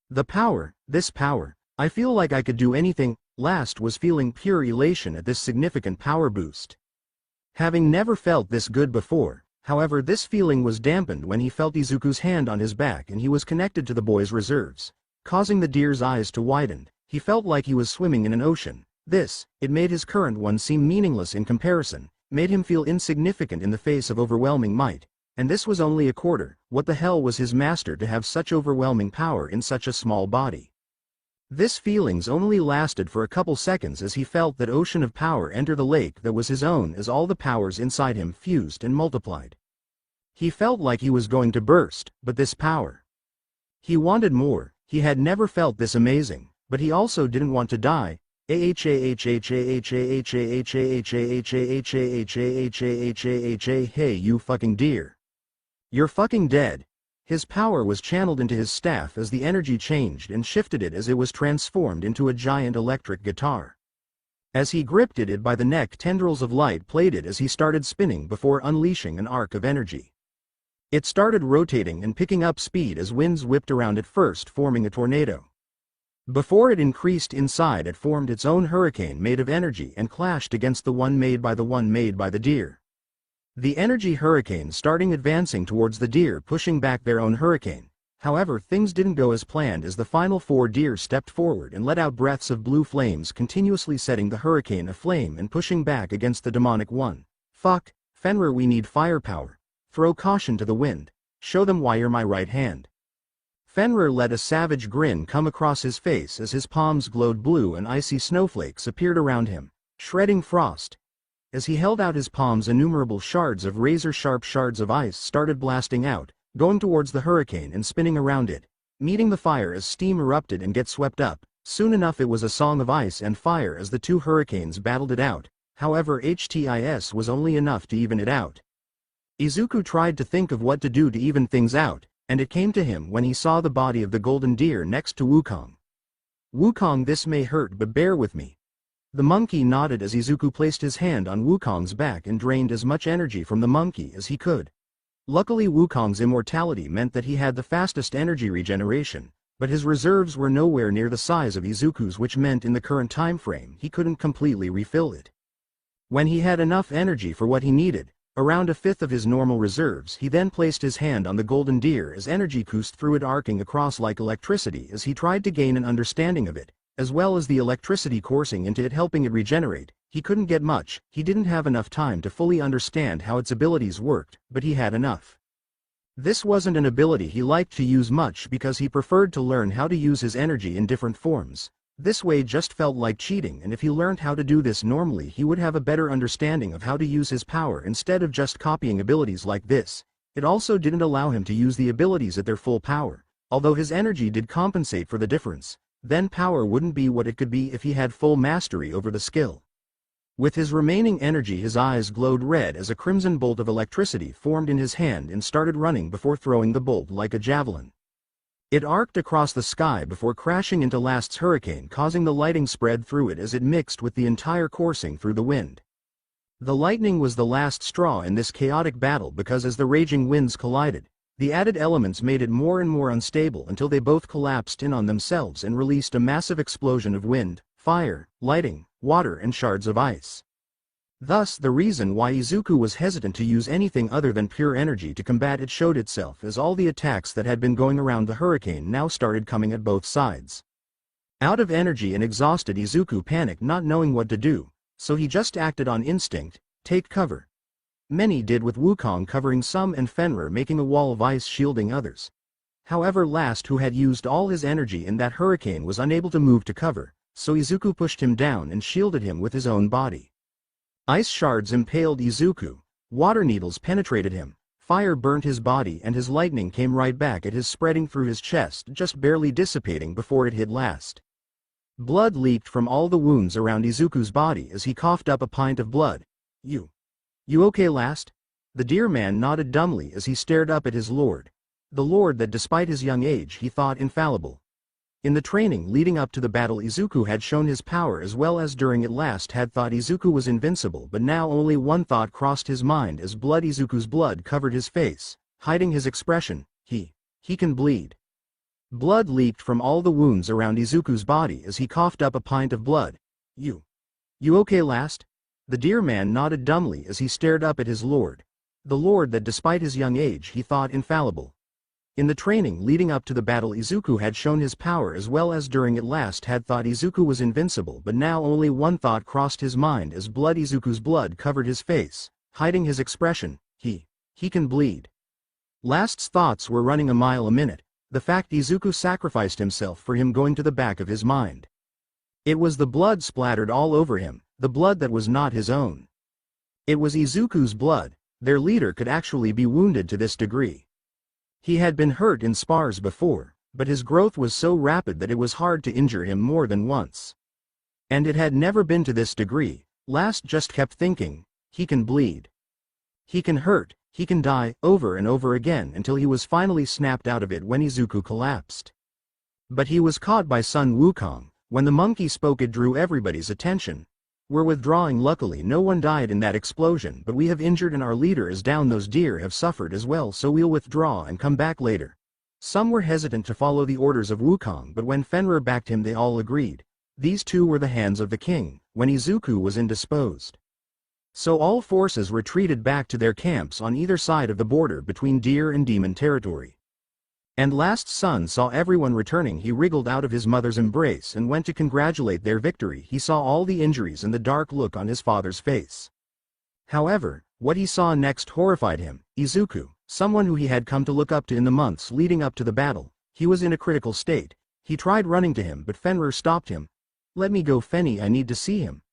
The power, this power, I feel like I could do anything. Last was feeling pure elation at this significant power boost. Having never felt this good before, however, this feeling was dampened when he felt Izuku's hand on his back and he was connected to the boy's reserves, causing the deer's eyes to widen. He felt like he was swimming in an ocean. It made his current one seem meaningless in comparison, made him feel insignificant in the face of overwhelming might. And this was only a quarter. What the hell was his master to have such overwhelming power in such a small body? This feelings only lasted for a couple seconds as he felt that ocean of power enter the lake that was his own as all the powers inside him fused and multiplied. He felt like he was going to burst, but this power. He wanted more. He had never felt this amazing, but he also didn't want to die. Hey, you fucking deer. You're fucking dead. His power was channeled into his staff as the energy changed and shifted it as it was transformed into a giant electric guitar. As he gripped it by the neck, tendrils of light played it as he started spinning before unleashing an arc of energy. It started rotating and picking up speed as winds whipped around it, first forming a tornado. Before it increased inside, it formed its own hurricane made of energy and clashed against the one made by the deer. The energy hurricane starting advancing towards the deer, pushing back their own hurricane. However, things didn't go as planned as the final 4 deer stepped forward and let out breaths of blue flames, continuously setting the hurricane aflame and pushing back against the demonic one. Fuck, Fenrir, we need firepower. Throw caution to the wind. Show them why you're my right hand. Fenrir let a savage grin come across his face as his palms glowed blue and icy snowflakes appeared around him, shredding frost. As he held out his palms, innumerable shards of razor-sharp shards of ice started blasting out, going towards the hurricane and spinning around it, meeting the fire as steam erupted and get swept up. Soon enough it was a song of ice and fire as the 2 hurricanes battled it out. However, HTIS was only enough to even it out. Izuku tried to think of what to do to even things out, and it came to him when he saw the body of the golden deer next to Wukong. Wukong, this may hurt, but bear with me. The monkey nodded as Izuku placed his hand on Wukong's back and drained as much energy from the monkey as he could. Luckily, Wukong's immortality meant that he had the fastest energy regeneration, but his reserves were nowhere near the size of Izuku's, which meant in the current time frame he couldn't completely refill it. When he had enough energy for what he needed, around a fifth of his normal reserves, he then placed his hand on the golden deer as energy coursed through it, arcing across like electricity as he tried to gain an understanding of it, as well as the electricity coursing into it helping it regenerate. He couldn't get much, he didn't have enough time to fully understand how its abilities worked, but he had enough. This wasn't an ability he liked to use much because he preferred to learn how to use his energy in different forms, This way just felt like cheating, and if he learned how to do this normally he would have a better understanding of how to use his power instead of just copying abilities like this. It also didn't allow him to use the abilities at their full power. Although his energy did compensate for the difference, then power wouldn't be what it could be if he had full mastery over the skill. With his remaining energy his eyes glowed red as a crimson bolt of electricity formed in his hand and started running before throwing the bolt like a javelin. It arced across the sky before crashing into Last's hurricane, causing the lighting spread through it as it mixed with the entire coursing through the wind. The lightning was the last straw in this chaotic battle because as the raging winds collided, the added elements made it more and more unstable until they both collapsed in on themselves and released a massive explosion of wind, fire, lighting, water and shards of ice. Thus, the reason why Izuku was hesitant to use anything other than pure energy to combat it showed itself as all the attacks that had been going around the hurricane now started coming at both sides. Out of energy and exhausted, Izuku panicked, not knowing what to do, so he just acted on instinct. Take cover. Many did, with Wukong covering some and Fenrir making a wall of ice shielding others. However, Last, who had used all his energy in that hurricane, was unable to move to cover, so Izuku pushed him down and shielded him with his own body. Ice shards impaled Izuku, water needles penetrated him, fire burnt his body, and his lightning came right back at his, spreading through his chest, just barely dissipating before it hit Last. Blood leaked from all the wounds around Izuku's body as he coughed up a pint of blood. You okay, Last? The deer man nodded dumbly as he stared up at his lord. The lord that despite his young age he thought infallible. In the training leading up to the battle Izuku had shown his power as well as during it. Last had thought Izuku was invincible, but now only one thought crossed his mind as Izuku's blood covered his face, hiding his expression. He can bleed. Blood leaked from all the wounds around Izuku's body as he coughed up a pint of blood. You okay, Last? The deer man nodded dumbly as he stared up at his lord. The lord that despite his young age he thought infallible. In the training leading up to the battle Izuku had shown his power as well as during it. Last had thought Izuku was invincible, but now only one thought crossed his mind as Izuku's blood covered his face, hiding his expression. He can bleed. Last's thoughts were running a mile a minute, the fact Izuku sacrificed himself for him going to the back of his mind. It was the blood splattered all over him, the blood that was not his own. It was Izuku's blood. Their leader could actually be wounded to this degree. He had been hurt in spars before, but his growth was so rapid that it was hard to injure him more than once. And it had never been to this degree. Last just kept thinking, he can bleed. He can hurt, he can die, over and over again until he was finally snapped out of it when Izuku collapsed. But he was caught by Sun Wukong. When the monkey spoke it drew everybody's attention. We're withdrawing. Luckily no one died in that explosion, but we have injured and our leader is down. Those deer have suffered as well, so we'll withdraw and come back later. Some were hesitant to follow the orders of Wukong, but when Fenrir backed him they all agreed. These two were the hands of the king, when Izuku was indisposed. So all forces retreated back to their camps on either side of the border between deer and demon territory. And Last's son saw everyone returning. He wriggled out of his mother's embrace and went to congratulate their victory. He saw all the injuries and the dark look on his father's face. However, what he saw next horrified him. Izuku, someone who he had come to look up to in the months leading up to the battle, he was in a critical state. He tried running to him, but Fenrir stopped him. Let me go, Fenny, I need to see him.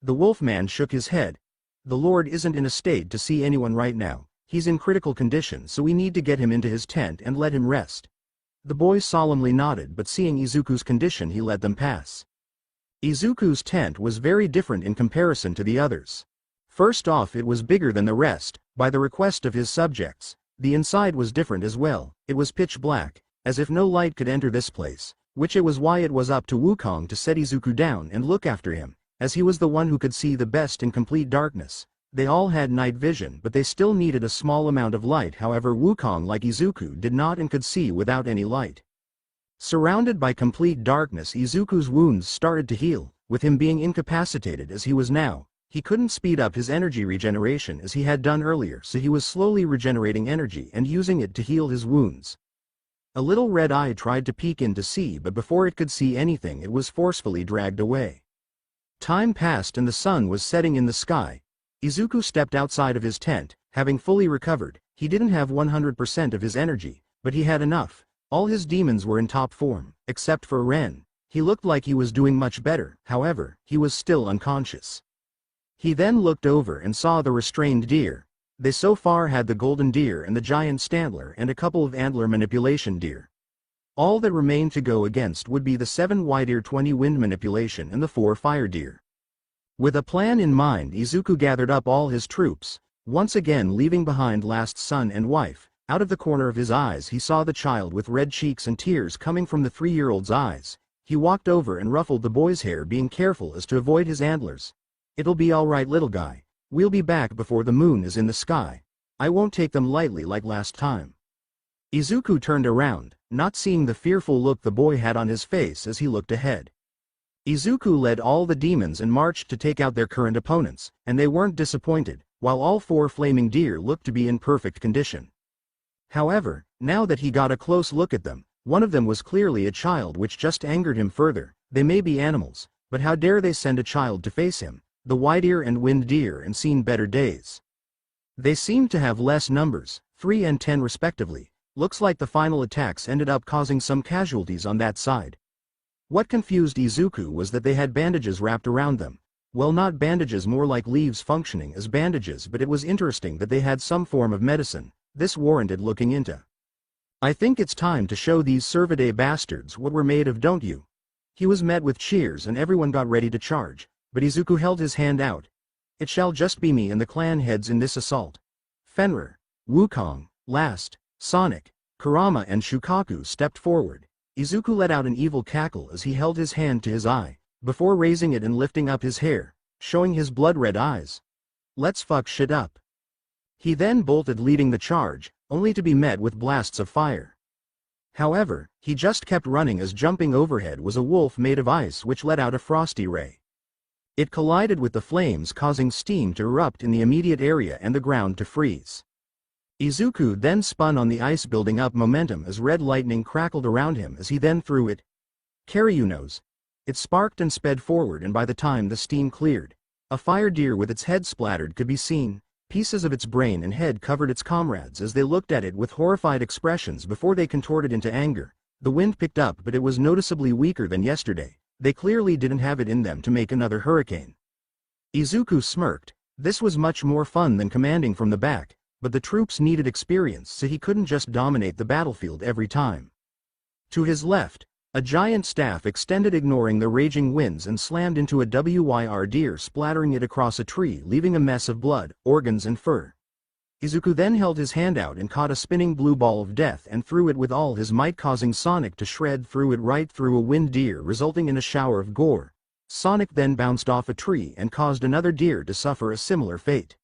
The wolfman shook his head. The lord isn't in a state to see anyone right now. He's in critical condition, so we need to get him into his tent and let him rest. The boy solemnly nodded, but seeing Izuku's condition he let them pass. Izuku's tent was very different in comparison to the others. First off, it was bigger than the rest, by the request of his subjects. The inside was different as well. It was pitch black, as if no light could enter this place, which it was why it was up to Wukong to set Izuku down and look after him, as he was the one who could see the best in complete darkness. They all had night vision, but they still needed a small amount of light. However, Wukong, like Izuku, did not and could see without any light. Surrounded by complete darkness, Izuku's wounds started to heal. With him being incapacitated as he was now, he couldn't speed up his energy regeneration as he had done earlier, so he was slowly regenerating energy and using it to heal his wounds. A little red eye tried to peek in to see, but before it could see anything it was forcefully dragged away. Time passed and the sun was setting in the sky. Izuku stepped outside of his tent, having fully recovered. He didn't have 100% of his energy, but he had enough. All his demons were in top form, except for Ren. He looked like he was doing much better, however, he was still unconscious. He then looked over and saw the restrained deer. They so far had the golden deer and the giant stantler and a couple of antler manipulation deer. All that remained to go against would be the 7 white deer, 20 wind manipulation and the 4 fire deer. With a plan in mind, Izuku gathered up all his troops, once again leaving behind last son and wife. Out of the corner of his eyes he saw the child with red cheeks and tears coming from the 3-year-old's eyes. He walked over and ruffled the boy's hair, being careful as to avoid his antlers. "It'll be alright, little guy. We'll be back before the moon is in the sky. I won't take them lightly like last time." Izuku turned around, not seeing the fearful look the boy had on his face as he looked ahead. Izuku led all the demons and marched to take out their current opponents, and they weren't disappointed, while all 4 flaming deer looked to be in perfect condition. However, now that he got a close look at them, one of them was clearly a child, which just angered him further. They may be animals, but how dare they send a child to face him, the white deer and wind deer, and seen better days. They seemed to have less numbers, 3 and 10 respectively. Looks like the final attacks ended up causing some casualties on that side. What confused Izuku was that they had bandages wrapped around them. Well, not bandages, more like leaves functioning as bandages, but it was interesting that they had some form of medicine. This warranted looking into. "I think it's time to show these Servadae bastards what we're made of, don't you?" He was met with cheers and everyone got ready to charge, but Izuku held his hand out. "It shall just be me and the clan heads in this assault. Fenrir, Wukong, Last, Sonic, Kurama and Shukaku stepped forward." Izuku let out an evil cackle as he held his hand to his eye, before raising it and lifting up his hair, showing his blood-red eyes. "Let's fuck shit up." He then bolted, leading the charge, only to be met with blasts of fire. However, he just kept running as jumping overhead was a wolf made of ice, which let out a frosty ray. It collided with the flames, causing steam to erupt in the immediate area and the ground to freeze. Izuku then spun on the ice, building up momentum as red lightning crackled around him as he then threw it. Karyunos. It sparked and sped forward, and by the time the steam cleared, a fire deer with its head splattered could be seen. Pieces of its brain and head covered its comrades as they looked at it with horrified expressions before they contorted into anger. The wind picked up, but it was noticeably weaker than yesterday. They clearly didn't have it in them to make another hurricane. Izuku smirked. This was much more fun than commanding from the back, but the troops needed experience, so he couldn't just dominate the battlefield every time. To his left, a giant staff extended, ignoring the raging winds, and slammed into a WYR deer, splattering it across a tree, leaving a mess of blood, organs and fur. Izuku then held his hand out and caught a spinning blue ball of death and threw it with all his might, causing Sonic to shred through it right through a wind deer, resulting in a shower of gore. Sonic then bounced off a tree and caused another deer to suffer a similar fate.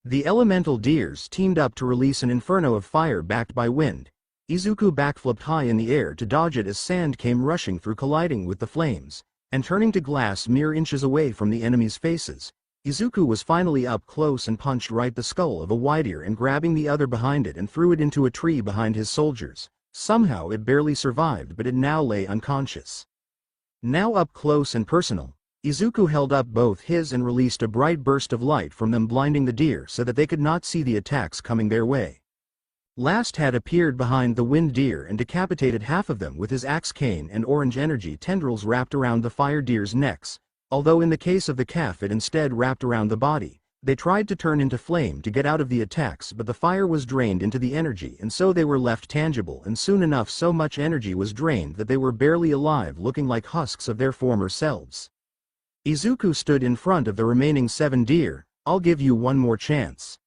The elemental deers teamed up to release an inferno of fire backed by wind. Izuku backflipped high in the air to dodge it as sand came rushing through, colliding with the flames, and turning to glass mere inches away from the enemies' faces. Izuku was finally up close and punched right the skull of a white deer, and grabbing the other behind it and threw it into a tree behind his soldiers. Somehow it barely survived, but it now lay unconscious. Now up close and personal, Izuku held up both his and released a bright burst of light from them, blinding the deer so that they could not see the attacks coming their way. Last had appeared behind the wind deer and decapitated half of them with his axe cane and orange energy tendrils wrapped around the fire deer's necks, although in the case of the calf it instead wrapped around the body. They tried to turn into flame to get out of the attacks, but the fire was drained into the energy, and so they were left tangible, and soon enough so much energy was drained that they were barely alive, looking like husks of their former selves. Izuku stood in front of the remaining 7 deer. "I'll give you one more chance,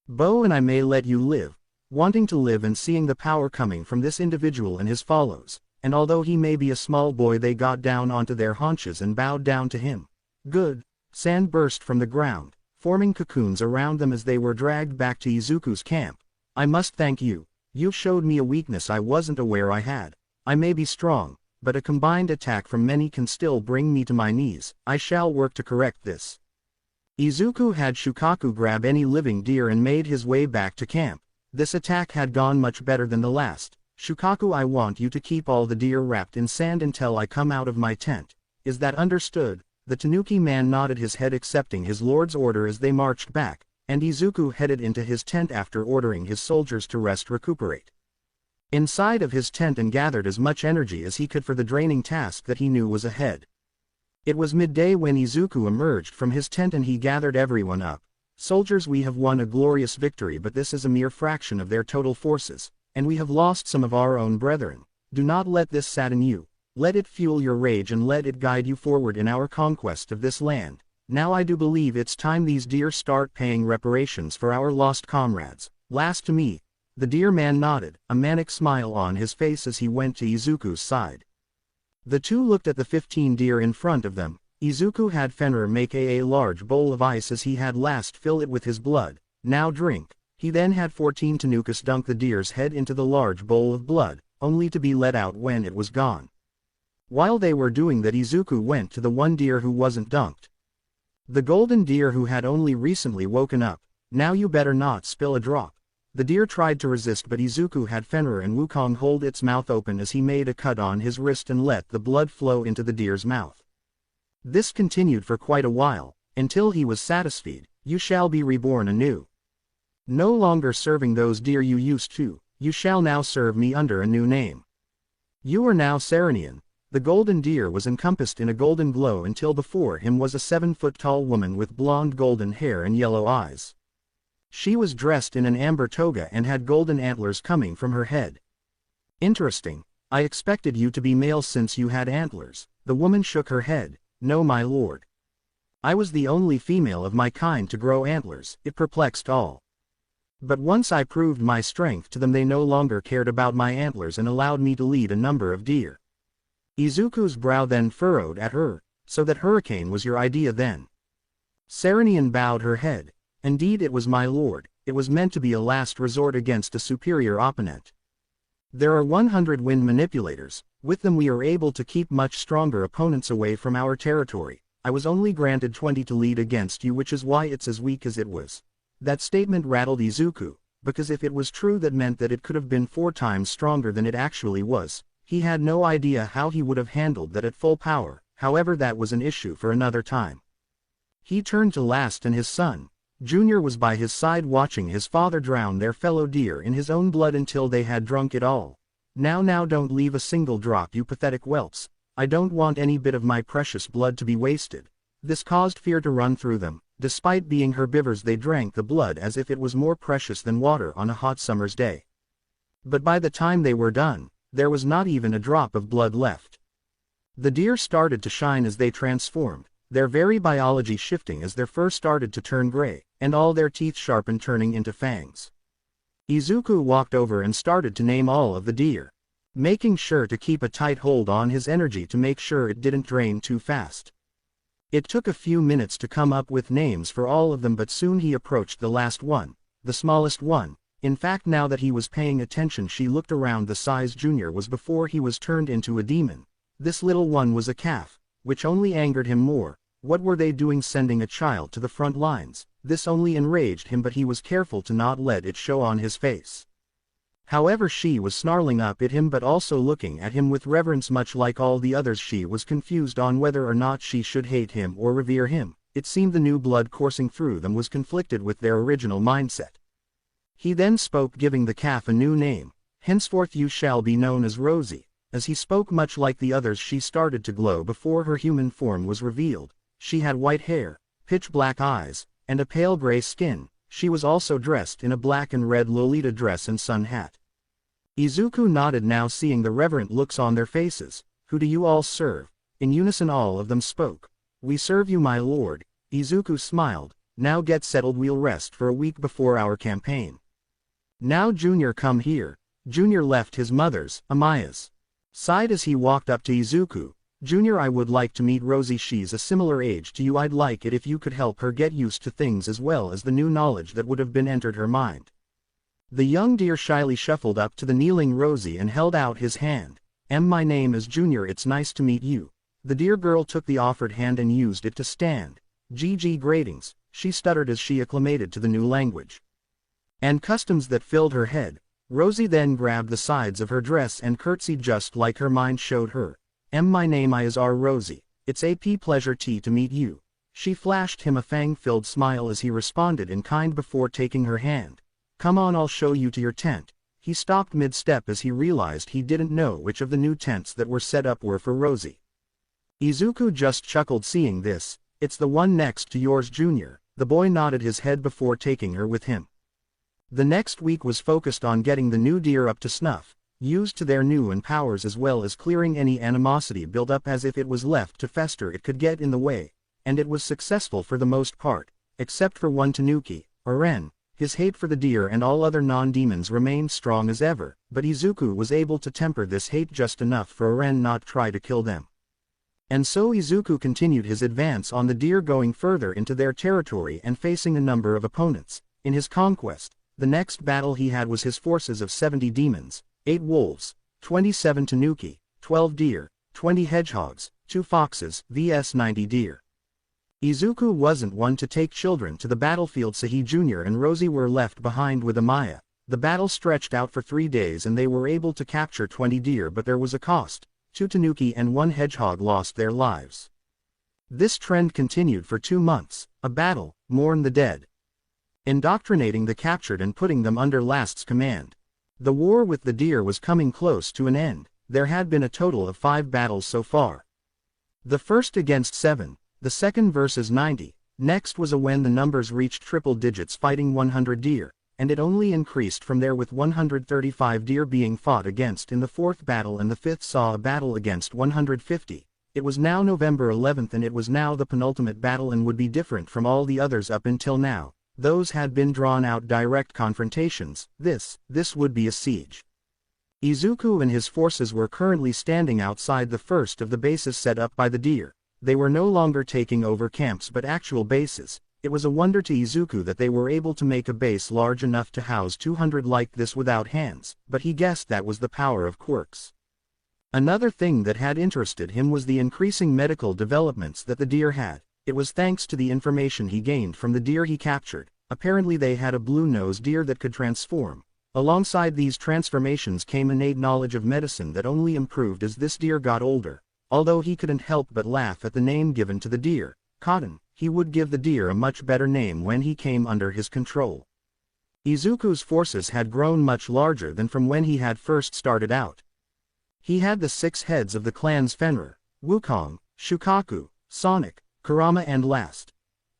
Bo, and I may let you live." Wanting to live and seeing the power coming from this individual and his follows, and although he may be a small boy, they got down onto their haunches and bowed down to him. Good. Sand burst from the ground, forming cocoons around them as they were dragged back to Izuku's camp. "I must thank you. You showed me a weakness I wasn't aware I had. I may be strong, but a combined attack from many can still bring me to my knees. I shall work to correct this." Izuku had Shukaku grab any living deer and made his way back to camp. This attack had gone much better than the last. "Shukaku, I want you to keep all the deer wrapped in sand until I come out of my tent. Is that understood?" The Tanuki man nodded his head, accepting his lord's order as they marched back, and Izuku headed into his tent after ordering his soldiers to rest, recuperate. inside of his tent and gathered as much energy as he could for the draining task that he knew was ahead. It was midday when Izuku emerged from his tent and he gathered everyone up. Soldiers, we have won a glorious victory, but this is a mere fraction of their total forces, and we have lost some of our own brethren. Do not let this sadden you. Let it fuel your rage and let it guide you forward in our conquest of this land. Now I do believe it's time these deer start paying reparations for our lost comrades. Last to me. The deer man nodded, a manic smile on his face as he went to Izuku's side. The two looked at the 15 deer in front of them. Izuku had Fenrir make a large bowl of ice as he had last fill it with his blood. Now drink. He then had 14 Tanukas dunk the deer's head into the large bowl of blood, only to be let out when it was gone. While they were doing that, Izuku went to the one deer who wasn't dunked. The golden deer who had only recently woken up. Now you better not spill a drop. The deer tried to resist, but Izuku had Fenrir and Wukong hold its mouth open as he made a cut on his wrist and let the blood flow into the deer's mouth. This continued for quite a while, until he was satisfied. You shall be reborn anew. No longer serving those deer you used to, you shall now serve me under a new name. You are now Saranian. The golden deer was encompassed in a golden glow until before him was a 7-foot-tall woman with blonde golden hair and yellow eyes. She was dressed in an amber toga and had golden antlers coming from her head. Interesting. I expected you to be male since you had antlers. The woman shook her head. No, my lord. I was the only female of my kind to grow antlers. It perplexed all. But once I proved my strength to them, they no longer cared about my antlers and allowed me to lead a number of deer. Izuku's brow then furrowed at her. So that hurricane was your idea then? Saranian bowed her head. Indeed it was, my lord. It was meant to be a last resort against a superior opponent. There are 100 wind manipulators. With them we are able to keep much stronger opponents away from our territory. I was only granted 20 to lead against you, which is why it's as weak as it was. That statement rattled Izuku, because if it was true, that meant that it could have been 4 times stronger than it actually was. He had no idea how he would have handled that at full power. However, that was an issue for another time. He turned to Last, and his son, Junior, was by his side watching his father drown their fellow deer in his own blood until they had drunk it all. Now don't leave a single drop, you pathetic whelps. I don't want any bit of my precious blood to be wasted. This caused fear to run through them. Despite being herbivores, they drank the blood as if it was more precious than water on a hot summer's day. But by the time they were done, there was not even a drop of blood left. The deer started to shine as they transformed, their very biology shifting as their fur started to turn gray, and all their teeth sharpened, turning into fangs. Izuku walked over and started to name all of the deer, making sure to keep a tight hold on his energy to make sure it didn't drain too fast. It took a few minutes to come up with names for all of them, but soon he approached the last one, the smallest one. In fact, now that he was paying attention, she looked around. The size Junior was before he was turned into a demon. This little one was a calf, which only angered him more. What were they doing sending a child to the front lines? This only enraged him, but he was careful to not let it show on his face. However, she was snarling up at him but also looking at him with reverence. Much like all the others, she was confused on whether or not she should hate him or revere him. It seemed the new blood coursing through them was conflicted with their original mindset. He then spoke, giving the calf a new name. Henceforth you shall be known as Rosie. As he spoke, much like the others, she started to glow before her human form was revealed. She had white hair, pitch black eyes, and a pale gray skin. She was also dressed in a black and red Lolita dress and sun hat. Izuku nodded, now seeing the reverent looks on their faces. Who do you all serve? In unison all of them spoke. We serve you, my lord. Izuku smiled. Now get settled, we'll rest for a week before our campaign. Now Junior, come here. Junior left his mother's, Amaya's, side as he walked up to Izuku. Junior, I would like to meet Rosie. She's a similar age to you. I'd like it if you could help her get used to things as well as the new knowledge that would have been entered her mind. The young deer shyly shuffled up to the kneeling Rosie and held out his hand. My name is Junior, it's nice to meet you. The deer girl took the offered hand and used it to stand. GG greetings, she stuttered as she acclimated to the new language and customs that filled her head. Rosie then grabbed the sides of her dress and curtsied just like her mind showed her. My name is Rosie. It's a pleasure to meet you. She flashed him a fang-filled smile as he responded in kind before taking her hand. Come on, I'll show you to your tent. he stopped mid-step as he realized he didn't know which of the new tents that were set up were for Rosie. Izuku just chuckled seeing this. "It's the one next to yours, Junior." The boy nodded his head before taking her with him. The next week was focused on getting the new deer up to snuff, used to their new powers as well as clearing any animosity built up, as if it was left to fester it could get in the way, and it was successful for the most part, except for one Tanuki, Aren. His hate for the deer and all other non-demons remained strong as ever, but Izuku was able to temper this hate just enough for Aren not try to kill them. And so Izuku continued his advance on the deer, going further into their territory and facing a number of opponents. In his conquest, the next battle he had was his forces of 70 demons, 8 wolves, 27 Tanuki, 12 deer, 20 hedgehogs, 2 foxes, vs 90 deer. Izuku wasn't one to take children to the battlefield, so he Jr. and Rosie were left behind with Amaya. The battle stretched out for 3 days and they were able to capture 20 deer, but there was a cost. 2 Tanuki and 1 hedgehog lost their lives. This trend continued for 2 months, a battle, mourn the dead, indoctrinating the captured and putting them under last's command. The war with the deer was coming close to an end. There had been a total of 5 battles so far. The first against 7, the second versus 90, next was a when the numbers reached triple digits fighting 100 deer, and it only increased from there with 135 deer being fought against in the 4th battle, and the 5th saw a battle against 150. It was now November 11th and it was now the penultimate battle and would be different from all the others up until now. Those had been drawn out direct confrontations. This would be a siege. Izuku and his forces were currently standing outside the first of the bases set up by the deer. They were no longer taking over camps but actual bases. It was a wonder to Izuku that they were able to make a base large enough to house 200 like this without hands, but he guessed that was the power of quirks. Another thing that had interested him was the increasing medical developments that the deer had. It was thanks to the information he gained from the deer he captured. Apparently they had a blue-nosed deer that could transform. Alongside these transformations came innate knowledge of medicine that only improved as this deer got older. Although he couldn't help but laugh at the name given to the deer, Cotton, he would give the deer a much better name when he came under his control. Izuku's forces had grown much larger than from when he had first started out. He had the 6 heads of the clans Fenrir, Wukong, Shukaku, Sonic, Kurama and last.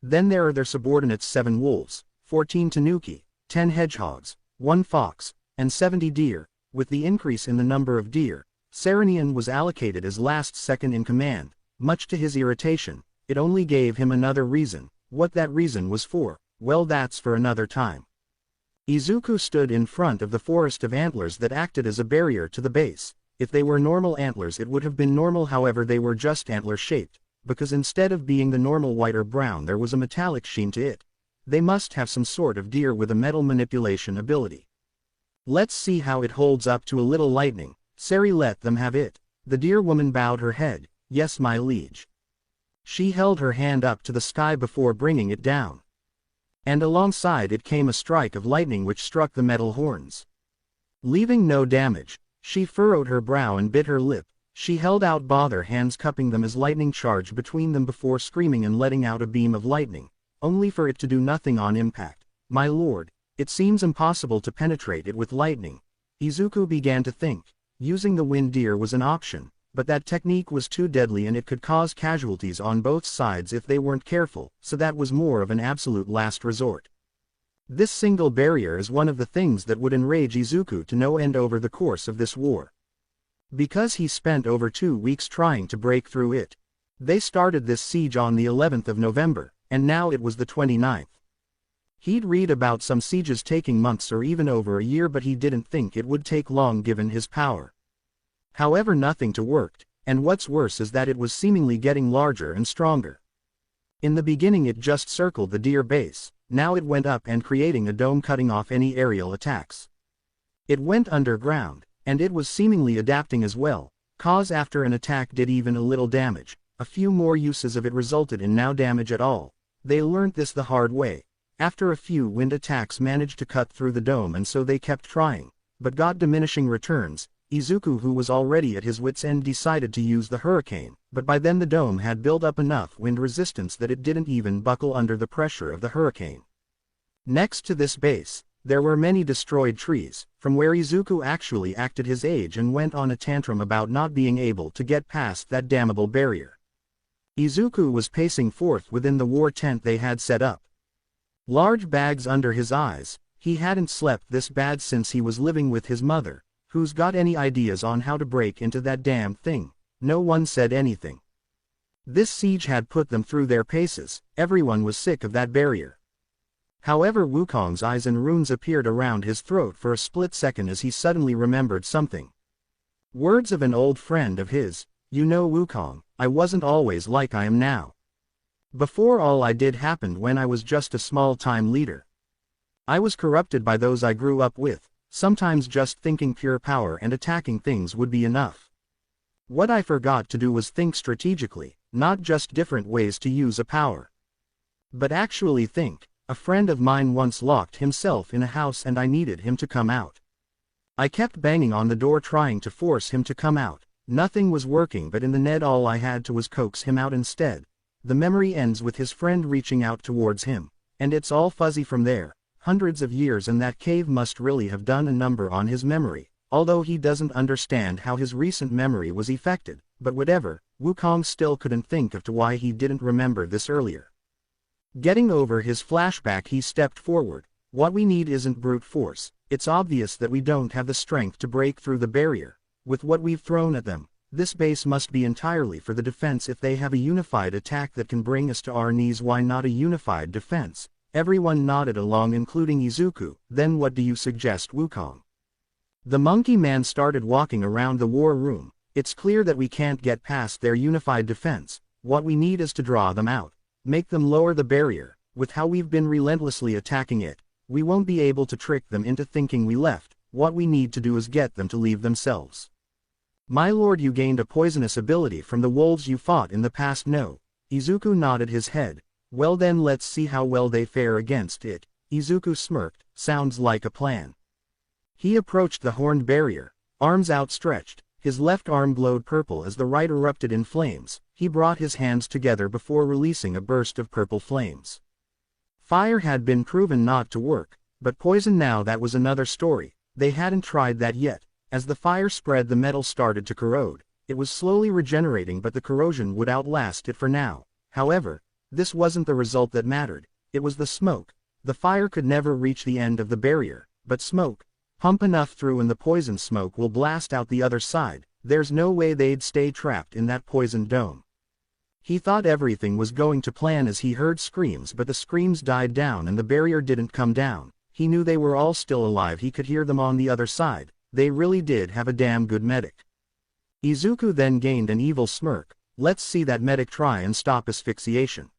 Then there are their subordinates 7 wolves, 14 Tanuki, 10 hedgehogs, 1 fox, and 70 deer. With the increase in the number of deer, Saranian was allocated as last second in command. Much to his irritation, it only gave him another reason. What that reason was for, well, that's for another time. Izuku stood in front of the forest of antlers that acted as a barrier to the base. If they were normal antlers it would have been normal, however they were just antler-shaped, because instead of being the normal white or brown there was a metallic sheen to it. They must have some sort of deer with a metal manipulation ability. Let's see how it holds up to a little lightning. Sari let them have it. The deer woman bowed her head. Yes, my liege. She held her hand up to the sky before bringing it down. And alongside it came a strike of lightning which struck the metal horns. Leaving no damage, she furrowed her brow and bit her lip. She held out both hands cupping them as lightning charged between them before screaming and letting out a beam of lightning, only for it to do nothing on impact. My lord, it seems impossible to penetrate it with lightning. Izuku began to think. Using the wind deer was an option, but that technique was too deadly and it could cause casualties on both sides if they weren't careful, so that was more of an absolute last resort. This single barrier is one of the things that would enrage Izuku to no end over the course of this war. Because he spent over 2 weeks trying to break through it. They started this siege on the 11th of November, and now it was the 29th. He'd read about some sieges taking months or even over a year, but he didn't think it would take long given his power. However, nothing to worked, and what's worse is that it was seemingly getting larger and stronger. In the beginning it just circled the deer base, now it went up and creating a dome cutting off any aerial attacks. It went underground, and it was seemingly adapting as well, cause after an attack did even a little damage, a few more uses of it resulted in no damage at all. They learned this the hard way. After a few wind attacks managed to cut through the dome, and so they kept trying, but got diminishing returns. Izuku, who was already at his wits' end, decided to use the hurricane, but by then the dome had built up enough wind resistance that it didn't even buckle under the pressure of the hurricane. Next to this base, there were many destroyed trees, from where Izuku actually acted his age and went on a tantrum about not being able to get past that damnable barrier. Izuku was pacing forth within the war tent they had set up. Large bags under his eyes, he hadn't slept this bad since he was living with his mother. Who's got any ideas on how to break into that damn thing? No one said anything. This siege had put them through their paces, everyone was sick of that barrier. However, Wukong's eyes and runes appeared around his throat for a split second as he suddenly remembered something. Words of an old friend of his, "You know, Wukong, I wasn't always like I am now. Before, all I did happened when I was just a small-time leader. I was corrupted by those I grew up with, sometimes just thinking pure power and attacking things would be enough. What I forgot to do was think strategically, not just different ways to use a power. But actually think. A friend of mine once locked himself in a house and I needed him to come out. I kept banging on the door trying to force him to come out. Nothing was working, but in the end all I had to was coax him out instead. The memory ends with his friend reaching out towards him, and it's all fuzzy from there. Hundreds of years in that cave must really have done a number on his memory, although he doesn't understand how his recent memory was affected, but whatever, Wukong still couldn't think of why he didn't remember this earlier. Getting over his flashback, he stepped forward. What we need isn't brute force, it's obvious that we don't have the strength to break through the barrier. With what we've thrown at them, this base must be entirely for the defense. If they have a unified attack that can bring us to our knees, why not a unified defense? Everyone nodded along, including Izuku. Then what do you suggest, Wukong? The monkey man started walking around the war room. It's clear that we can't get past their unified defense. What we need is to draw them out. Make them lower the barrier. With how we've been relentlessly attacking it, we won't be able to trick them into thinking we left. What we need to do is get them to leave themselves. My lord, you gained a poisonous ability from the wolves you fought in the past. No. Izuku nodded his head. Well then, let's see how well they fare against it. Izuku smirked. Sounds like a plan. He approached the horned barrier, arms outstretched. His left arm glowed purple as the right erupted in flames. He brought his hands together before releasing a burst of purple flames. Fire had been proven not to work, but poison now, that was another story. They hadn't tried that yet. As the fire spread, the metal started to corrode. It was slowly regenerating, but the corrosion would outlast it for now. However, this wasn't the result that mattered. It was the smoke. The fire could never reach the end of the barrier, but smoke. Pump enough through and the poison smoke will blast out the other side. There's no way they'd stay trapped in that poisoned dome. He thought everything was going to plan as he heard screams, but the screams died down and the barrier didn't come down. He knew they were all still alive. He could hear them on the other side. They really did have a damn good medic. Izuku then gained an evil smirk. Let's see that medic try and stop asphyxiation.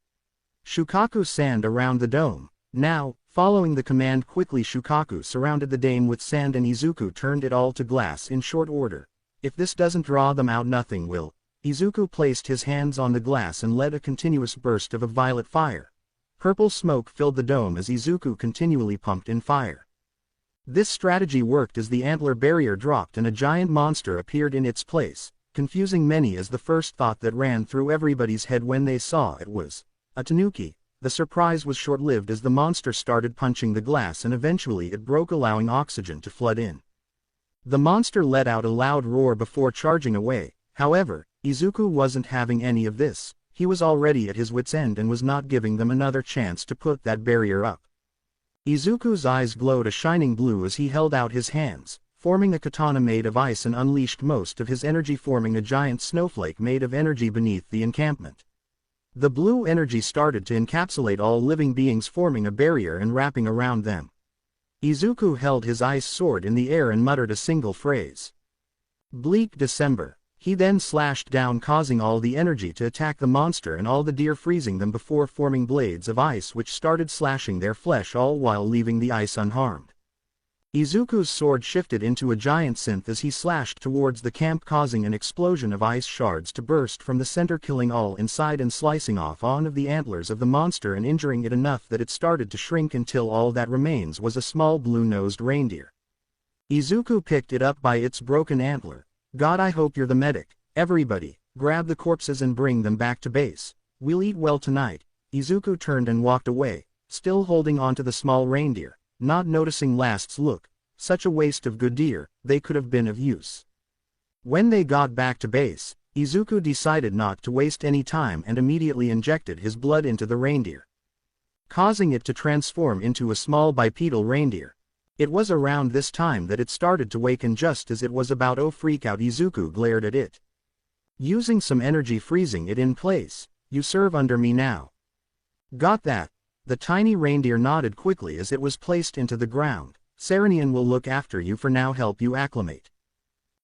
Shukaku sand around the dome. Now, following the command quickly, Shukaku surrounded the dome with sand and Izuku turned it all to glass in short order. If this doesn't draw them out, nothing will. Izuku placed his hands on the glass and led a continuous burst of a violet fire. Purple smoke filled the dome as Izuku continually pumped in fire. This strategy worked as the antler barrier dropped and a giant monster appeared in its place, confusing many as the first thought that ran through everybody's head when they saw it was a tanuki. The surprise was short-lived as the monster started punching the glass and eventually it broke, allowing oxygen to flood in. The monster let out a loud roar before charging away. However, Izuku wasn't having any of this. He was already at his wit's end and was not giving them another chance to put that barrier up. Izuku's eyes glowed a shining blue as he held out his hands, forming a katana made of ice, and unleashed most of his energy, forming a giant snowflake made of energy beneath the encampment. The blue energy started to encapsulate all living beings, forming a barrier and wrapping around them. Izuku held his ice sword in the air and muttered a single phrase. Bleak December. He then slashed down, causing all the energy to attack the monster and all the deer, freezing them before forming blades of ice which started slashing their flesh, all while leaving the ice unharmed. Izuku's sword shifted into a giant synth as he slashed towards the camp, causing an explosion of ice shards to burst from the center, killing all inside and slicing off one of the antlers of the monster and injuring it enough that it started to shrink until all that remains was a small blue-nosed reindeer. Izuku picked it up by its broken antler. God, I hope you're the medic. Everybody, grab the corpses and bring them back to base. We'll eat well tonight. Izuku turned and walked away, still holding onto the small reindeer. not noticing Last's look. Such a waste of good deer, they could have been of use. When they got back to base, Izuku decided not to waste any time and immediately injected his blood into the reindeer, causing it to transform into a small bipedal reindeer. It was around this time that it started to wake, and just as it was about to freak out, Izuku glared at it, using some energy freezing it in place. "You serve under me now." "Got that." The tiny reindeer nodded quickly as it was placed into the ground. "Serenian will look after you for now, help you acclimate."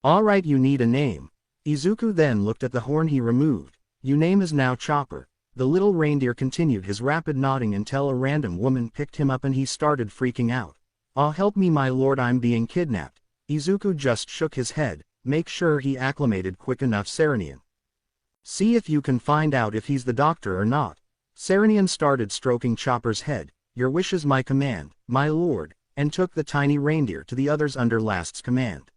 "Alright, you need a name." Izuku then looked at the horn he removed. "You name is now Chopper." The little reindeer continued his rapid nodding until a random woman picked him up and he started freaking out. "Ah, help me my lord, I'm being kidnapped." Izuku just shook his head. "Make sure he acclimated quick enough, Serenian. See if you can find out if he's the doctor or not." Serenian started stroking Chopper's head. "Your wish is my command, my lord," and took the tiny reindeer to the others under Last's command.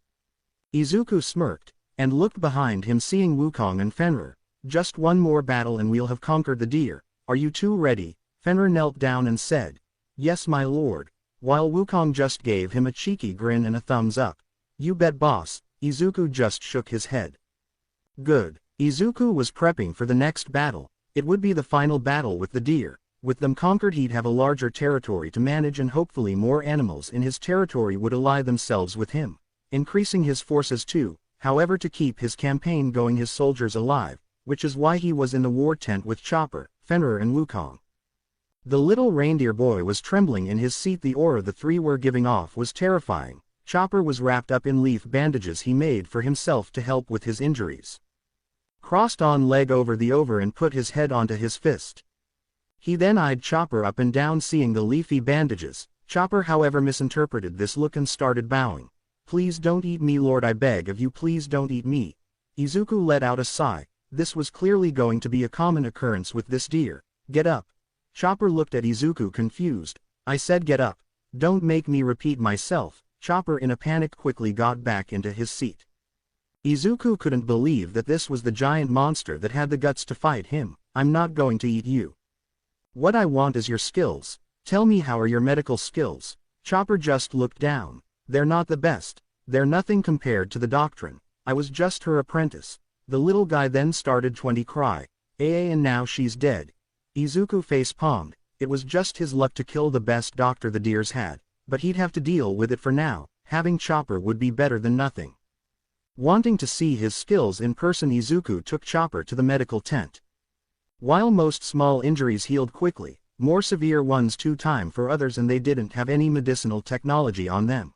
Izuku smirked, and looked behind him, seeing Wukong and Fenrir. "Just one more battle and we'll have conquered the deer. Are you two ready?" Fenrir knelt down and said, "Yes my lord," while Wukong just gave him a cheeky grin and a thumbs up. "You bet boss." Izuku just shook his head. Good. Izuku was prepping for the next battle. It would be the final battle with the deer. With them conquered, he'd have a larger territory to manage, and hopefully more animals in his territory would ally themselves with him, increasing his forces too. However, to keep his campaign going, his soldiers alive, which is why he was in the war tent with Chopper, Fenrir and Wukong. The little reindeer boy was trembling in his seat. The aura the three were giving off was terrifying. Chopper was wrapped up in leaf bandages he made for himself to help with his injuries. Crossed on leg over and put his head onto his fist. He then eyed Chopper up and down, seeing the leafy bandages. Chopper however misinterpreted this look and started bowing. "Please don't eat me lord, I beg of you, please don't eat me." Izuku let out a sigh. This was clearly going to be a common occurrence with this deer. "Get up." Chopper looked at Izuku confused. "I said get up. Don't make me repeat myself." Chopper in a panic quickly got back into his seat. Izuku couldn't believe that this was the giant monster that had the guts to fight him. "I'm not going to eat you. What I want is your skills. Tell me, how are your medical skills?" Chopper just looked down. "They're not the best. They're nothing compared to the doctrine. I was just her apprentice." The little guy then started to cry. And now she's dead." Izuku face palmed. It was just his luck to kill the best doctor the deers had, but he'd have to deal with it for now. Having Chopper would be better than nothing. Wanting to see his skills in person, Izuku took Chopper to the medical tent. While most small injuries healed quickly, more severe ones took time for others, and they didn't have any medicinal technology on them.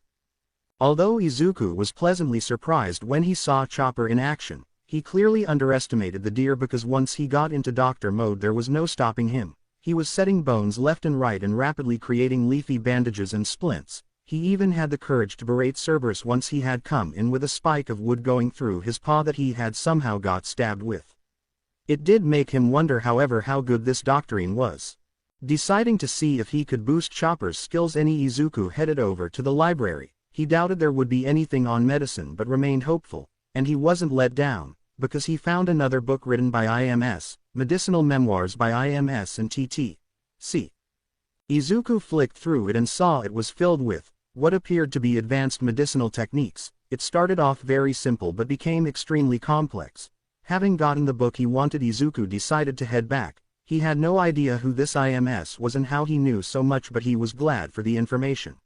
Although Izuku was pleasantly surprised when he saw Chopper in action, he clearly underestimated the deer, because once he got into doctor mode there was no stopping him. He was setting bones left and right and rapidly creating leafy bandages and splints. He even had the courage to berate Cerberus once he had come in with a spike of wood going through his paw that he had somehow got stabbed with. It did make him wonder, however, how good this doctrine was. Deciding to see if he could boost Chopper's skills, Izuku headed over to the library. He doubted there would be anything on medicine but remained hopeful, and he wasn't let down, because he found another book written by IMS, Medicinal Memoirs by IMS and TT.C. Izuku flicked through it and saw it was filled with what appeared to be advanced medicinal techniques. It started off very simple but became extremely complex. Having gotten the book he wanted, Izuku decided to head back. He had no idea who this IMS was and how he knew so much, but he was glad for the information.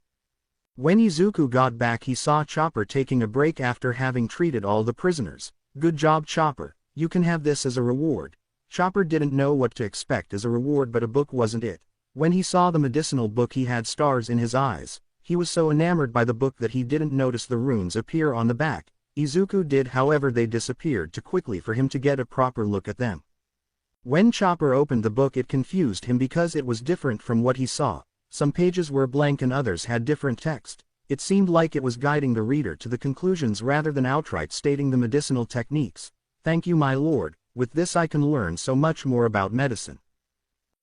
When Izuku got back, he saw Chopper taking a break after having treated all the prisoners. "Good job, Chopper. You can have this as a reward." Chopper didn't know what to expect as a reward, but a book wasn't it. When he saw the medicinal book, he had stars in his eyes. He was so enamored by the book that he didn't notice the runes appear on the back. Izuku did, however they disappeared too quickly for him to get a proper look at them. When Chopper opened the book, it confused him because it was different from what he saw. Some pages were blank and others had different text. It seemed like it was guiding the reader to the conclusions rather than outright stating the medicinal techniques. "Thank you, my lord. With this I can learn so much more about medicine."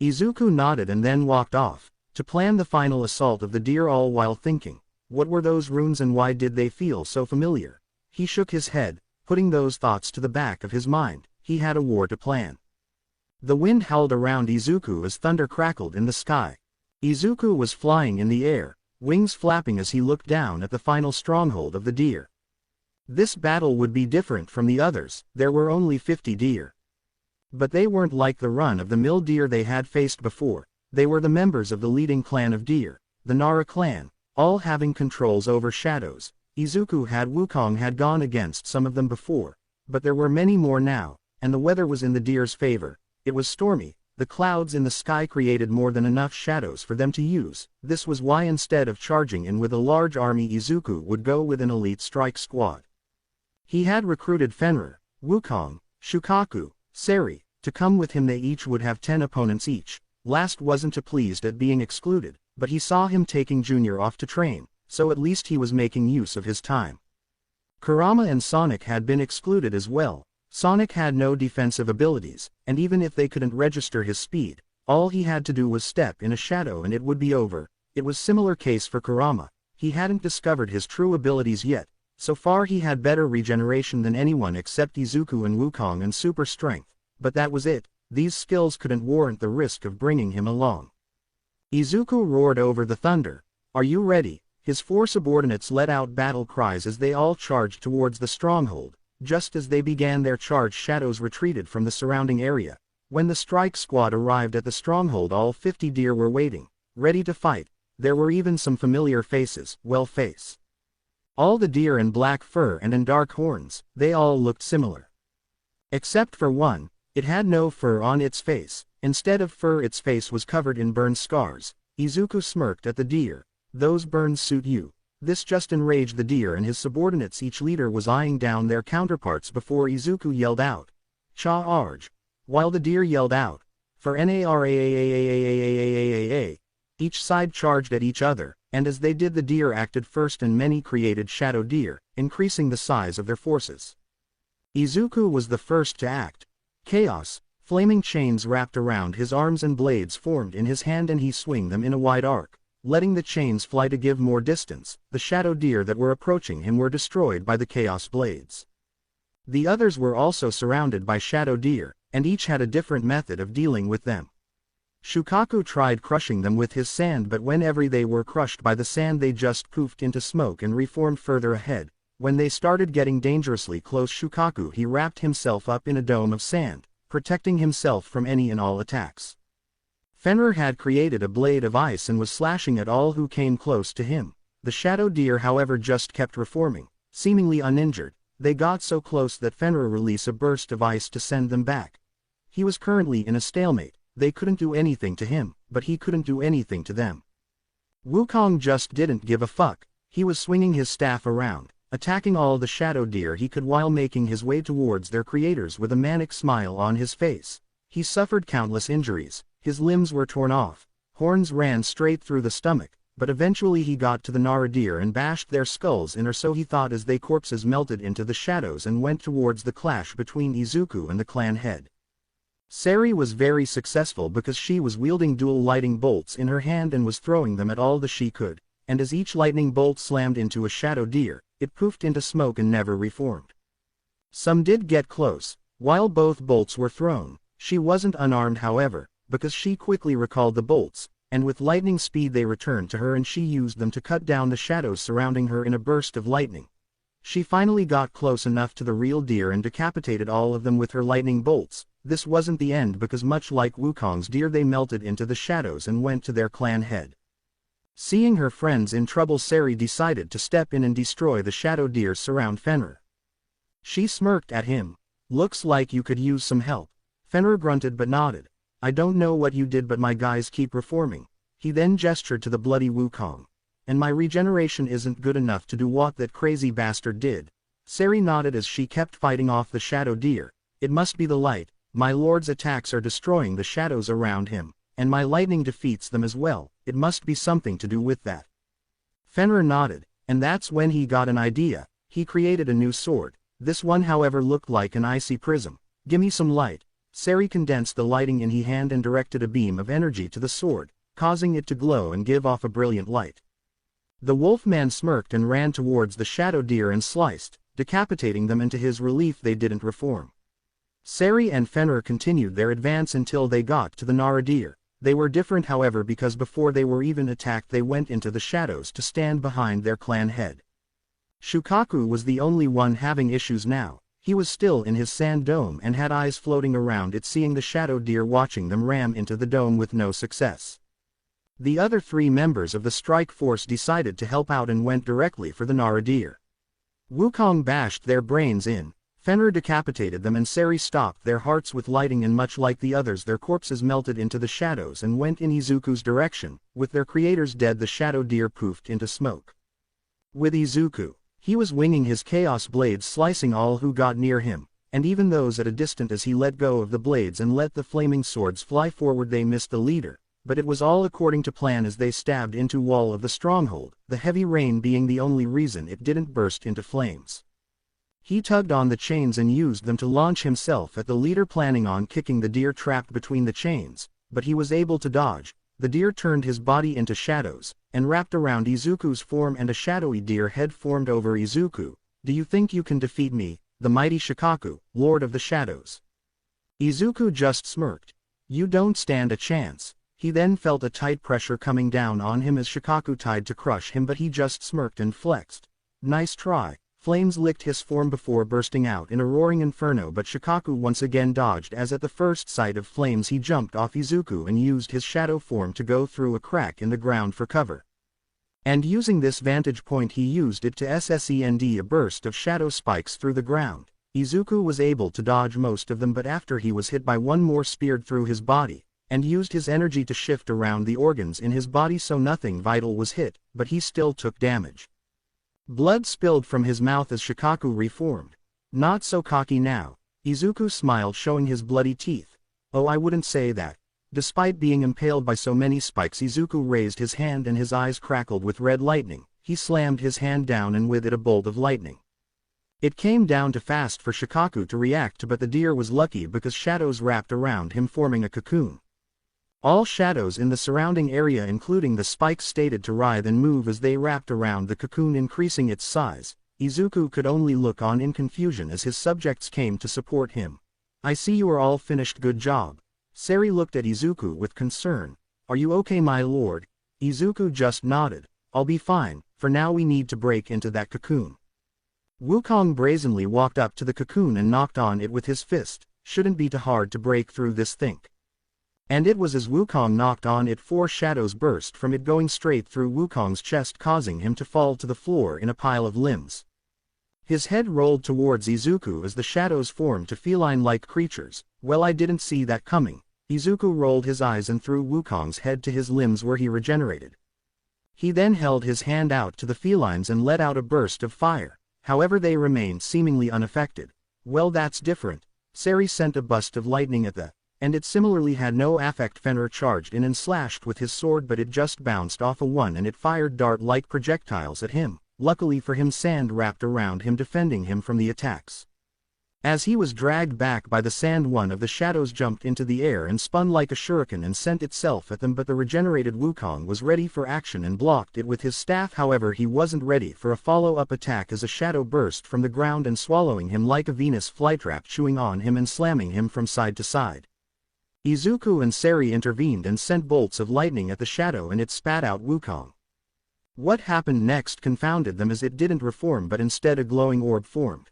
Izuku nodded and then walked off to plan the final assault of the deer, all while thinking, what were those runes and why did they feel so familiar? He shook his head, putting those thoughts to the back of his mind. He had a war to plan. The wind howled around Izuku as thunder crackled in the sky. Izuku was flying in the air, wings flapping as he looked down at the final stronghold of the deer. This battle would be different from the others, there were only 50 deer. But they weren't like the run-of-the-mill deer they had faced before, they were the members of the leading clan of deer, the Nara clan, all having controls over shadows. Wukong had gone against some of them before, but there were many more now, and the weather was in the deer's favor. It was stormy, the clouds in the sky created more than enough shadows for them to use. This was why instead of charging in with a large army, Izuku would go with an elite strike squad. He had recruited Fenrir, Wukong, Shukaku, Sari, to come with him. They each would have 10 opponents each. Last wasn't too pleased at being excluded, but he saw him taking Junior off to train, so at least he was making use of his time. Kurama and Sonic had been excluded as well. Sonic had no defensive abilities, and even if they couldn't register his speed, all he had to do was step in a shadow and it would be over. It was similar case for Kurama. He hadn't discovered his true abilities yet. So far he had better regeneration than anyone except Izuku and Wukong and super strength, but that was it. These skills couldn't warrant the risk of bringing him along. Izuku roared over the thunder. "Are you ready?" His 4 subordinates let out battle cries as they all charged towards the stronghold. Just as they began their charge, shadows retreated from the surrounding area. When the strike squad arrived at the stronghold, all 50 deer were waiting, ready to fight. There were even some familiar faces. All the deer in black fur and in dark horns, they all looked similar. Except for one, it had no fur on its face. Instead of fur, its face was covered in burn scars. Izuku smirked at the deer. "Those burns suit you." This just enraged the deer and his subordinates. Each leader was eyeing down their counterparts before Izuku yelled out, "Charge!" While the deer yelled out, "For Nara!" Each side charged at each other, and as they did, the deer acted first and many created shadow deer, increasing the size of their forces. Izuku was the first to act. Chaos, flaming chains wrapped around his arms and blades formed in his hand, and he swung them in a wide arc, letting the chains fly to give more distance. The shadow deer that were approaching him were destroyed by the chaos blades. The others were also surrounded by shadow deer, and each had a different method of dealing with them. Shukaku tried crushing them with his sand, but whenever they were crushed by the sand, they just poofed into smoke and reformed further ahead. When they started getting dangerously close, Shukaku he wrapped himself up in a dome of sand, protecting himself from any and all attacks. Fenrir had created a blade of ice and was slashing at all who came close to him. The shadow deer, however, just kept reforming, seemingly uninjured. They got so close that Fenrir released a burst of ice to send them back. He was currently in a stalemate. They couldn't do anything to him, but he couldn't do anything to them. Wukong just didn't give a fuck. He was swinging his staff around, attacking all the shadow deer he could while making his way towards their creators with a manic smile on his face. He suffered countless injuries. His limbs were torn off, horns ran straight through the stomach, but eventually he got to the Nara deer and bashed their skulls in, or so he thought, as they corpses melted into the shadows and went towards the clash between Izuku and the clan head. Sari was very successful because she was wielding dual lightning bolts in her hand and was throwing them at all that she could, and as each lightning bolt slammed into a shadow deer, it poofed into smoke and never reformed. Some did get close, while both bolts were thrown. She wasn't unarmed, however, because she quickly recalled the bolts, and with lightning speed they returned to her and she used them to cut down the shadows surrounding her in a burst of lightning. She finally got close enough to the real deer and decapitated all of them with her lightning bolts. This wasn't the end, because much like Wukong's deer, they melted into the shadows and went to their clan head. Seeing her friends in trouble, Sari decided to step in and destroy the shadow deer surround Fenrir. She smirked at him. "Looks like you could use some help." Fenrir grunted but nodded. "I don't know what you did, but my guys keep reforming." He then gestured to the bloody Wukong. "And my regeneration isn't good enough to do what that crazy bastard did." Sari nodded as she kept fighting off the shadow deer. "It must be the light. My lord's attacks are destroying the shadows around him, and my lightning defeats them as well. It must be something to do with that." Fenrir nodded, and that's when he got an idea. He created a new sword. This one, however, looked like an icy prism. "Gimme some light." Sari condensed the lighting in his hand and directed a beam of energy to the sword, causing it to glow and give off a brilliant light. The wolfman smirked and ran towards the shadow deer and sliced, decapitating them, and to his relief they didn't reform. Sari and Fenrir continued their advance until they got to the Nara deer. They were different however because before they were even attacked they went into the shadows to stand behind their clan head. Shukaku was the only one having issues now. He was still in his sand dome and had eyes floating around it seeing the shadow deer watching them ram into the dome with no success. The other 3 members of the strike force decided to help out and went directly for the Nara deer. Wukong bashed their brains in, Fenrir decapitated them and Seri stopped their hearts with lighting and much like the others their corpses melted into the shadows and went in Izuku's direction. With their creators dead the shadow deer poofed into smoke. With Izuku, he was winging his chaos blades slicing all who got near him, and even those at a distance as he let go of the blades and let the flaming swords fly forward they missed the leader, but it was all according to plan as they stabbed into wall of the stronghold, the heavy rain being the only reason it didn't burst into flames. He tugged on the chains and used them to launch himself at the leader planning on kicking the deer trapped between the chains, but he was able to dodge. The deer turned his body into shadows, and wrapped around Izuku's form and a shadowy deer head formed over Izuku. Do you think you can defeat me, the mighty Shikaku, Lord of the Shadows? Izuku just smirked. You don't stand a chance. He then felt a tight pressure coming down on him as Shikaku tried to crush him but he just smirked and flexed. Nice try. Flames licked his form before bursting out in a roaring inferno but Shikaku once again dodged as at the first sight of flames he jumped off Izuku and used his shadow form to go through a crack in the ground for cover. And using this vantage point he used it to send a burst of shadow spikes through the ground. Izuku was able to dodge most of them but after he was hit by one more speared through his body, and used his energy to shift around the organs in his body so nothing vital was hit, but he still took damage. Blood spilled from his mouth as Shikaku reformed. Not so cocky now. Izuku smiled showing his bloody teeth. Oh, I wouldn't say that. Despite being impaled by so many spikes Izuku raised his hand and his eyes crackled with red lightning. He slammed his hand down and with it a bolt of lightning. It came down too fast for Shikaku to react but the deer was lucky because shadows wrapped around him forming a cocoon. All shadows in the surrounding area including the spikes stated to writhe and move as they wrapped around the cocoon increasing its size. Izuku could only look on in confusion as his subjects came to support him. I see you are all finished, good job. Seri looked at Izuku with concern. Are you okay my lord? Izuku just nodded. I'll be fine, for now we need to break into that cocoon. Wukong brazenly walked up to the cocoon and knocked on it with his fist. Shouldn't be too hard to break through this thing. And it was as Wukong knocked on it 4 shadows burst from it going straight through Wukong's chest causing him to fall to the floor in a pile of limbs. His head rolled towards Izuku as the shadows formed to feline-like creatures. Well, I didn't see that coming. Izuku rolled his eyes and threw Wukong's head to his limbs where he regenerated. He then held his hand out to the felines and let out a burst of fire. However they remained seemingly unaffected. Well, that's different. Seri sent a burst of lightning at the and it similarly had no effect. Fenrir charged in and slashed with his sword but it just bounced off a one and it fired dart-like projectiles at him. Luckily for him sand wrapped around him defending him from the attacks. As he was dragged back by the sand one of the shadows jumped into the air and spun like a shuriken and sent itself at them but the regenerated Wukong was ready for action and blocked it with his staff. However he wasn't ready for a follow-up attack as a shadow burst from the ground and swallowing him like a Venus flytrap chewing on him and slamming him from side to side. Izuku and Seri intervened and sent bolts of lightning at the shadow and it spat out Wukong. What happened next confounded them as it didn't reform but instead a glowing orb formed.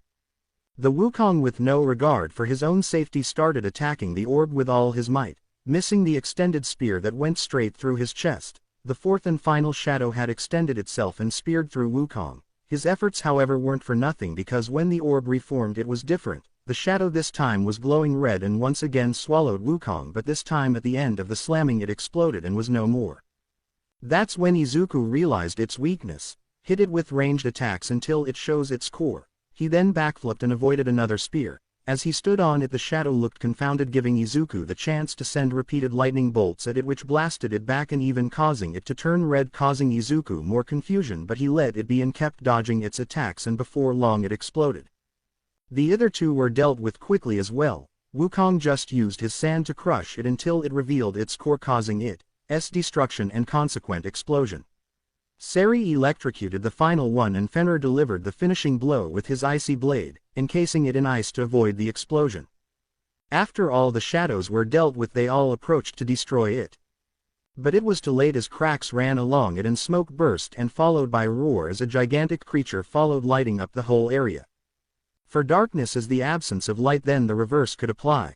The Wukong with no regard for his own safety started attacking the orb with all his might, missing the extended spear that went straight through his chest. The fourth and final shadow had extended itself and speared through Wukong. His efforts however weren't for nothing because when the orb reformed it was different. The shadow this time was glowing red and once again swallowed Wukong but this time at the end of the slamming it exploded and was no more. That's when Izuku realized its weakness, hit it with ranged attacks until it shows its core. He then backflipped and avoided another spear. As he stood on it the shadow looked confounded giving Izuku the chance to send repeated lightning bolts at it which blasted it back and even causing it to turn red causing Izuku more confusion but he let it be and kept dodging its attacks and before long it exploded. The other two were dealt with quickly as well. Wukong just used his sand to crush it until it revealed its core causing its destruction and consequent explosion. Seri electrocuted the final one and Fenrir delivered the finishing blow with his icy blade, encasing it in ice to avoid the explosion. After all the shadows were dealt with they all approached to destroy it. But it was too late as cracks ran along it and smoke burst and followed by roar as a gigantic creature followed, lighting up the whole area. For darkness is the absence of light, then the reverse could apply.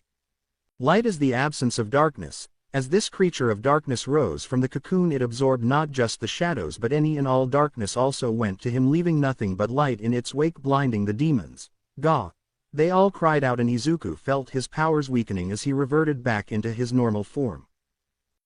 Light is the absence of darkness. As this creature of darkness rose from the cocoon, it absorbed not just the shadows but any and all darkness also went to him, leaving nothing but light in its wake, blinding the demons. Gah! They all cried out, and Izuku felt his powers weakening as he reverted back into his normal form.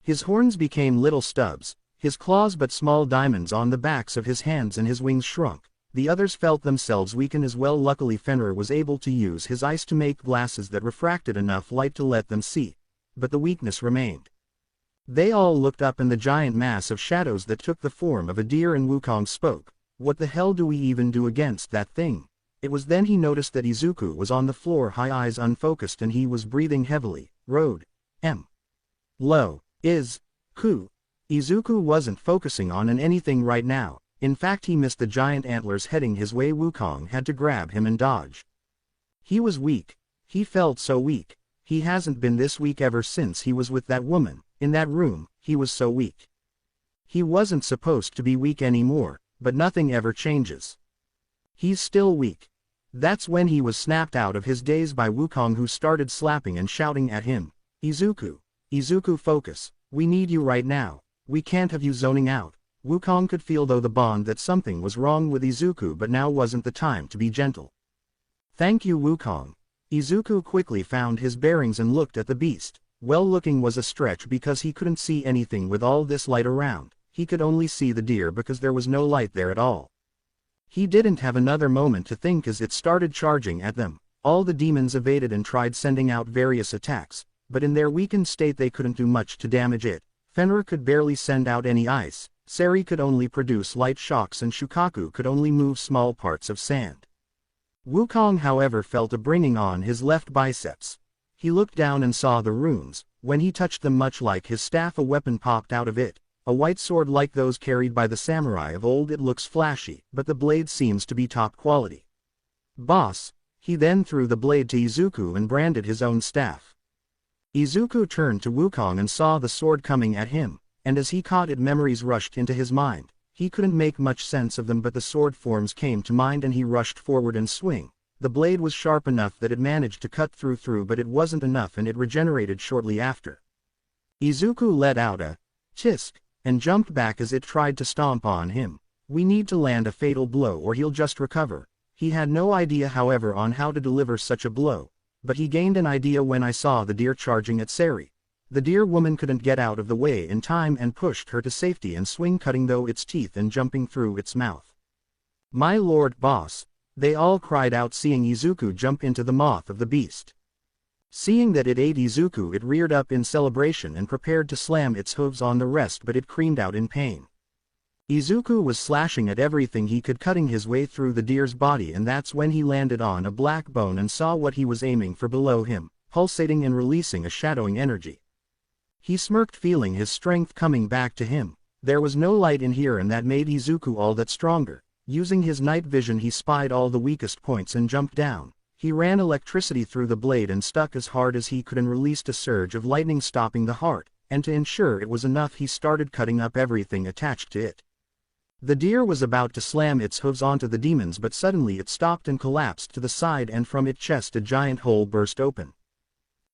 His horns became little stubs, his claws but small diamonds on the backs of his hands, and his wings shrunk. The others felt themselves weaken as well. Luckily Fenrir was able to use his eyes to make glasses that refracted enough light to let them see. But the weakness remained. They all looked up, and the giant mass of shadows that took the form of a deer, and Wukong spoke. What the hell do we even do against that thing? It was then he noticed that Izuku was on the floor, high eyes unfocused, and he was breathing heavily. Road. Low. Ku. Izuku wasn't focusing on anything right now. In fact, he missed the giant antlers heading his way. Wukong had to grab him and dodge. He was weak. He felt so weak. He hasn't been this weak ever since he was with that woman. In that room, he was so weak. He wasn't supposed to be weak anymore, but nothing ever changes. He's still weak. That's when he was snapped out of his daze by Wukong, who started slapping and shouting at him. Izuku! Izuku, focus. We need you right now. We can't have you zoning out. Wukong could feel though the bond that something was wrong with Izuku, but now wasn't the time to be gentle. Thank you, Wukong. Izuku quickly found his bearings and looked at the beast. Well, looking was a stretch because he couldn't see anything with all this light around. He could only see the deer because there was no light there at all. He didn't have another moment to think as it started charging at them. All the demons evaded and tried sending out various attacks, but in their weakened state they couldn't do much to damage it. Fenrir could barely send out any ice, Sari could only produce light shocks, and Shukaku could only move small parts of sand. Wukong, however, felt a bringing on his left biceps. He looked down and saw the runes. When he touched them, much like his staff, a weapon popped out of it. A white sword like those carried by the samurai of old. It looks flashy, but the blade seems to be top quality. Boss! He then threw the blade to Izuku and branded his own staff. Izuku turned to Wukong and saw the sword coming at him, and as he caught it, memories rushed into his mind. He couldn't make much sense of them, but the sword forms came to mind and he rushed forward and swing. The blade was sharp enough that it managed to cut through, but it wasn't enough and it regenerated shortly after. Izuku let out a tisk and jumped back as it tried to stomp on him. We need to land a fatal blow or he'll just recover. He had no idea, however, on how to deliver such a blow, but he gained an idea when I saw the deer charging at Sari. The deer woman couldn't get out of the way in time and pushed her to safety and swing, cutting though its teeth and jumping through its mouth. My lord, boss! They all cried out, seeing Izuku jump into the mouth of the beast. Seeing that it ate Izuku, it reared up in celebration and prepared to slam its hooves on the rest, but it screamed out in pain. Izuku was slashing at everything he could, cutting his way through the deer's body, and that's when he landed on a black bone and saw what he was aiming for below him, pulsating and releasing a shadowing energy. He smirked, feeling his strength coming back to him. There was no light in here, and that made Izuku all that stronger. Using his night vision, he spied all the weakest points and jumped down. He ran electricity through the blade and stuck as hard as he could and released a surge of lightning, stopping the heart, and to ensure it was enough, he started cutting up everything attached to it. The deer was about to slam its hooves onto the demons, but suddenly it stopped and collapsed to the side, and from its chest a giant hole burst open,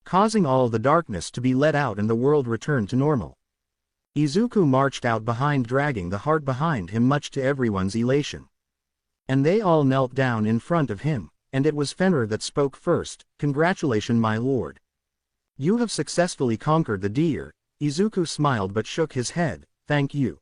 causing all the darkness to be let out and the world returned to normal. Izuku marched out behind, dragging the heart behind him, much to everyone's elation. And they all knelt down in front of him, and it was Fenrir that spoke first. Congratulations, my lord. You have successfully conquered the deer. Izuku smiled but shook his head. Thank you.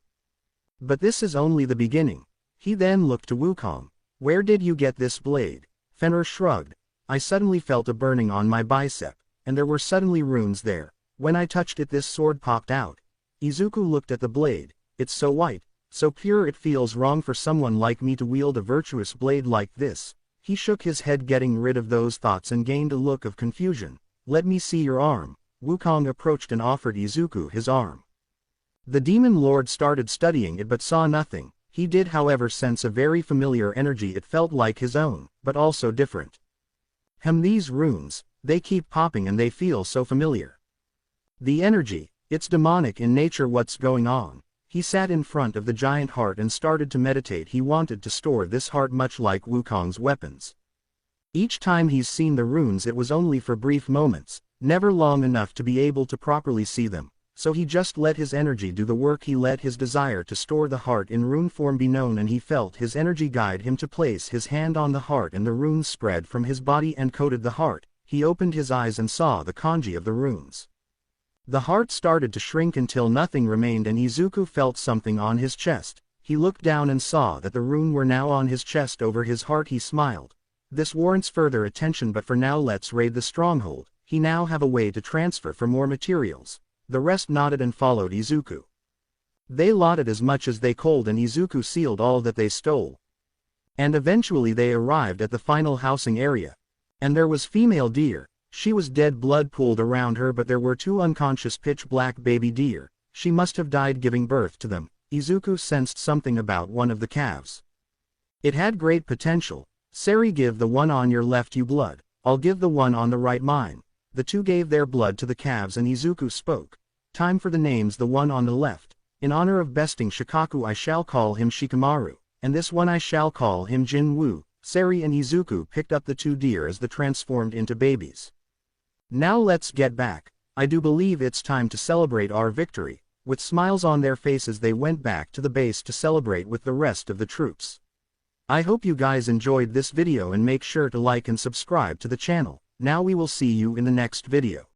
But this is only the beginning. He then looked to Wukong. Where did you get this blade? Fenrir shrugged. I suddenly felt a burning on my bicep, and there were suddenly runes there. When I touched it, this sword popped out. Izuku looked at the blade. It's so white, so pure, it feels wrong for someone like me to wield a virtuous blade like this. He shook his head, getting rid of those thoughts, and gained a look of confusion. Let me see your arm. Wukong approached and offered Izuku his arm. The demon lord started studying it but saw nothing. He did, however, sense a very familiar energy. It felt like his own, but also different. These runes, they keep popping and they feel so familiar. The energy, It's demonic in nature. What's going on? He sat in front of the giant heart and started to meditate. He wanted to store this heart much like Wukong's weapons. Each time he's seen the runes, it was only for brief moments, never long enough to be able to properly see them, so he just let his energy do the work. He let his desire to store the heart in rune form be known, and he felt his energy guide him to place his hand on the heart, and the runes spread from his body and coated the heart. He opened his eyes and saw the kanji of the runes. The heart started to shrink until nothing remained, and Izuku felt something on his chest. He looked down and saw that the rune were now on his chest over his heart. He smiled. This warrants further attention, but for now let's raid the stronghold. He now have a way to transfer for more materials. The rest nodded and followed Izuku. They looted as much as they could, and Izuku sealed all that they stole. And eventually they arrived at the final housing area. And there was female deer. She was dead, blood pooled around her, but there were 2 unconscious pitch-black baby deer. She must have died giving birth to them. Izuku sensed something about one of the calves. It had great potential. Sari, give the one on your left you blood. I'll give the one on the right mine. The 2 gave their blood to the calves, and Izuku spoke. Time for the names. The one on the left. In honor of besting Shikaku, I shall call him Shikamaru, and this one I shall call him Jinwoo. Sari and Izuku picked up the 2 deer as they transformed into babies. Now let's get back. I do believe it's time to celebrate our victory. With smiles on their faces, they went back to the base to celebrate with the rest of the troops. I hope you guys enjoyed this video, and make sure to like and subscribe to the channel. Now we will see you in the next video.